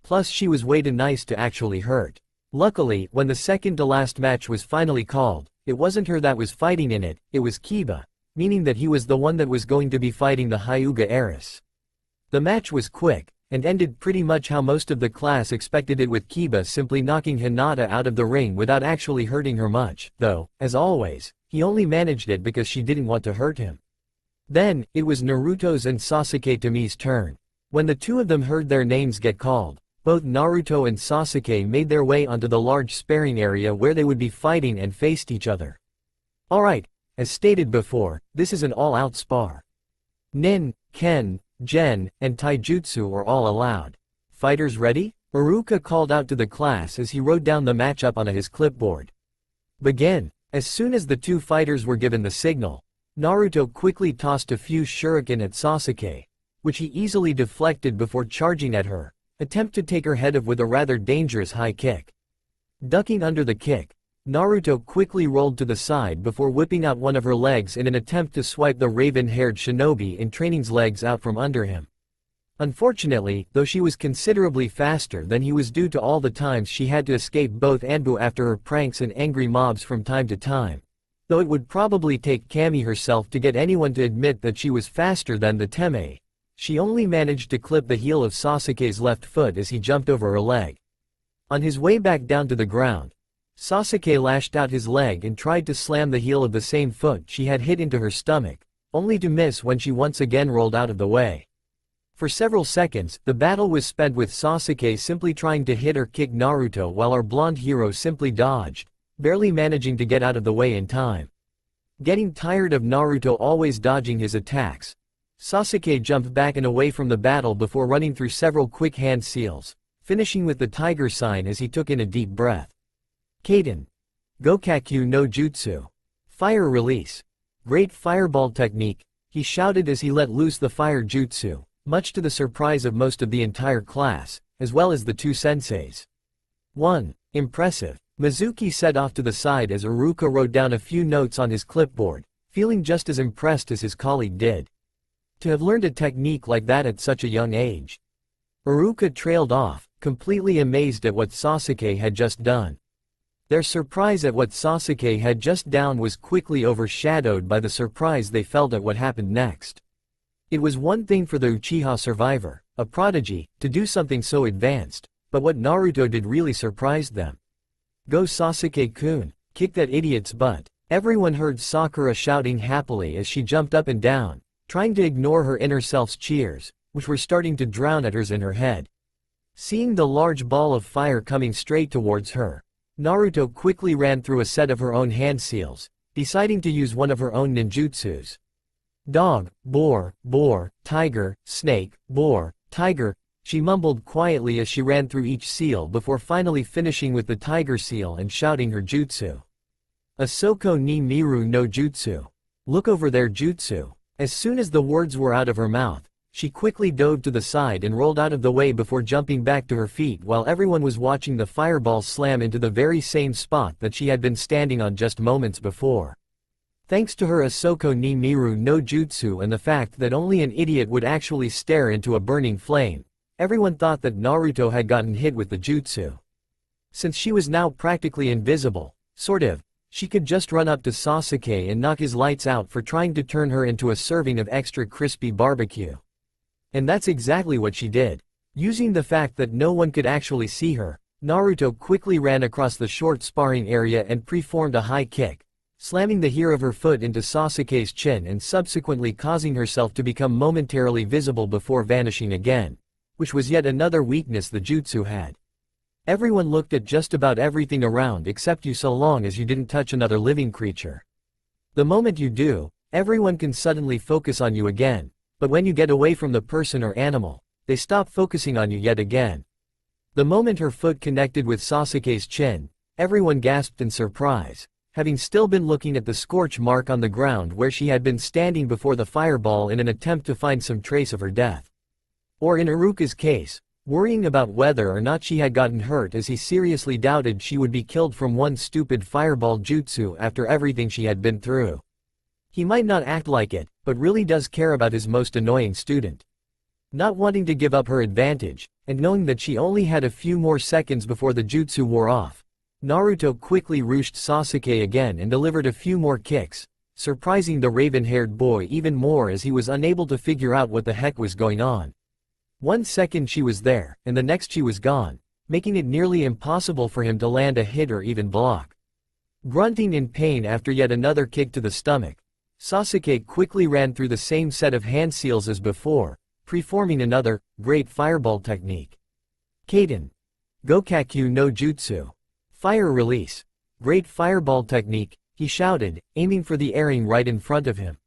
Plus she was way too nice to actually hurt. Luckily, when the second-to-last match was finally called, it wasn't her that was fighting in it, it was Kiba, meaning that he was the one that was going to be fighting the Hyuga heiress. The match was quick, and ended pretty much how most of the class expected it, with Kiba simply knocking Hinata out of the ring without actually hurting her much, though, as always, he only managed it because she didn't want to hurt him. Then, it was Naruto's and Sasuke Tomi's turn. When the two of them heard their names get called, both Naruto and Sasuke made their way onto the large sparring area where they would be fighting and faced each other. Alright, as stated before, this is an all-out spar. Nin, Ken, Gen, and Taijutsu are all allowed. Fighters ready? Iruka called out to the class as he wrote down the matchup on his clipboard. Begin. As soon as the two fighters were given the signal, Naruto quickly tossed a few shuriken at Sasuke, which he easily deflected before charging at her, attempt to take her head off with a rather dangerous high kick. Ducking under the kick, Naruto quickly rolled to the side before whipping out one of her legs in an attempt to swipe the raven-haired shinobi in training's legs out from under him. Unfortunately, though she was considerably faster than he was due to all the times she had to escape both Anbu after her pranks and angry mobs from time to time, though it would probably take Kami herself to get anyone to admit that she was faster than the Teme, she only managed to clip the heel of Sasuke's left foot as he jumped over her leg. On his way back down to the ground, Sasuke lashed out his leg and tried to slam the heel of the same foot she had hit into her stomach, only to miss when she once again rolled out of the way. For several seconds, the battle was spent with Sasuke simply trying to hit or kick Naruto while our blonde hero simply dodged, barely managing to get out of the way in time. Getting tired of Naruto always dodging his attacks, Sasuke jumped back and away from the battle before running through several quick hand seals, finishing with the tiger sign as he took in a deep breath. Kaden. Gokakyu no Jutsu. Fire release. Great fireball technique, he shouted as he let loose the fire jutsu, much to the surprise of most of the entire class, as well as the two senseis. 1. Impressive. Mizuki set off to the side as Iruka wrote down a few notes on his clipboard, feeling just as impressed as his colleague did. To have learned a technique like that at such a young age. Iruka trailed off, completely amazed at what Sasuke had just done. Their surprise at what Sasuke had just done was quickly overshadowed by the surprise they felt at what happened next. It was one thing for the Uchiha survivor, a prodigy, to do something so advanced, but what Naruto did really surprised them. Go Sasuke-kun, kick that idiot's butt. Everyone heard Sakura shouting happily as she jumped up and down, trying to ignore her inner self's cheers, which were starting to drown at hers in her head. Seeing the large ball of fire coming straight towards her, Naruto quickly ran through a set of her own hand seals, deciding to use one of her own ninjutsus. Dog, boar, tiger, snake, boar, tiger, she mumbled quietly as she ran through each seal before finally finishing with the tiger seal and shouting her jutsu. Asoko ni miru no jutsu. Look over there jutsu. As soon as the words were out of her mouth, she quickly dove to the side and rolled out of the way before jumping back to her feet while everyone was watching the fireball slam into the very same spot that she had been standing on just moments before. Thanks to her Asoko ni miru no jutsu and the fact that only an idiot would actually stare into a burning flame, everyone thought that Naruto had gotten hit with the jutsu. Since she was now practically invisible, she could just run up to Sasuke and knock his lights out for trying to turn her into a serving of extra crispy barbecue. And that's exactly what she did. Using the fact that no one could actually see her, Naruto quickly ran across the short sparring area and preformed a high kick, slamming the heel of her foot into Sasuke's chin and subsequently causing herself to become momentarily visible before vanishing again, which was yet another weakness the jutsu had. Everyone looked at just about everything around except you so long as you didn't touch another living creature. The moment you do, everyone can suddenly focus on you again, but when you get away from the person or animal, they stop focusing on you yet again. The moment her foot connected with Sasuke's chin, everyone gasped in surprise, having still been looking at the scorch mark on the ground where she had been standing before the fireball in an attempt to find some trace of her death. Or in Iruka's case, worrying about whether or not she had gotten hurt as he seriously doubted she would be killed from one stupid fireball jutsu after everything she had been through. He might not act like it, but really does care about his most annoying student. Not wanting to give up her advantage, and knowing that she only had a few more seconds before the jutsu wore off, Naruto quickly rushed Sasuke again and delivered a few more kicks, surprising the raven-haired boy even more as he was unable to figure out what the heck was going on. 1 second she was there, and the next she was gone, making it nearly impossible for him to land a hit or even block. Grunting in pain after yet another kick to the stomach, Sasuke quickly ran through the same set of hand seals as before, preforming another, great fireball technique. Kaden. Gokakyu no Jutsu. Fire release. Great fireball technique, he shouted, aiming for the airing right in front of him.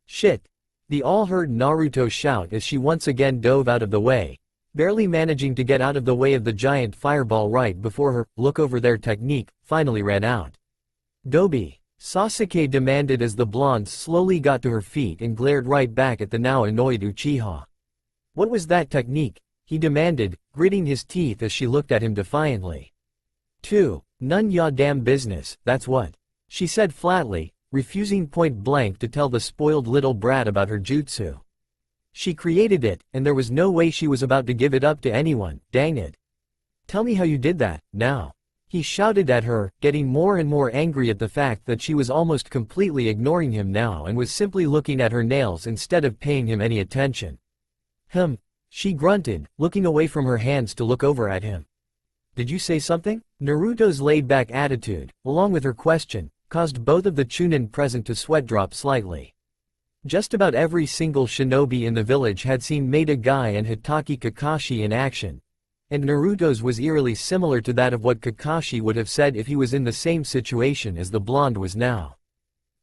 Shit. They all heard Naruto shout as she once again dove out of the way, barely managing to get out of the way of the giant fireball right before her look over their technique finally ran out. Dobi. Sasuke demanded as the blonde slowly got to her feet and glared right back at the now annoyed Uchiha. What was that technique? He demanded, gritting his teeth as she looked at him defiantly. 2. None ya damn business, that's what. She said flatly, refusing point blank to tell the spoiled little brat about her jutsu. She created it, and there was no way she was about to give it up to anyone, dang it. Tell me how you did that, now. He shouted at her, getting more and more angry at the fact that she was almost completely ignoring him now and was simply looking at her nails instead of paying him any attention. She grunted, looking away from her hands to look over at him. Did you say something? Naruto's laid-back attitude, along with her question, caused both of the Chunin present to sweat drop slightly. Just about every single shinobi in the village had seen Maeda Guy and Hitaki Kakashi in action, and Naruto's was eerily similar to that of what Kakashi would have said if he was in the same situation as the blonde was now.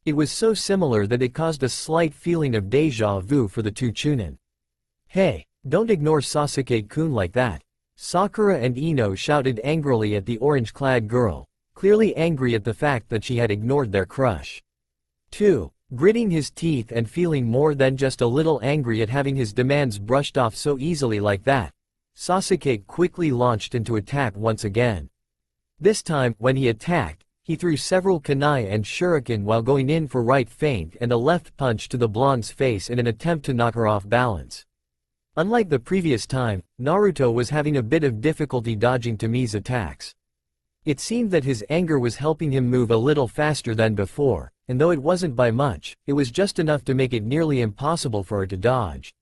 It was so similar that it caused a slight feeling of déjà vu for the two Chunin. Hey, don't ignore Sasuke-kun like that. Sakura and Ino shouted angrily at the orange-clad girl, clearly angry at the fact that she had ignored their crush. 2. Gritting his teeth and feeling more than just a little angry at having his demands brushed off so easily like that, Sasuke quickly launched into attack once again. This time, when he attacked, he threw several kunai and shuriken while going in for right feint and a left punch to the blonde's face in an attempt to knock her off balance. Unlike the previous time, Naruto was having a bit of difficulty dodging Tomi's attacks. It seemed that his anger was helping him move a little faster than before, and though it wasn't by much, it was just enough to make it nearly impossible for her to dodge.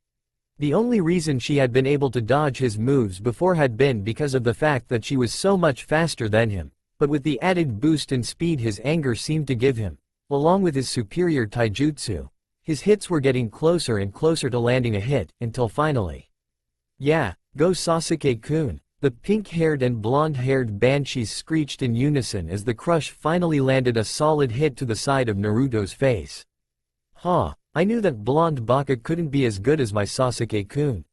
The only reason she had been able to dodge his moves before had been because of the fact that she was so much faster than him, but with the added boost in speed his anger seemed to give him, along with his superior taijutsu, his hits were getting closer and closer to landing a hit, until finally. Yeah, go Sasuke-kun, the pink-haired and blonde-haired banshees screeched in unison as the crush finally landed a solid hit to the side of Naruto's face. I knew that blonde baka couldn't be as good as my Sasuke-kun.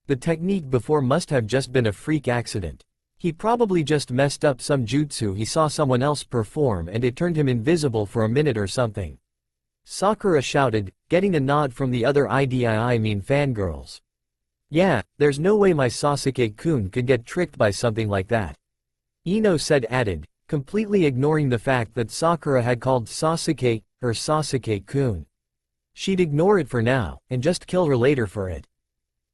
The technique before must have just been a freak accident. He probably just messed up some jutsu he saw someone else perform and it turned him invisible for a minute or something. Sakura shouted, getting a nod from the other fangirls. Yeah, there's no way my Sasuke-kun could get tricked by something like that. Ino added, completely ignoring the fact that Sakura had called Sasuke her Sasuke-kun. She'd ignore it for now, and just kill her later for it.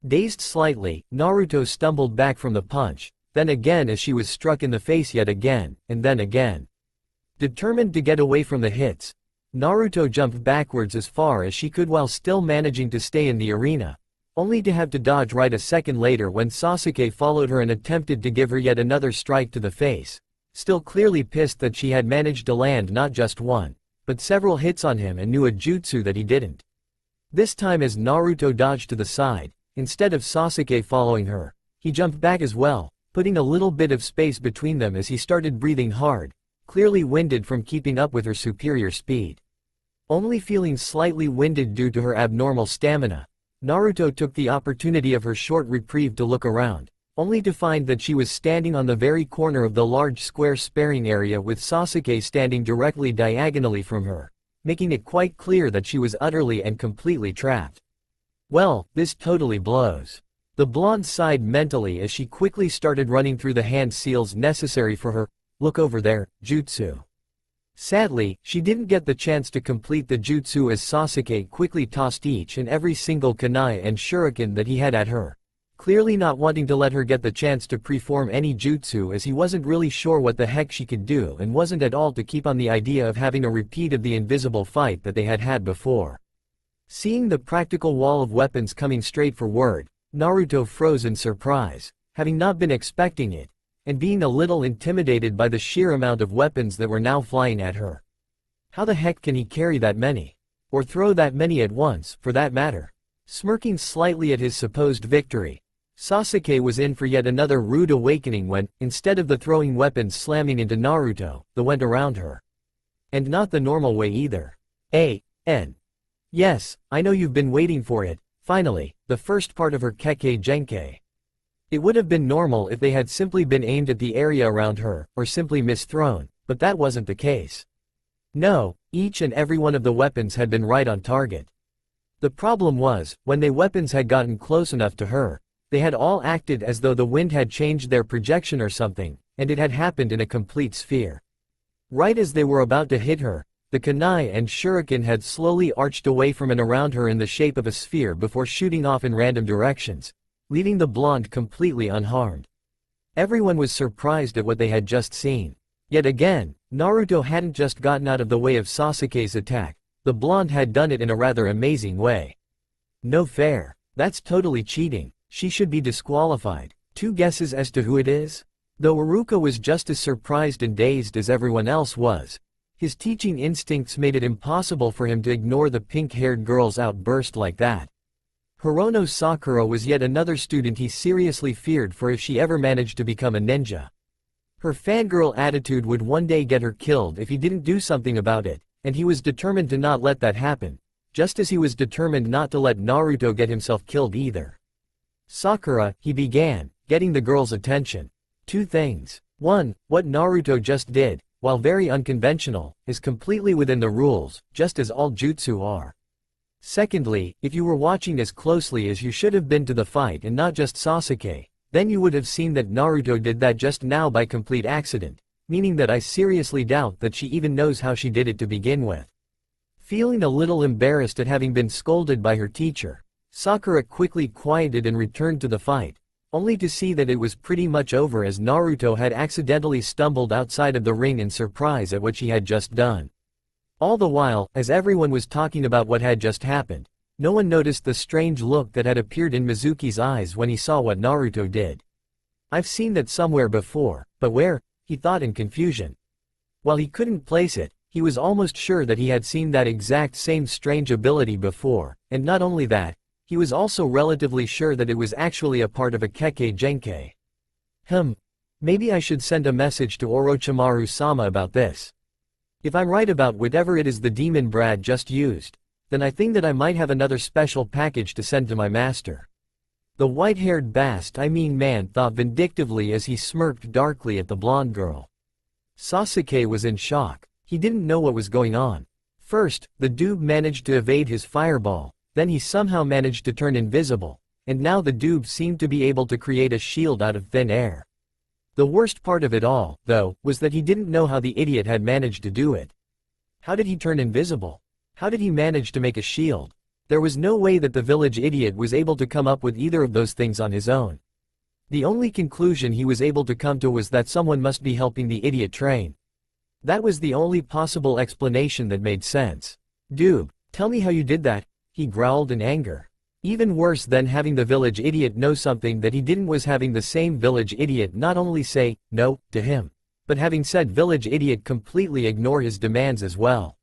Dazed slightly, Naruto stumbled back from the punch, then again as she was struck in the face yet again, and then again. Determined to get away from the hits, Naruto jumped backwards as far as she could while still managing to stay in the arena, only to have to dodge right a second later when Sasuke followed her and attempted to give her yet another strike to the face, still clearly pissed that she had managed to land not just one, but several hits on him and knew a jutsu that he didn't. This time as Naruto dodged to the side, instead of Sasuke following her, he jumped back as well, putting a little bit of space between them as he started breathing hard, clearly winded from keeping up with her superior speed. Only feeling slightly winded due to her abnormal stamina, Naruto took the opportunity of her short reprieve to look around, only to find that she was standing on the very corner of the large square sparring area with Sasuke standing directly diagonally from her, making it quite clear that she was utterly and completely trapped. Well, this totally blows. The blonde sighed mentally as she quickly started running through the hand seals necessary for her, look over there, jutsu. Sadly, she didn't get the chance to complete the jutsu as Sasuke quickly tossed each and every single kunai and shuriken that he had at her, clearly not wanting to let her get the chance to perform any jutsu as he wasn't really sure what the heck she could do and wasn't at all to keep on the idea of having a repeat of the invisible fight that they had had before. Seeing the practical wall of weapons coming straight forward, Naruto froze in surprise, having not been expecting it, and being a little intimidated by the sheer amount of weapons that were now flying at her. How the heck can he carry that many? Or throw that many at once, for that matter? Smirking slightly at his supposed victory, Sasuke was in for yet another rude awakening when, instead of the throwing weapons slamming into Naruto, they went around her. And not the normal way either. Yes, I know you've been waiting for it, finally, the first part of her Kekei Genkai. It would have been normal if they had simply been aimed at the area around her, or simply misthrown, but that wasn't the case. No, each and every one of the weapons had been right on target. The problem was, when the weapons had gotten close enough to her, they had all acted as though the wind had changed their projection or something, and it had happened in a complete sphere. Right as they were about to hit her, the kunai and shuriken had slowly arched away from and around her in the shape of a sphere before shooting off in random directions, leaving the blonde completely unharmed. Everyone was surprised at what they had just seen. Yet again, Naruto hadn't just gotten out of the way of Sasuke's attack, the blonde had done it in a rather amazing way. No fair. That's totally cheating. She should be disqualified. 2 guesses as to who it is? Though Iruka was just as surprised and dazed as everyone else was, his teaching instincts made it impossible for him to ignore the pink-haired girl's outburst like that. Hirono Sakura was yet another student he seriously feared for if she ever managed to become a ninja. Her fangirl attitude would one day get her killed if he didn't do something about it, and he was determined to not let that happen, just as he was determined not to let Naruto get himself killed either. Sakura, he began, getting the girl's attention. 2 things. 1, what Naruto just did, while very unconventional, is completely within the rules, just as all jutsu are. Secondly, if you were watching as closely as you should have been to the fight and not just Sasuke, then you would have seen that Naruto did that just now by complete accident, meaning that I seriously doubt that she even knows how she did it to begin with. Feeling a little embarrassed at having been scolded by her teacher, Sakura quickly quieted and returned to the fight, only to see that it was pretty much over as Naruto had accidentally stumbled outside of the ring in surprise at what she had just done. All the while, as everyone was talking about what had just happened, no one noticed the strange look that had appeared in Mizuki's eyes when he saw what Naruto did. I've seen that somewhere before, but where? He thought in confusion. While he couldn't place it, he was almost sure that he had seen that exact same strange ability before, and not only that, he was also relatively sure that it was actually a part of a Kekei Genkai. Maybe I should send a message to Orochimaru-sama about this. If I'm right about whatever it is the demon Brad just used, then I think that I might have another special package to send to my master. The white-haired man thought vindictively as he smirked darkly at the blonde girl. Sasuke was in shock. He didn't know what was going on. First, the dude managed to evade his fireball, then he somehow managed to turn invisible, and now the dude seemed to be able to create a shield out of thin air. The worst part of it all, though, was that he didn't know how the idiot had managed to do it. How did he turn invisible? How did he manage to make a shield? There was no way that the village idiot was able to come up with either of those things on his own. The only conclusion he was able to come to was that someone must be helping the idiot train. That was the only possible explanation that made sense. Dude, tell me how you did that, he growled in anger. Even worse than having the village idiot know something that he didn't was having the same village idiot not only say, no, to him, but having said village idiot completely ignore his demands as well.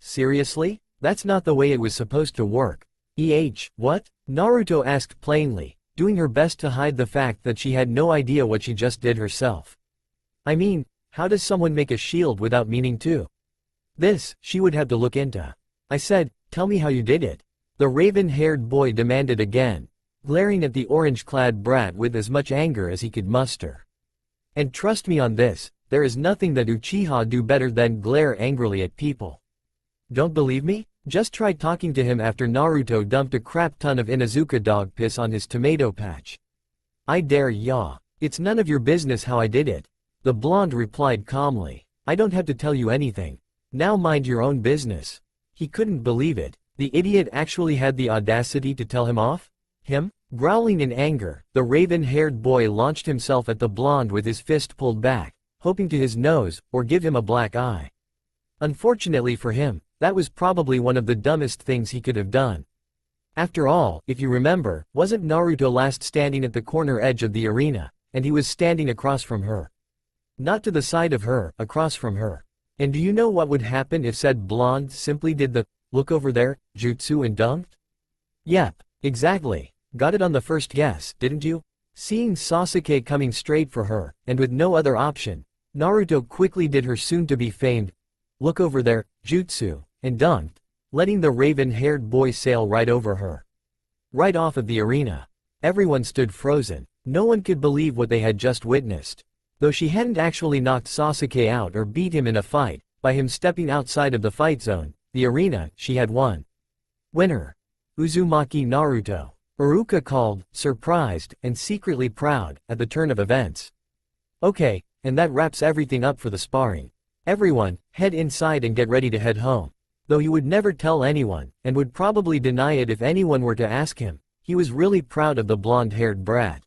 Seriously? That's not the way it was supposed to work. What? Naruto asked plainly, doing her best to hide the fact that she had no idea what she just did herself. I mean, how does someone make a shield without meaning to? This, she would have to look into. I said, tell me how you did it. The raven-haired boy demanded again, glaring at the orange-clad brat with as much anger as he could muster. And trust me on this, there is nothing that Uchiha do better than glare angrily at people. Don't believe me? Just try talking to him after Naruto dumped a crap ton of Inuzuka dog piss on his tomato patch. I dare ya. It's none of your business how I did it. The blonde replied calmly. I don't have to tell you anything. Now mind your own business. He couldn't believe it. The idiot actually had the audacity to tell him off? Him? Growling in anger, the raven-haired boy launched himself at the blonde with his fist pulled back, hoping to his nose, or give him a black eye. Unfortunately for him, that was probably one of the dumbest things he could have done. After all, if you remember, wasn't Naruto last standing at the corner edge of the arena, and he was standing across from her? Not to the side of her, across from her. And do you know what would happen if said blonde simply did the, look over there, jutsu and dunked? Yep, exactly. Got it on the first guess, didn't you? Seeing Sasuke coming straight for her, and with no other option, Naruto quickly did her soon-to-be famed "look over there" jutsu, and dunked, letting the raven-haired boy sail right over her. Right off of the arena. Everyone stood frozen. No one could believe what they had just witnessed. Though she hadn't actually knocked Sasuke out or beat him in a fight, by him stepping outside of the fight zone, the arena, she had won. Winner. Uzumaki Naruto. Iruka called, surprised, and secretly proud, at the turn of events. Okay, and that wraps everything up for the sparring. Everyone, head inside and get ready to head home. Though he would never tell anyone, and would probably deny it if anyone were to ask him, he was really proud of the blonde-haired brat.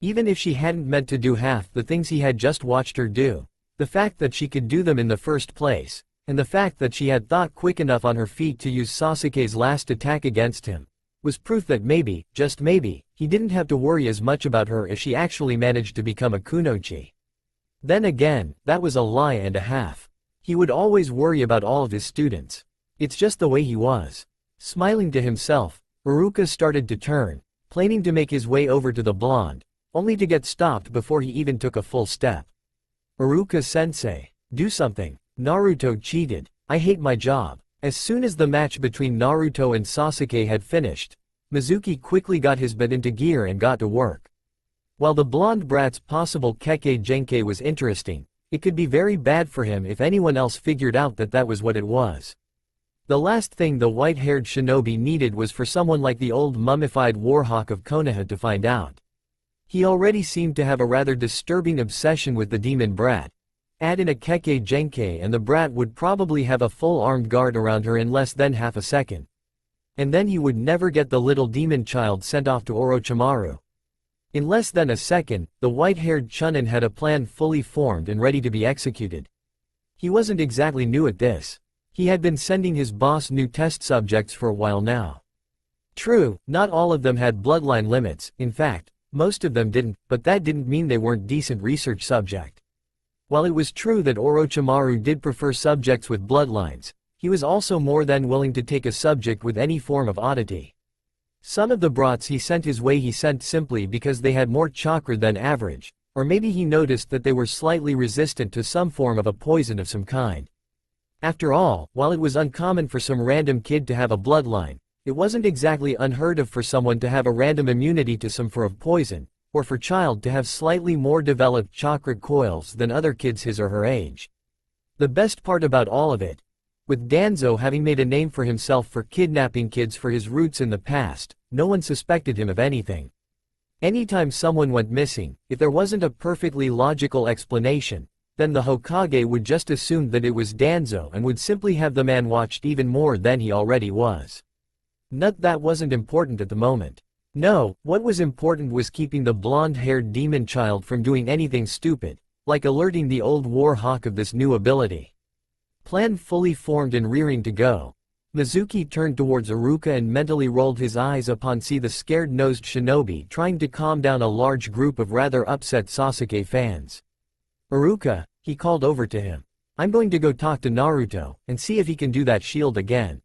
Even if she hadn't meant to do half the things he had just watched her do, the fact that she could do them in the first place, and the fact that she had thought quick enough on her feet to use Sasuke's last attack against him, was proof that maybe, just maybe, he didn't have to worry as much about her as she actually managed to become a kunoichi. Then again, that was a lie and a half. He would always worry about all of his students. It's just the way he was. Smiling to himself, Iruka started to turn, planning to make his way over to the blonde, only to get stopped before he even took a full step. Iruka-sensei, do something. Naruto cheated. I hate my job. As soon as the match between Naruto and Sasuke had finished, Mizuki quickly got his butt into gear and got to work. While the blonde brat's possible Kekei Genkai was interesting, it could be very bad for him if anyone else figured out that that was what it was. The last thing the white-haired shinobi needed was for someone like the old mummified warhawk of Konoha to find out. He already seemed to have a rather disturbing obsession with the demon brat. Add in a Kekei Genkai and the brat would probably have a full armed guard around her in less than half a second. And then he would never get the little demon child sent off to Orochimaru. In less than a second, the white-haired Chunin had a plan fully formed and ready to be executed. He wasn't exactly new at this. He had been sending his boss new test subjects for a while now. True, not all of them had bloodline limits, in fact, most of them didn't, but that didn't mean they weren't decent research subjects. While it was true that Orochimaru did prefer subjects with bloodlines, he was also more than willing to take a subject with any form of oddity. Some of the brats he sent his way he sent simply because they had more chakra than average, or maybe he noticed that they were slightly resistant to some form of a poison of some kind. After all, while it was uncommon for some random kid to have a bloodline, it wasn't exactly unheard of for someone to have a random immunity to some form of poison, or for child to have slightly more developed chakra coils than other kids his or her age. The best part about all of it, with Danzo having made a name for himself for kidnapping kids for his roots in the past, no one suspected him of anything. Anytime someone went missing, if there wasn't a perfectly logical explanation, then the Hokage would just assume that it was Danzo and would simply have the man watched even more than he already was. Not that wasn't important at the moment. No, what was important was keeping the blonde-haired demon child from doing anything stupid, like alerting the old war hawk of this new ability. Plan fully formed and rearing to go. Mizuki turned towards Iruka and mentally rolled his eyes upon see the scared-nosed shinobi trying to calm down a large group of rather upset Sasuke fans. Iruka, he called over to him. I'm going to go talk to Naruto, and see if he can do that shield again.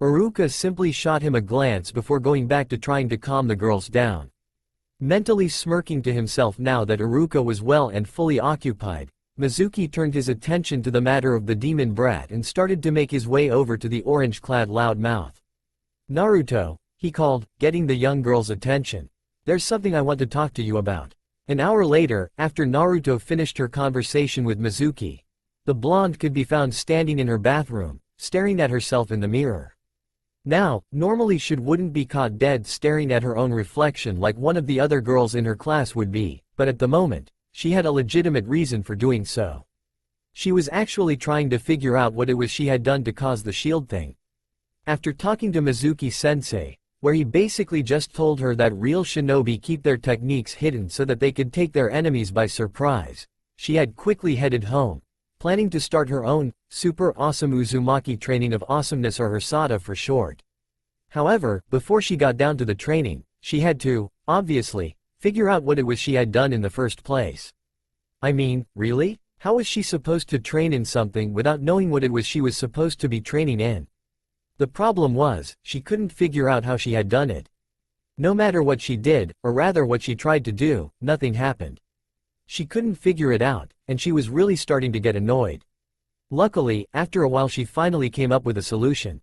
Iruka simply shot him a glance before going back to trying to calm the girls down. Mentally smirking to himself now that Iruka was well and fully occupied, Mizuki turned his attention to the matter of the demon brat and started to make his way over to the orange-clad loudmouth. Naruto, he called, getting the young girl's attention. There's something I want to talk to you about. An hour later, after Naruto finished her conversation with Mizuki, the blonde could be found standing in her bathroom, staring at herself in the mirror. Now, normally she wouldn't be caught dead staring at her own reflection like one of the other girls in her class would be, but at the moment, she had a legitimate reason for doing so. She was actually trying to figure out what it was she had done to cause the shield thing. After talking to Mizuki-sensei, where he basically just told her that real shinobi keep their techniques hidden so that they could take their enemies by surprise, she had quickly headed home, planning to start her own, super awesome Uzumaki training of awesomeness, or Hirsata for short. However, before she got down to the training, she had to, obviously, figure out what it was she had done in the first place. I mean, really? How was she supposed to train in something without knowing what it was she was supposed to be training in? The problem was, she couldn't figure out how she had done it. No matter what she did, or rather what she tried to do, nothing happened. She couldn't figure it out, and she was really starting to get annoyed. Luckily, after a while she finally came up with a solution.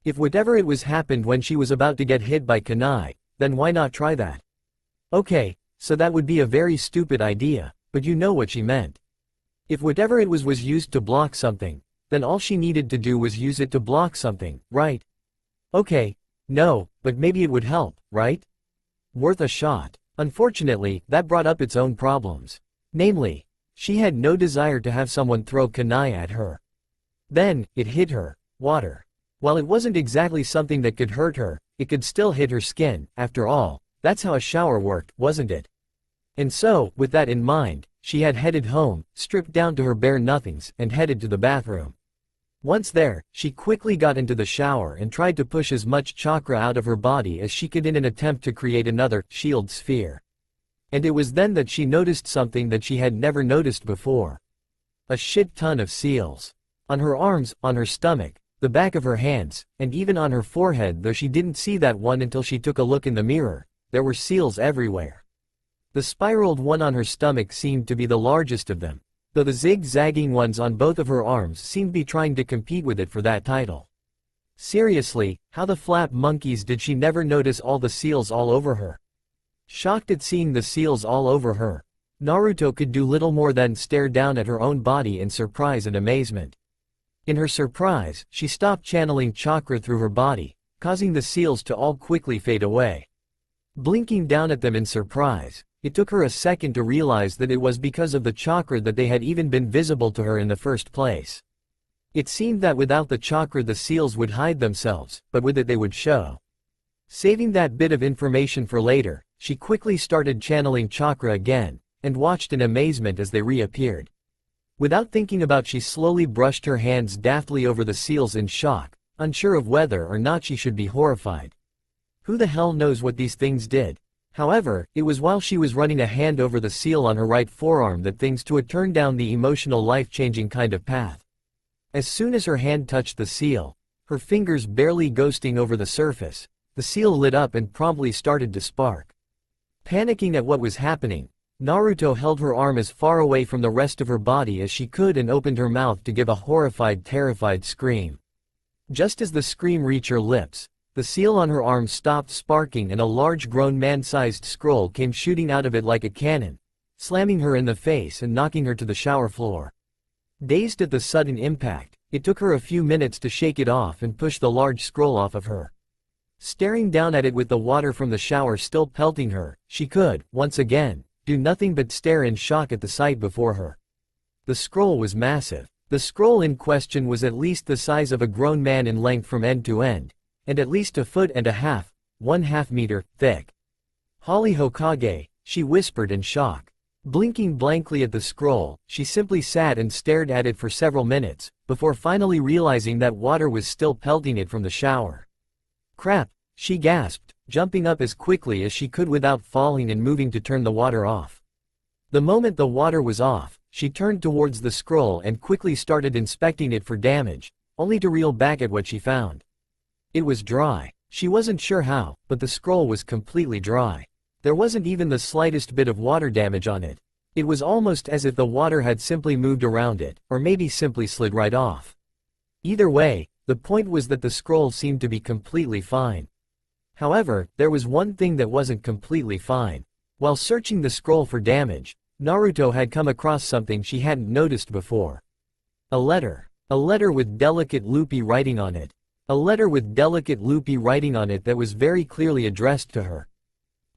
If whatever it was happened when she was about to get hit by kunai, then why not try that? Okay, so that would be a very stupid idea, but you know what she meant. If whatever it was used to block something, then all she needed to do was use it to block something, right? Okay, no, but maybe it would help, right? Worth a shot. Unfortunately, that brought up its own problems. Namely, she had no desire to have someone throw kunai at her. Then, it hit her. Water. While it wasn't exactly something that could hurt her, it could still hit her skin. After all, that's how a shower worked, wasn't it? And so, with that in mind, she had headed home, stripped down to her bare nothings, and headed to the bathroom. Once there, she quickly got into the shower and tried to push as much chakra out of her body as she could in an attempt to create another shield sphere. And it was then that she noticed something that she had never noticed before. A shit ton of seals. On her arms, on her stomach, the back of her hands, and even on her forehead, though she didn't see that one until she took a look in the mirror, there were seals everywhere. The spiraled one on her stomach seemed to be the largest of them, though the zigzagging ones on both of her arms seemed to be trying to compete with it for that title. Seriously, how the flap monkeys did she never notice all the seals all over her? Shocked at seeing the seals all over her, Naruto could do little more than stare down at her own body in surprise and amazement. In her surprise, she stopped channeling chakra through her body, causing the seals to all quickly fade away. Blinking down at them in surprise, it took her a second to realize that it was because of the chakra that they had even been visible to her in the first place. It seemed that without the chakra the seals would hide themselves, but with it they would show. Saving that bit of information for later, she quickly started channeling chakra again, and watched in amazement as they reappeared. Without thinking about, she slowly brushed her hands daftly over the seals in shock, unsure of whether or not she should be horrified. Who the hell knows what these things did? However, it was while she was running a hand over the seal on her right forearm that things took a turn down the emotional life-changing kind of path. As soon as her hand touched the seal, her fingers barely ghosting over the surface, the seal lit up and promptly started to spark. Panicking at what was happening, Naruto held her arm as far away from the rest of her body as she could and opened her mouth to give a horrified, terrified scream. Just as the scream reached her lips, the seal on her arm stopped sparking and a large grown man-sized scroll came shooting out of it like a cannon, slamming her in the face and knocking her to the shower floor. Dazed at the sudden impact, it took her a few minutes to shake it off and push the large scroll off of her. Staring down at it with the water from the shower still pelting her, she could, once again, do nothing but stare in shock at the sight before her. The scroll was massive. The scroll in question was at least the size of a grown man in length from end to end, and at least 1.5 feet, 1/2 meter, thick. "Holly Hokage," she whispered in shock. Blinking blankly at the scroll, she simply sat and stared at it for several minutes, before finally realizing that water was still pelting it from the shower. "Crap," she gasped, jumping up as quickly as she could without falling and moving to turn the water off. The moment the water was off, she turned towards the scroll and quickly started inspecting it for damage, only to reel back at what she found. It was dry. She wasn't sure how, but the scroll was completely dry. There wasn't even the slightest bit of water damage on it. It was almost as if the water had simply moved around it, or maybe simply slid right off. Either way, the point was that the scroll seemed to be completely fine. However, there was one thing that wasn't completely fine. While searching the scroll for damage, Naruto had come across something she hadn't noticed before. A letter. A letter with delicate loopy writing on it. A letter with delicate loopy writing on it that was very clearly addressed to her.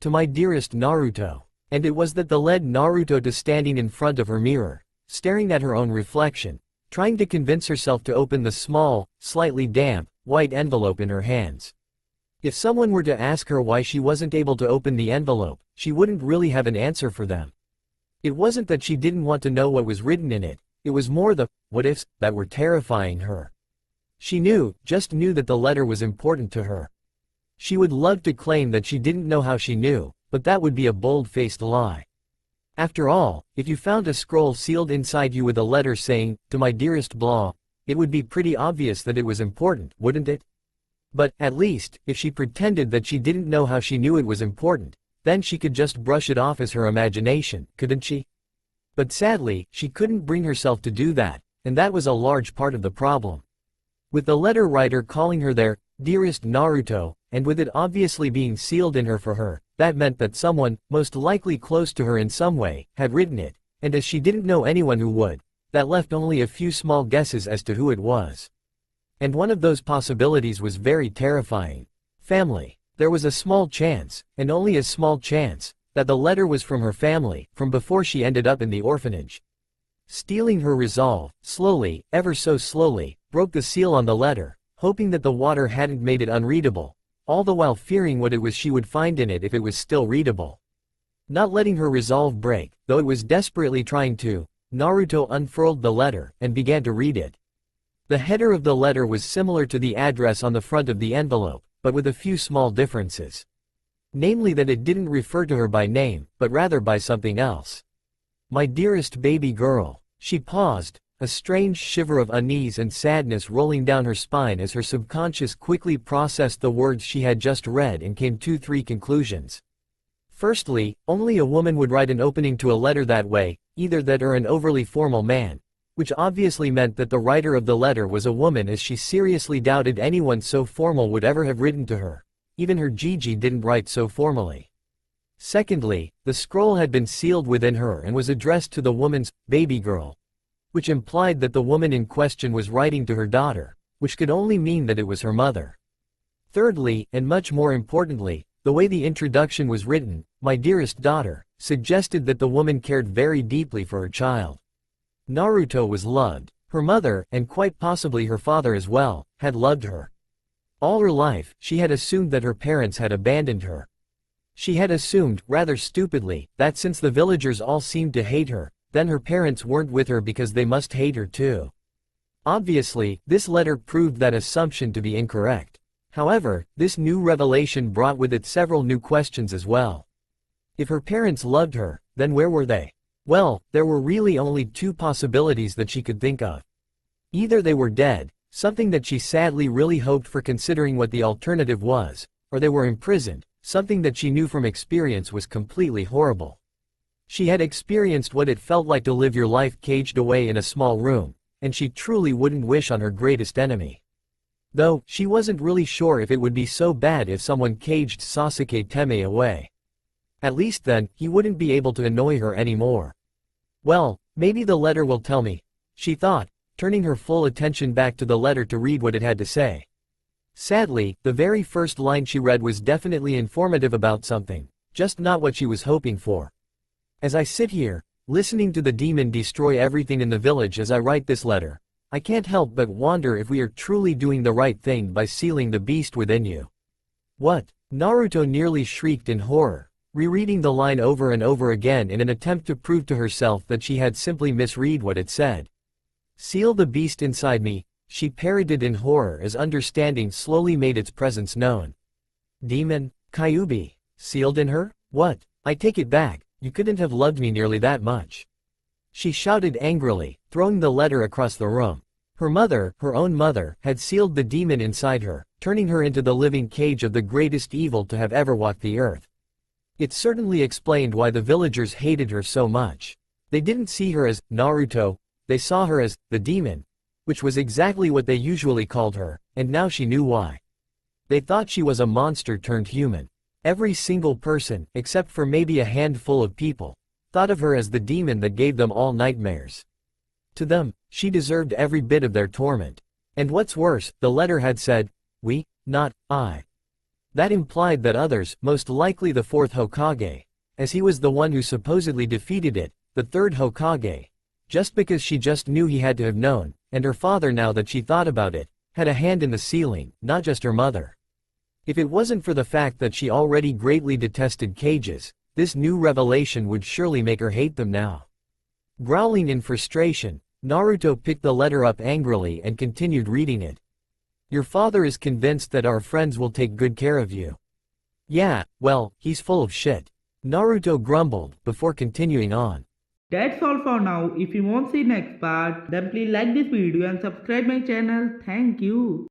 "To my dearest Naruto." And it was that led Naruto to standing in front of her mirror, staring at her own reflection, trying to convince herself to open the small, slightly damp, white envelope in her hands. If someone were to ask her why she wasn't able to open the envelope, she wouldn't really have an answer for them. It wasn't that she didn't want to know what was written in it, it was more the what-ifs that were terrifying her. She just knew that the letter was important to her. She would love to claim that she didn't know how she knew, but that would be a bold-faced lie. After all, if you found a scroll sealed inside you with a letter saying, "To my dearest blah," it would be pretty obvious that it was important, wouldn't it? But, at least, if she pretended that she didn't know how she knew it was important, then she could just brush it off as her imagination, couldn't she? But sadly, she couldn't bring herself to do that, and that was a large part of the problem. With the letter writer calling her their dearest Naruto, and with it obviously being sealed in her for her, that meant that someone, most likely close to her in some way, had written it, and as she didn't know anyone who would, that left only a few small guesses as to who it was. And one of those possibilities was very terrifying. Family. There was a small chance, and only a small chance, that the letter was from her family, from before she ended up in the orphanage. Steeling her resolve, slowly, ever so slowly, broke the seal on the letter, hoping that the water hadn't made it unreadable, all the while fearing what it was she would find in it if it was still readable. Not letting her resolve break, though it was desperately trying to, Naruto unfurled the letter, and began to read it. The header of the letter was similar to the address on the front of the envelope, but with a few small differences. Namely that it didn't refer to her by name, but rather by something else. My dearest baby girl. She paused, a strange shiver of unease and sadness rolling down her spine as her subconscious quickly processed the words she had just read and came to three conclusions. Firstly, only a woman would write an opening to a letter that way, either that or an overly formal man, which obviously meant that the writer of the letter was a woman, as she seriously doubted anyone so formal would ever have written to her. Even her Gigi didn't write so formally. Secondly, the scroll had been sealed within her and was addressed to the woman's baby girl, which implied that the woman in question was writing to her daughter, which could only mean that it was her mother. Thirdly, and much more importantly, the way the introduction was written, my dearest daughter, suggested that the woman cared very deeply for her child. Naruto was loved. Her mother, and quite possibly her father as well, had loved her. All her life, she had assumed that her parents had abandoned her. She had assumed, rather stupidly, that since the villagers all seemed to hate her, then her parents weren't with her because they must hate her too. Obviously, this letter proved that assumption to be incorrect. However, this new revelation brought with it several new questions as well. If her parents loved her, then where were they? Well, there were really only two possibilities that she could think of. Either they were dead, something that she sadly really hoped for considering what the alternative was, or they were imprisoned, something that she knew from experience was completely horrible. She had experienced what it felt like to live your life caged away in a small room, and she truly wouldn't wish on her greatest enemy. Though, she wasn't really sure if it would be so bad if someone caged Sasuke Teme away. At least then, he wouldn't be able to annoy her anymore. Well, maybe the letter will tell me, she thought, turning her full attention back to the letter to read what it had to say. Sadly, the very first line she read was definitely informative about something, just not what she was hoping for. As I sit here, listening to the demon destroy everything in the village as I write this letter, I can't help but wonder if we are truly doing the right thing by sealing the beast within you. What? Naruto nearly shrieked in horror, rereading the line over and over again in an attempt to prove to herself that she had simply misread what it said. Seal the beast inside me, she parroted in horror as understanding slowly made its presence known. Demon, Kyuubi, sealed in her? What? I take it back, you couldn't have loved me nearly that much. She shouted angrily, throwing the letter across the room. Her mother, her own mother, had sealed the demon inside her, turning her into the living cage of the greatest evil to have ever walked the earth. It certainly explained why the villagers hated her so much. They didn't see her as Naruto, they saw her as the demon, which was exactly what they usually called her, and now she knew why. They thought she was a monster turned human. Every single person, except for maybe a handful of people, thought of her as the demon that gave them all nightmares. To them, she deserved every bit of their torment. And what's worse, the letter had said, we, not I. That implied that others, most likely the fourth Hokage, as he was the one who supposedly defeated it, the third Hokage, just because she just knew he had to have known, and her father, now that she thought about it, had a hand in the sealing, not just her mother. If it wasn't for the fact that she already greatly detested cages, this new revelation would surely make her hate them now. Growling in frustration, Naruto picked the letter up angrily and continued reading it. Your father is convinced that our friends will take good care of you. Yeah, well, he's full of shit. Naruto grumbled, before continuing on. That's all for now. If you want to see next part, then please like this video and subscribe my channel. Thank you.